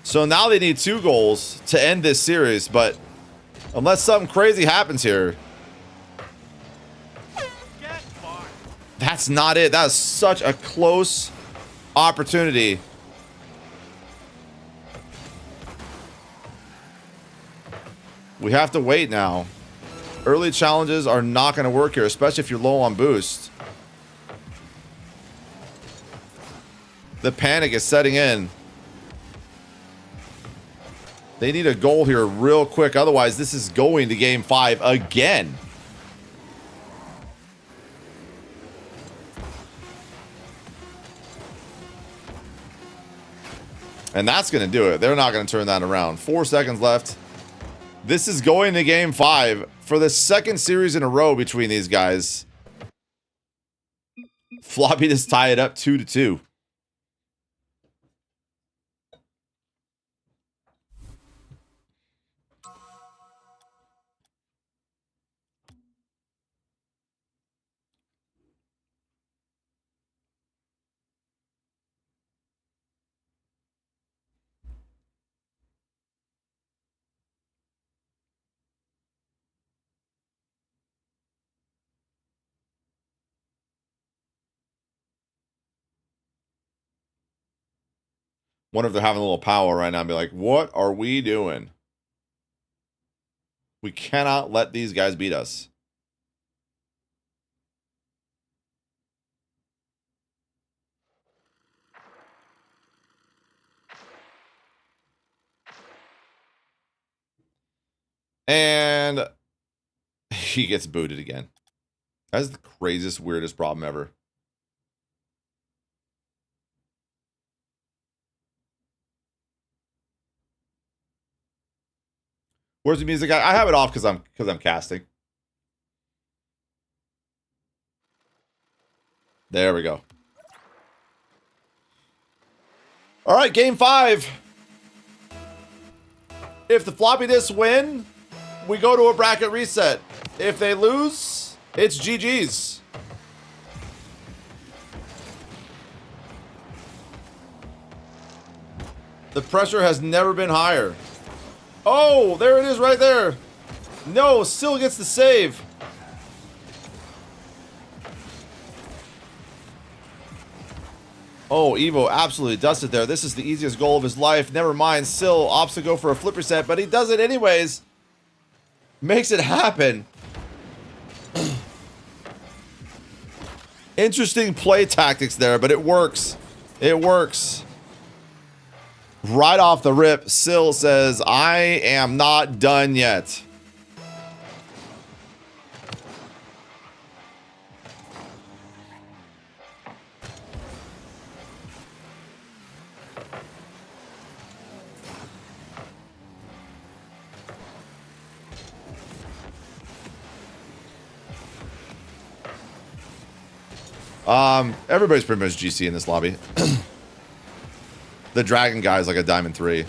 So now they need 2 goals to end this series, but unless something crazy happens here, that's not it. That is such a close opportunity. We have to wait now. Early challenges are not going to work here, especially if you're low on boost. The panic is setting in. They need a goal here real quick. Otherwise, this is going to game 5 again. And that's going to do it. They're not going to turn that around. 4 seconds left. This is going to game 5 for the 2nd series in a row between these guys. Floppy just tie it up 2-2. Wonder if they're having a little power right now and be like, what are we doing? We cannot let these guys beat us. And he gets booted again. That's the craziest, weirdest problem ever. Where's the music? I have it off because I'm casting. There we go. All right, game 5. If the floppy disks win, we go to a bracket reset. If they lose, it's GG's. The pressure has never been higher. Oh, there it is right there. No, still gets the save. Oh, Evo absolutely dusted there. This is the easiest goal of his life. Never mind, Sil opts to go for a flip reset, but he does it anyways. Makes it happen. Interesting play tactics there, but it works. It works. Right off the rip, Sil says, I am not done yet. Everybody's pretty much GC in this lobby. The dragon guy is like a diamond 3.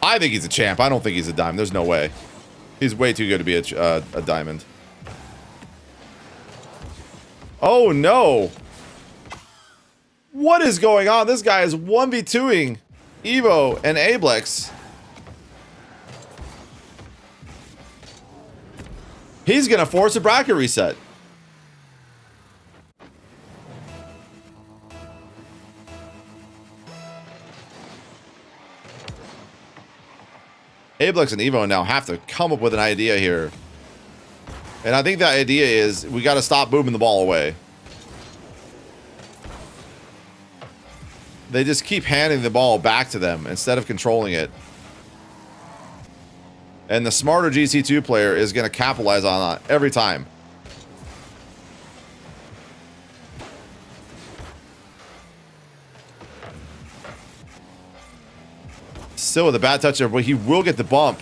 I think he's a champ. I don't think he's a diamond. There's no way. He's way too good to be a diamond. Oh no! What is going on? This guy is 1v2ing Evo and Ablex. He's gonna force a bracket reset. Ablex and Evo now have to come up with an idea here. And I think the idea is we got to stop booming the ball away. They just keep handing the ball back to them instead of controlling it. And the smarter GC2 player is going to capitalize on that every time. Still with a bad touch there, but he will get the bump.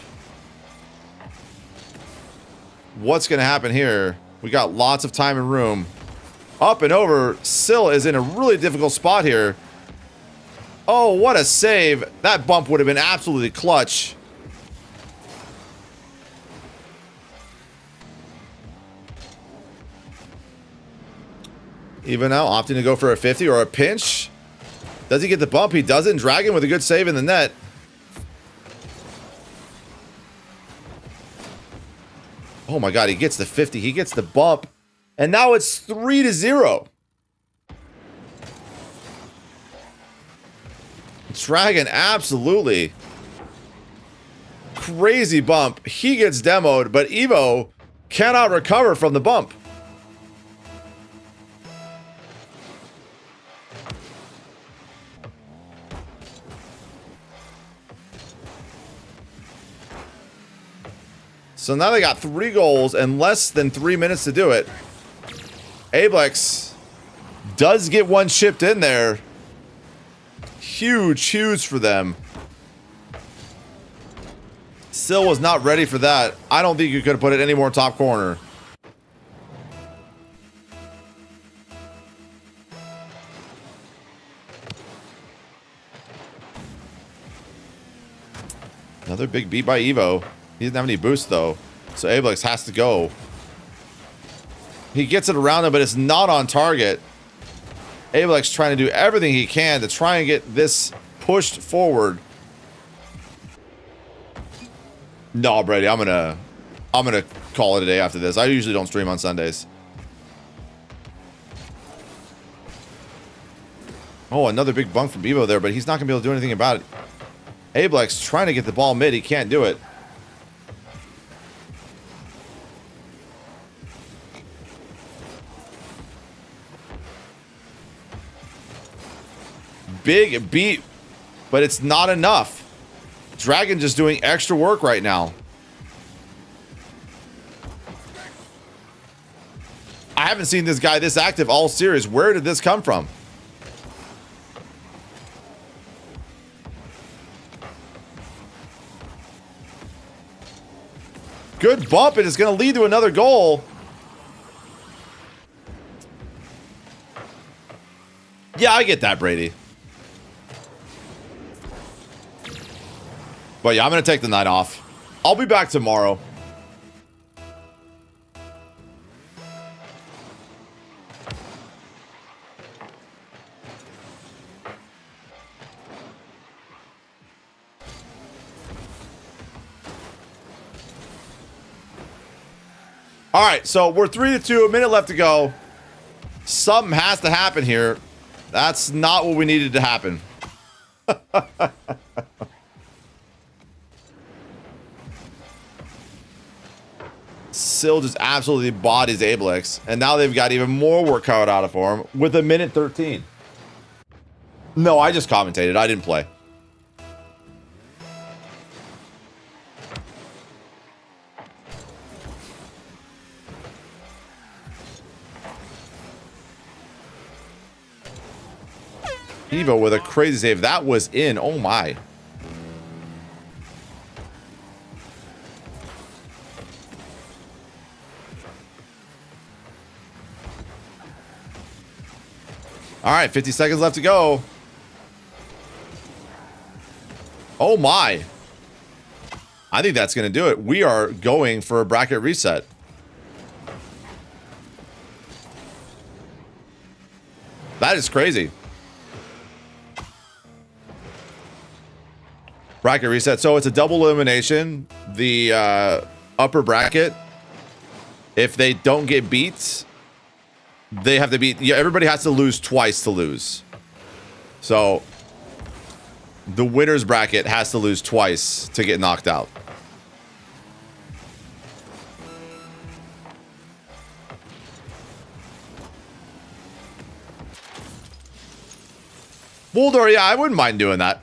what's going to happen here. We got lots of time and room. Up and over. Sill is in a really difficult spot here. Oh, what a save. That bump would have been absolutely clutch. Even now, opting to go for a 50 or a pinch. Does he get the bump? He doesn't. Dragon with a good save in the net. Oh my god, he gets the 50. He gets the bump. And now it's 3-0. Dragon, absolutely. Crazy bump. He gets demoed, but Evo cannot recover from the bump. So now they got 3 goals and less than 3 minutes to do it. Ablex does get one shipped in there. Huge for them. Sill was not ready for that. I don't think you could have put it any more top corner. Another big beat by Evo. He doesn't have any boost though, so Ablex has to go. He gets it around him, but it's not on target. Ablex trying to do everything he can to try and get this pushed forward. No, Brady, I'm gonna call it a day after this. I usually don't stream on Sundays. Oh, another big bunk from Evo there, but he's not gonna be able to do anything about it. Ablex trying to get the ball mid, he can't do it. Big beat, but it's not enough. Dragon just doing extra work right now. I haven't seen this guy this active all series. Where did this come from? Good bump, and it's going to lead to another goal. Yeah, I get that, Brady. But yeah, I'm going to take the night off. I'll be back tomorrow. All right, so we're 3-2, a minute left to go. Something has to happen here. That's not what we needed to happen. Sill just absolutely bodies Ablex, and now they've got even more work cut out for him with a minute 13. No, I just commentated. I didn't play. Evo with a crazy save. That was in. Oh my. All right, 50 seconds left to go. Oh my. I think that's going to do it. We are going for a bracket reset. That is crazy. Bracket reset. So it's a double elimination. The upper bracket, if they don't get beat, they have to beat. Yeah, everybody has to lose twice to lose. So the winner's bracket has to lose twice to get knocked out. Bulldor, yeah, I wouldn't mind doing that.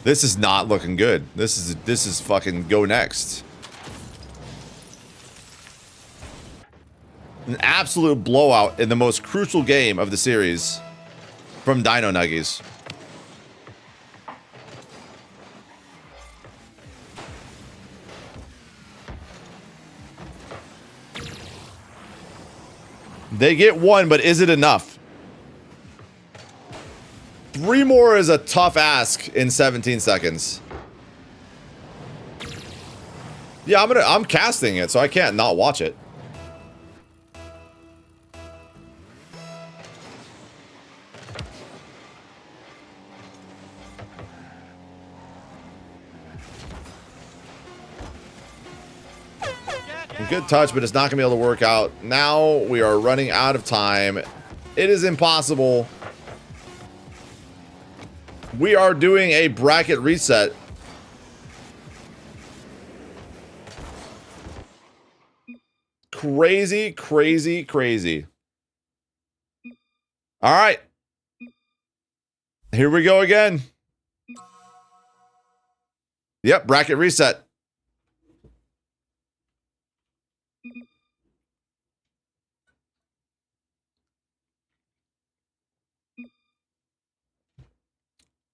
This is not looking good. This is fucking go next. An absolute blowout in the most crucial game of the series from Dino Nuggies. They get 1, but is it enough? 3 more is a tough ask in 17 seconds. Yeah, I'm casting it, so I can't not watch it. Good touch, but it's not going to be able to work out. Now we are running out of time. It is impossible. We are doing a bracket reset. Crazy, crazy, crazy. All right. Here we go again. Yep, bracket reset.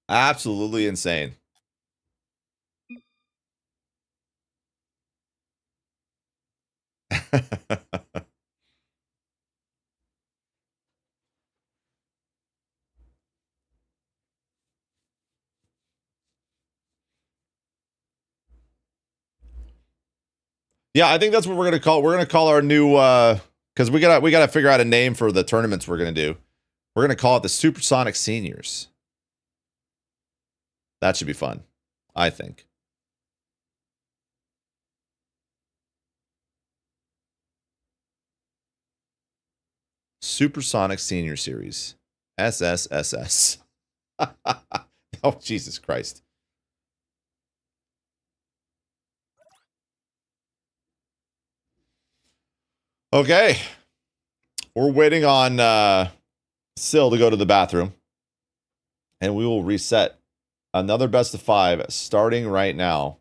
Absolutely insane. Yeah, I think that's what we're gonna call. We're gonna call our new because we gotta figure out a name for the tournaments we're gonna do. We're gonna call it the Supersonic Seniors. That should be fun, I think. Supersonic Senior Series. SSSS. Oh, Jesus Christ. Okay. We're waiting on Sil to go to the bathroom. And we will reset another best of 5 starting right now.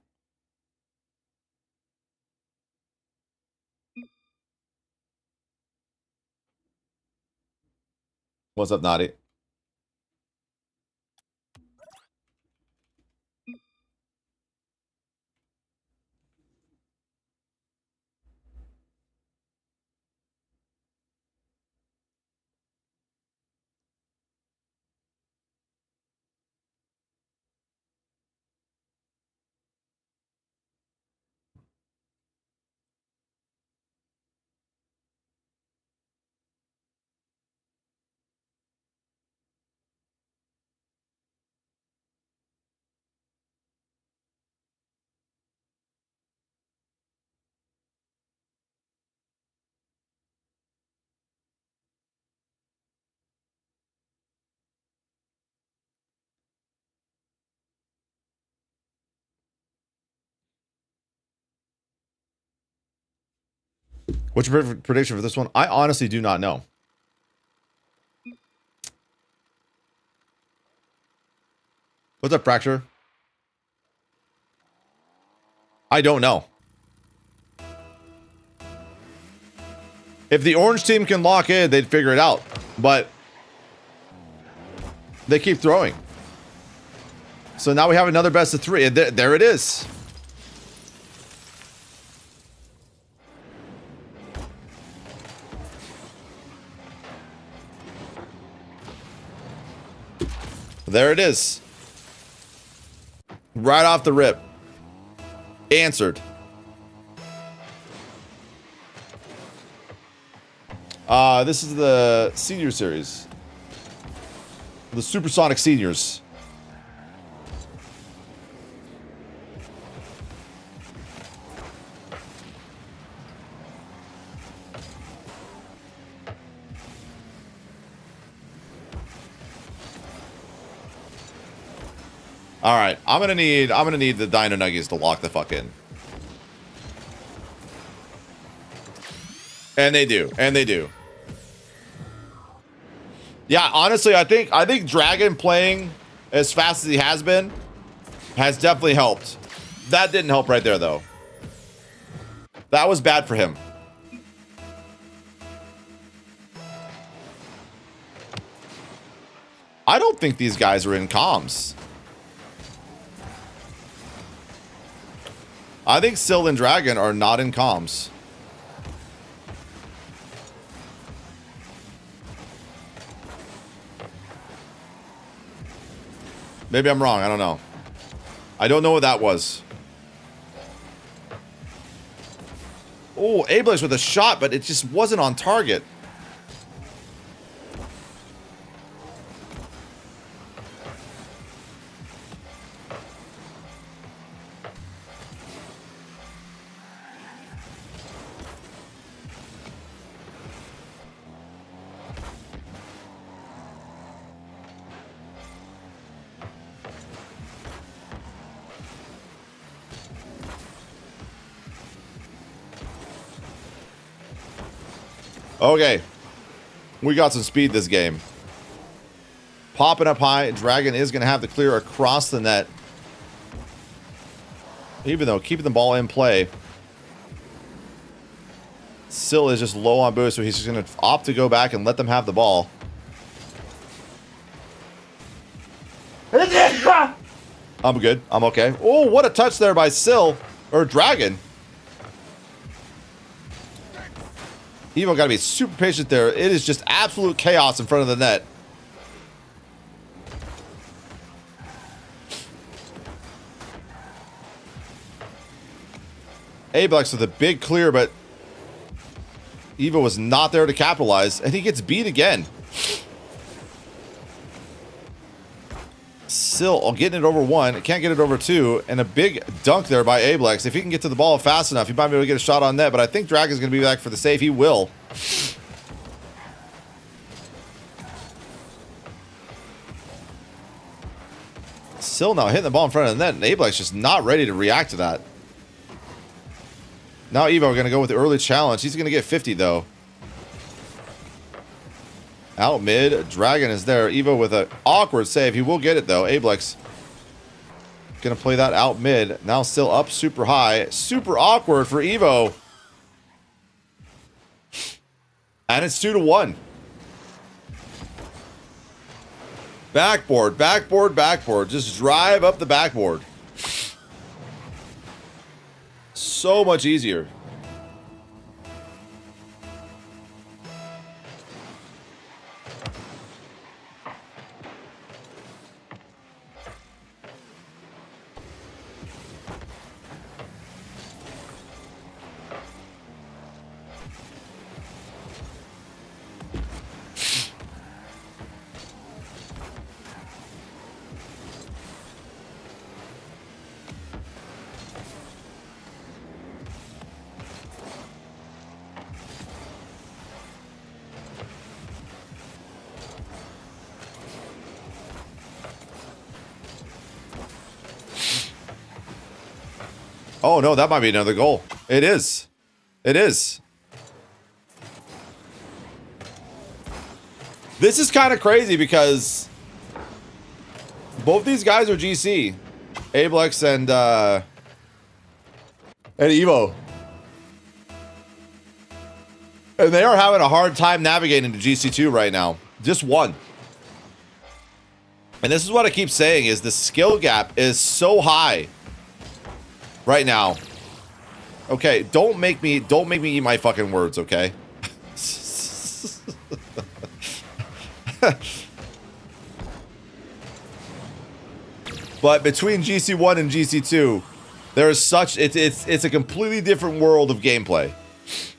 What's up, Naughty? What's your prediction for this one? I honestly do not know. What's up, Fracture? I don't know. If the orange team can lock in, they'd figure it out. But they keep throwing. So now we have another best of 3. There it is. There it is. Right off the rip. Answered. This is the senior series. The Supersonic Seniors. All right, I'm gonna need the Dino Nuggies to lock the fuck in. And they do. And they do. Yeah, honestly, I think Dragon playing as fast as he has been has definitely helped. That didn't help right there, though. That was bad for him. I don't think these guys are in comms. I think Sil and Dragon are not in comms. Maybe I'm wrong. I don't know. I don't know what that was. Oh, Ablex with a shot, but it just wasn't on target. Okay, we got some speed this game. Popping up high, Dragon is going to have to clear across the net. Even though keeping the ball in play. Sill is just low on boost, so he's just going to opt to go back and let them have the ball. I'm good. I'm okay. Oh, what a touch there by Sill, or Dragon. Evo got to be super patient there. It is just absolute chaos in front of the net. Ablex with a big clear, but Evo was not there to capitalize, and he gets beat again. Sill getting it over one, can't get it over two, and a big dunk there by Ablex. If he can get to the ball fast enough, he might be able to get a shot on net, but I think Dragon's going to be back for the save. He will. Sill now hitting the ball in front of the net, and Ablex just not ready to react to that. Now Evo going to go with the early challenge. He's going to get 50, though. Out mid, Dragon is there. Evo with an awkward save. He will get it, though. Ablex going to play that out mid. Now still up super high. Super awkward for Evo. And it's 2-1. Backboard, backboard, backboard. Just drive up the backboard. So much easier. Oh, no, that might be another goal. It is. It is. This is kind of crazy because both these guys are GC. Ablex and Evo. And they are having a hard time navigating to GC2 right now. Just one. And this is what I keep saying is the skill gap is so high right now. Okay, don't make me eat my fucking words, okay? But between GC1 and GC2, there is such it's a completely different world of gameplay.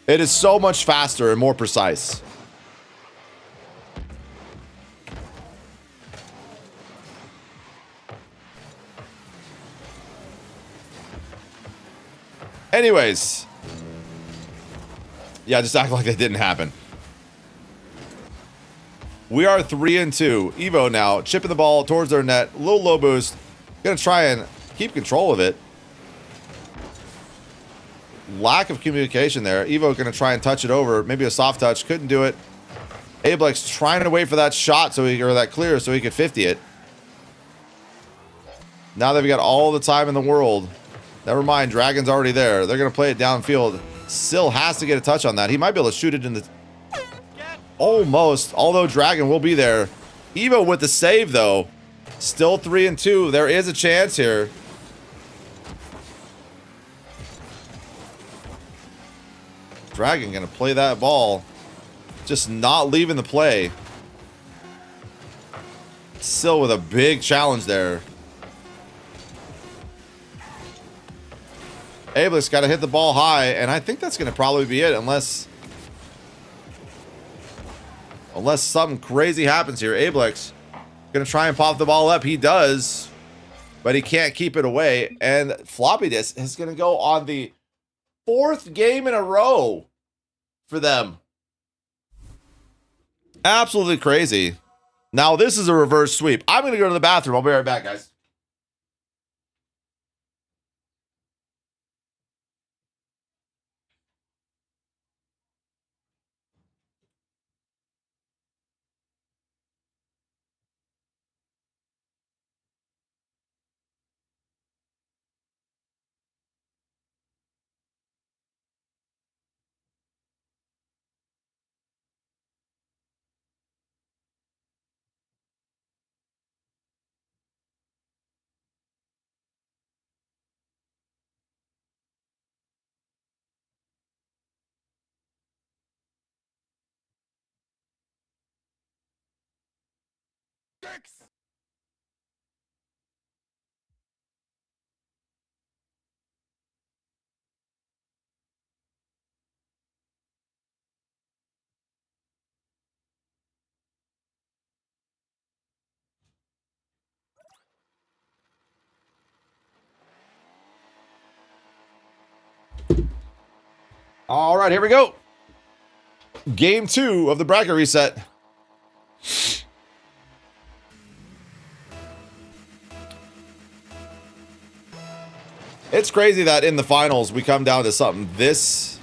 It is so much faster and more precise. Anyways. Yeah, just act like that didn't happen. We are 3-2. Evo now, chipping the ball towards their net. A little low boost. Gonna try and keep control of it. Lack of communication there. Evo gonna try and touch it over. Maybe a soft touch. Couldn't do it. Ablex trying to wait for that shot or that clear so he could 50 it. Now they've got all the time in the world. Never mind, Dragon's already there. They're going to play it downfield. Still has to get a touch on that. He might be able to shoot it in the... Almost, although Dragon will be there. Evo with the save, though. Still 3-2. There is a chance here. Dragon going to play that ball. Just not leaving the play. Still with a big challenge there. Ablix got to hit the ball high, and I think that's going to probably be it, unless something crazy happens here. Ablix going to try and pop the ball up. He does, but he can't keep it away. And Floppy Disk is going to go on the 4th game in a row for them. Absolutely crazy. Now, this is a reverse sweep. I'm going to go to the bathroom. I'll be right back, guys. All right, here we go. Game 2 of the bracket reset. It's crazy that in the finals we come down to something this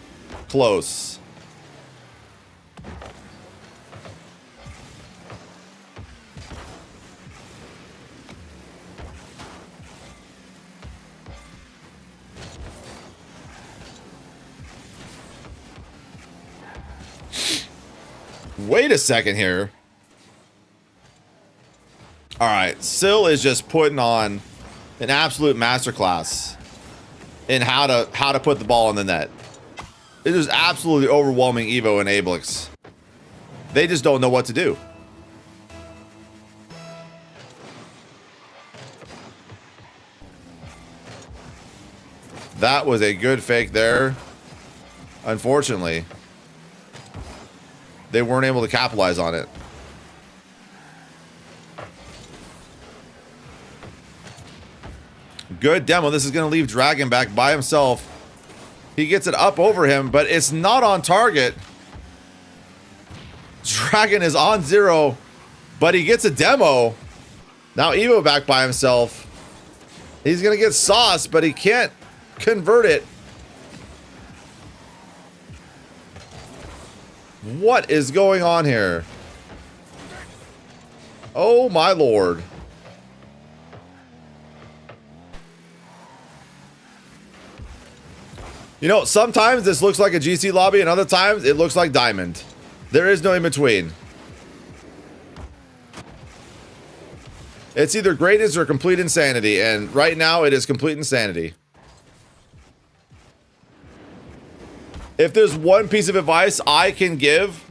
close. Wait a second here. All right, Sill is just putting on an absolute masterclass in how to put the ball in the net. It is absolutely overwhelming Evo and Ablix. They just don't know what to do. That was a good fake there. Unfortunately, they weren't able to capitalize on it. Good demo. This is going to leave Dragon back by himself. He gets it up over him, but it's not on target. Dragon is on 0, but he gets a demo. Now Evo back by himself. He's going to get sauce, but he can't convert it. What is going on here? Oh my lord. You know, sometimes this looks like a GC lobby and other times it looks like Diamond. There is no in between. It's either greatness or complete insanity, and right now it is complete insanity. If there's one piece of advice I can give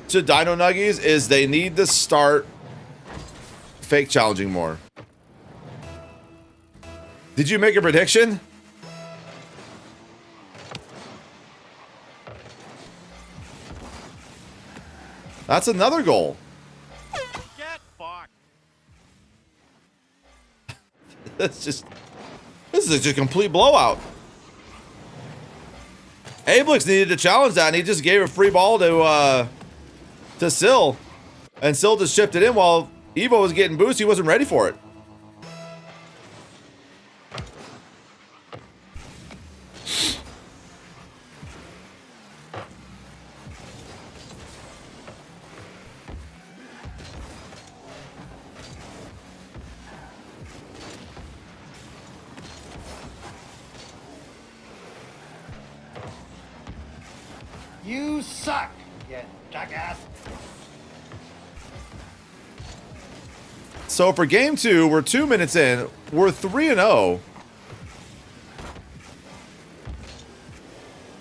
to Dino Nuggies is they need to start fake challenging more. Did you make a prediction? That's another goal.
Get fucked.
This is just a complete blowout. Ablix needed to challenge that, and he just gave a free ball to Sill. And Sill just shipped it in while Evo was getting boost. He wasn't ready for it.
You suck, you jackass.
So for game 2, we're 2 minutes in. We're 3-0.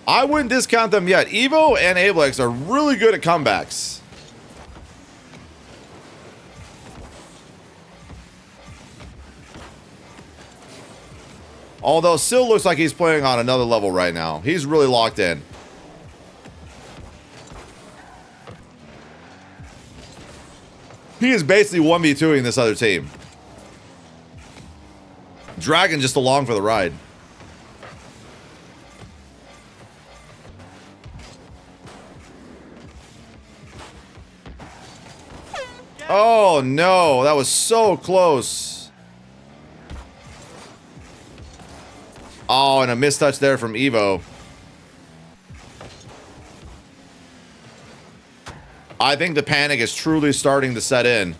I wouldn't discount them yet. Evo and Ablix are really good at comebacks. Although still looks like he's playing on another level right now. He's really locked in. He is basically 1v2ing this other team. Dragon just along for the ride. Oh no, that was so close. Oh, and a mistouch there from Evo. I think the panic is truly starting to set in.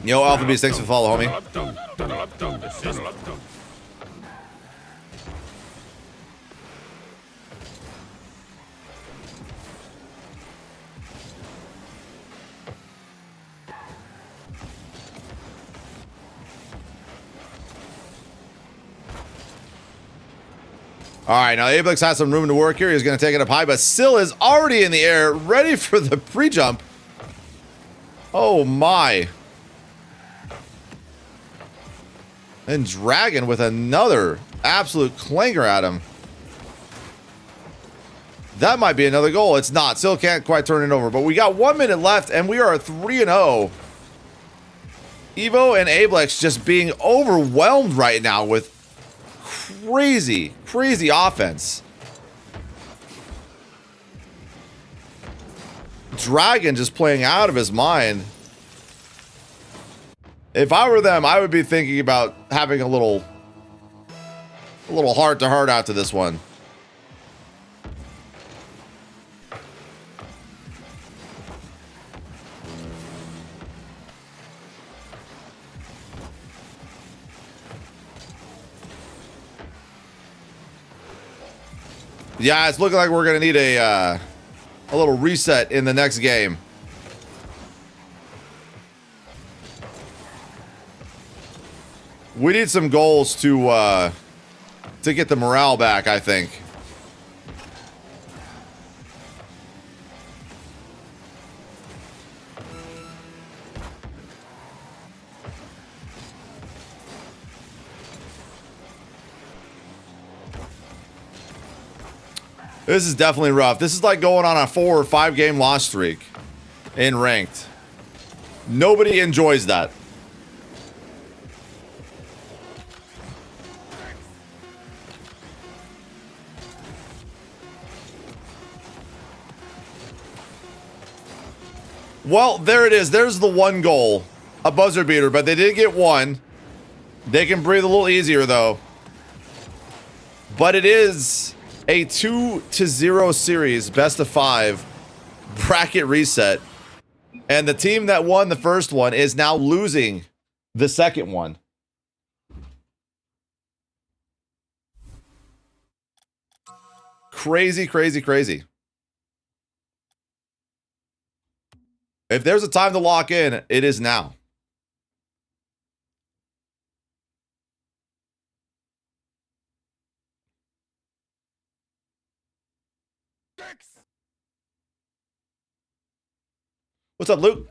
Yo, Alpha Beast, thanks for the follow, homie. All right, now Ablex has some room to work here. He's going to take it up high, but still is already in the air, ready for the pre-jump. Oh, my. And Dragon with another absolute clanger at him. That might be another goal. It's not. Still can't quite turn it over, but we got 1 minute left, and we are 3-0. Evo and Ablex just being overwhelmed right now with crazy, crazy offense. Dragon just playing out of his mind. If I were them, I would be thinking about having a little heart-to-heart after this one. Yeah, it's looking like we're gonna need a little reset in the next game. We need some goals to get the morale back, I think. This is definitely rough. This is like going on a 4 or 5 game loss streak in ranked. Nobody enjoys that. Well, there it is. There's the one goal. A buzzer beater, but they did get one. They can breathe a little easier, though. But it is a 2-0 series, best of 5, bracket reset. And the team that won the first one is now losing the second one. Crazy, crazy, crazy. If there's a time to lock in, it is now. What's up, Luke?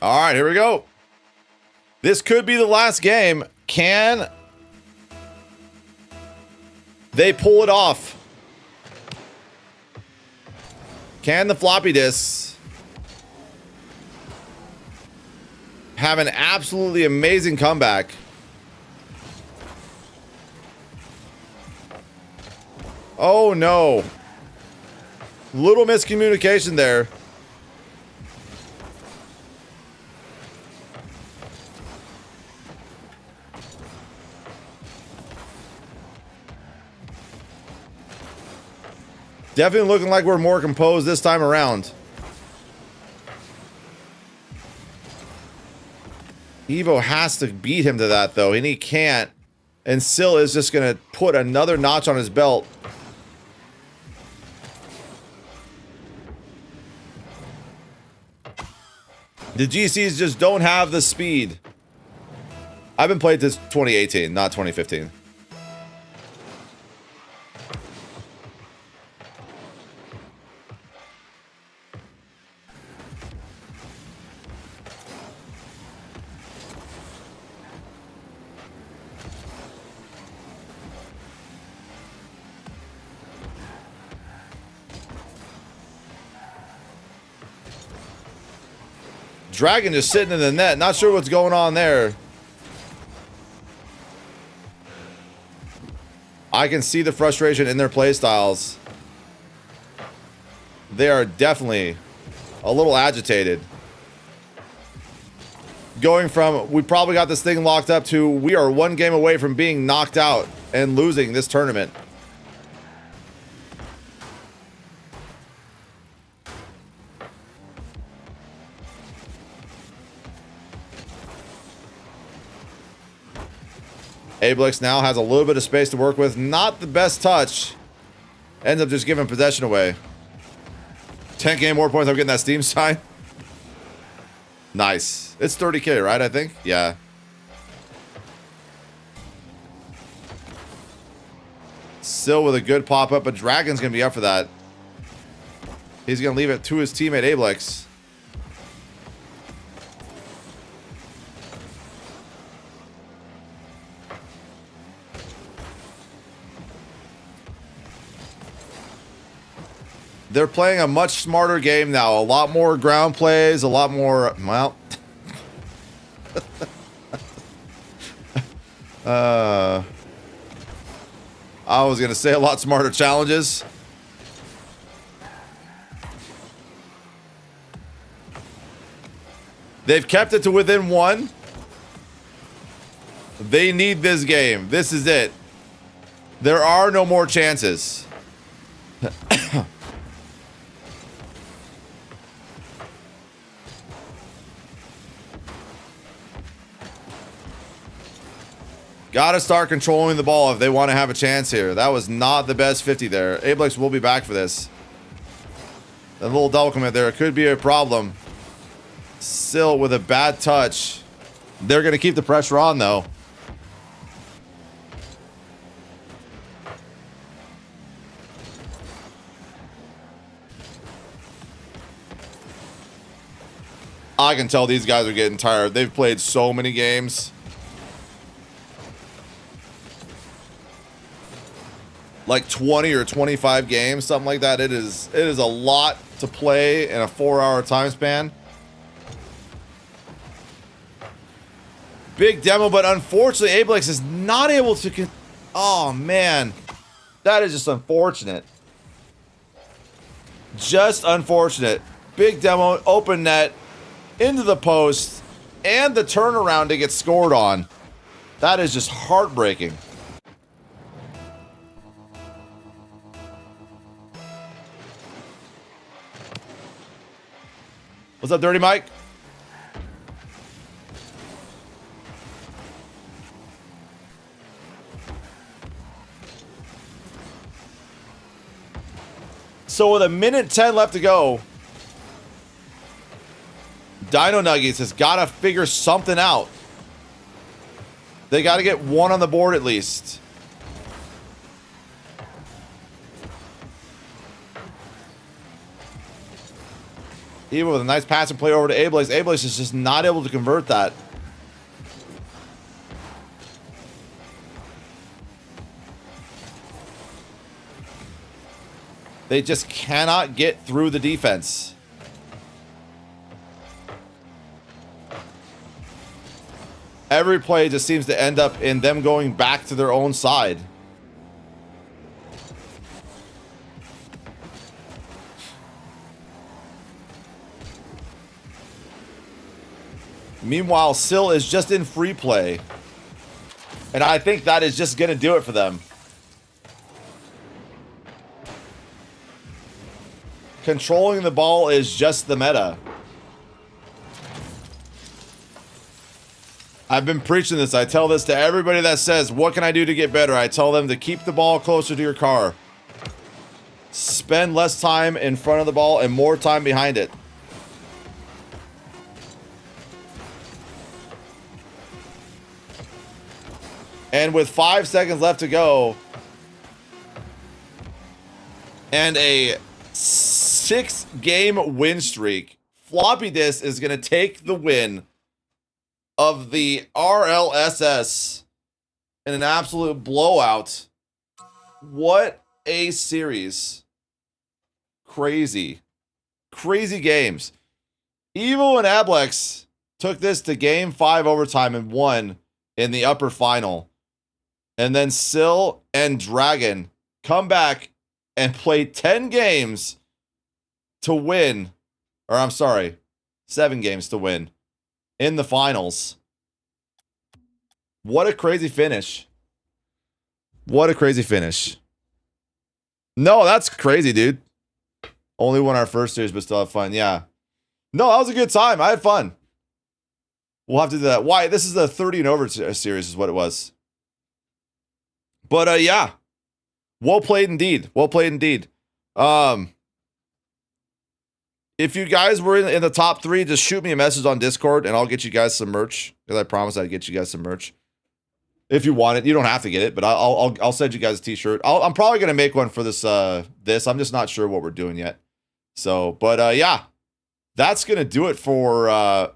All right, here we go. This could be the last game. Can they pull it off? Can the floppy disks have an absolutely amazing comeback? Oh no. Little miscommunication there. Definitely looking like we're more composed this time around. Evo has to beat him to that, though, and he can't. And Syl is just going to put another notch on his belt. The GCs just don't have the speed. I've been playing this 2018, not 2015. Dragon just sitting in the net. Not sure what's going on there. I can see the frustration in their playstyles. They are definitely a little agitated. Going from, we probably got this thing locked up to, we are one game away from being knocked out and losing this tournament. Ablex now has a little bit of space to work with. Not the best touch. Ends up just giving possession away. 10k more points. I'm getting that Steam sign. Nice. It's 30k, right? I think? Yeah. Still with a good pop-up, but Dragon's going to be up for that. He's going to leave it to his teammate, Ablex. They're playing a much smarter game now. A lot more ground plays, a lot more, well. I was going to say a lot smarter challenges. They've kept it to within one. They need this game. This is it. There are no more chances. Gotta start controlling the ball if they want to have a chance here. That was not the best 50 there. Ablex will be back for this. A little double commit there. It could be a problem. Still with a bad touch. They're going to keep the pressure on, though. I can tell these guys are getting tired. They've played so many games. Like 20 or 25 games, something like that. It is a lot to play in a 4-hour time span. Big demo, but unfortunately, Ablex is not able to. Oh man, that is just unfortunate. Just unfortunate. Big demo, open net, into the post, and the turnaround to get scored on. That is just heartbreaking. What's up, Dirty Mike? So with a minute 10 left to go, Dino Nuggets has got to figure something out. They got to get one on the board at least. Even with a nice pass and play over to Ablex, Ablex is just not able to convert that. They just cannot get through the defense. Every play just seems to end up in them going back to their own side. Meanwhile, Sill is just in free play. And I think that is just going to do it for them. Controlling the ball is just the meta. I've been preaching this. I tell this to everybody that says, what can I do to get better? I tell them to keep the ball closer to your car. Spend less time in front of the ball and more time behind it. And with 5 seconds left to go, and a 6-game win streak, Floppy Disk is going to take the win of the RLSS in an absolute blowout. What a series. Crazy. Crazy games. Evo and Ablex took this to game 5 overtime and won in the upper final. And then Sill and Dragon come back and play 10 games to win. Or I'm sorry, 7 games to win in the finals. What a crazy finish. What a crazy finish. No, that's crazy, dude. Only won our first series, but still have fun. Yeah. No, that was a good time. I had fun. We'll have to do that. Why? This is the 30 and over series is what it was. But yeah. Well played indeed. Well played indeed. If you guys were in the top 3, just shoot me a message on Discord and I'll get you guys some merch. Because I promised I'd get you guys some merch. If you want it, you don't have to get it, but I'll send you guys a t-shirt. I'm probably gonna make one for this. I'm just not sure what we're doing yet. So, but yeah, that's gonna do it for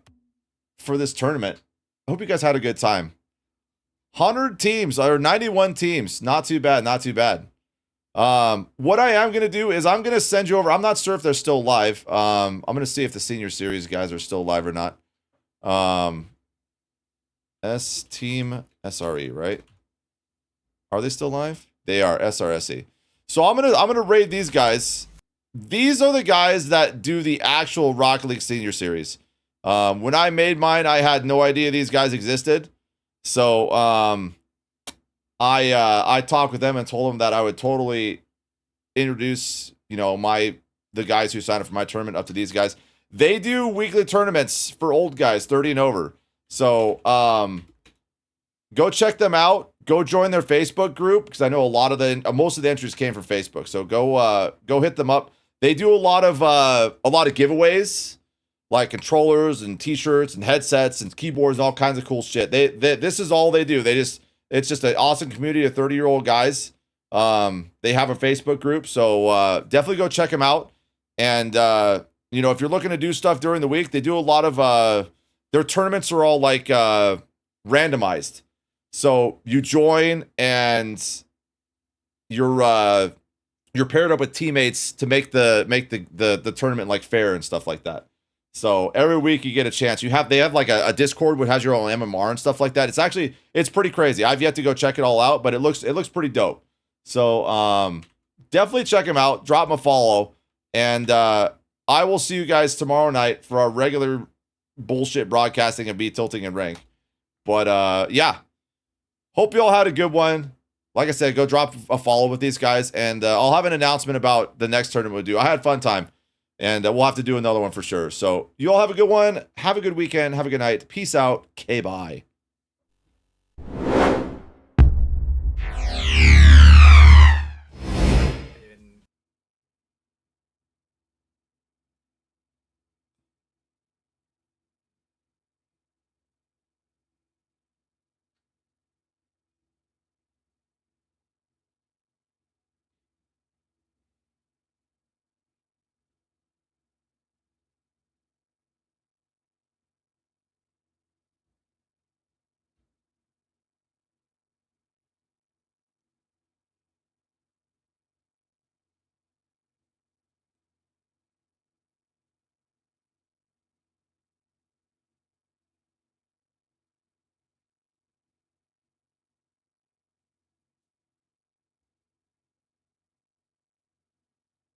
this tournament. I hope you guys had a good time. 100 teams or 91 teams, not too bad, not too bad. What I am gonna do is I'm gonna send you over. I'm not sure if they're still live. I'm gonna see if the senior series guys are still live or not. S Team SRE, right? Are they still live? They are, SRSE. So I'm gonna raid these guys. These are the guys that do the actual Rocket League Senior Series. When I made mine, I had no idea these guys existed. So I talked with them and told them that I would totally introduce, you know, the guys who signed up for my tournament up to these guys. They do weekly tournaments for old guys, 30 and over. So, go check them out. Go join their Facebook group because I know most of the entries came from Facebook. So go hit them up. They do a lot of giveaways, like controllers and T-shirts and headsets and keyboards and all kinds of cool shit. This is all they do. It's just an awesome community of 30-year-old guys. They have a Facebook group, so definitely go check them out. And you know, if you're looking to do stuff during the week, they do a lot of their tournaments are all like randomized. So you join and you're paired up with teammates to make the tournament like fair and stuff like that. So every week you get a chance. They have like a Discord which has your own MMR and stuff like that. It's pretty crazy. I've yet to go check it all out, but it looks pretty dope. So definitely check them out. Drop them a follow, and I will see you guys tomorrow night for our regular bullshit broadcasting and tilting and rank. But yeah, hope you all had a good one. Like I said, go drop a follow with these guys, and I'll have an announcement about the next tournament we'll do. I had a fun time, and we'll have to do another one for sure. So you all have a good one. Have a good weekend. Have a good night. Peace out. K-bye.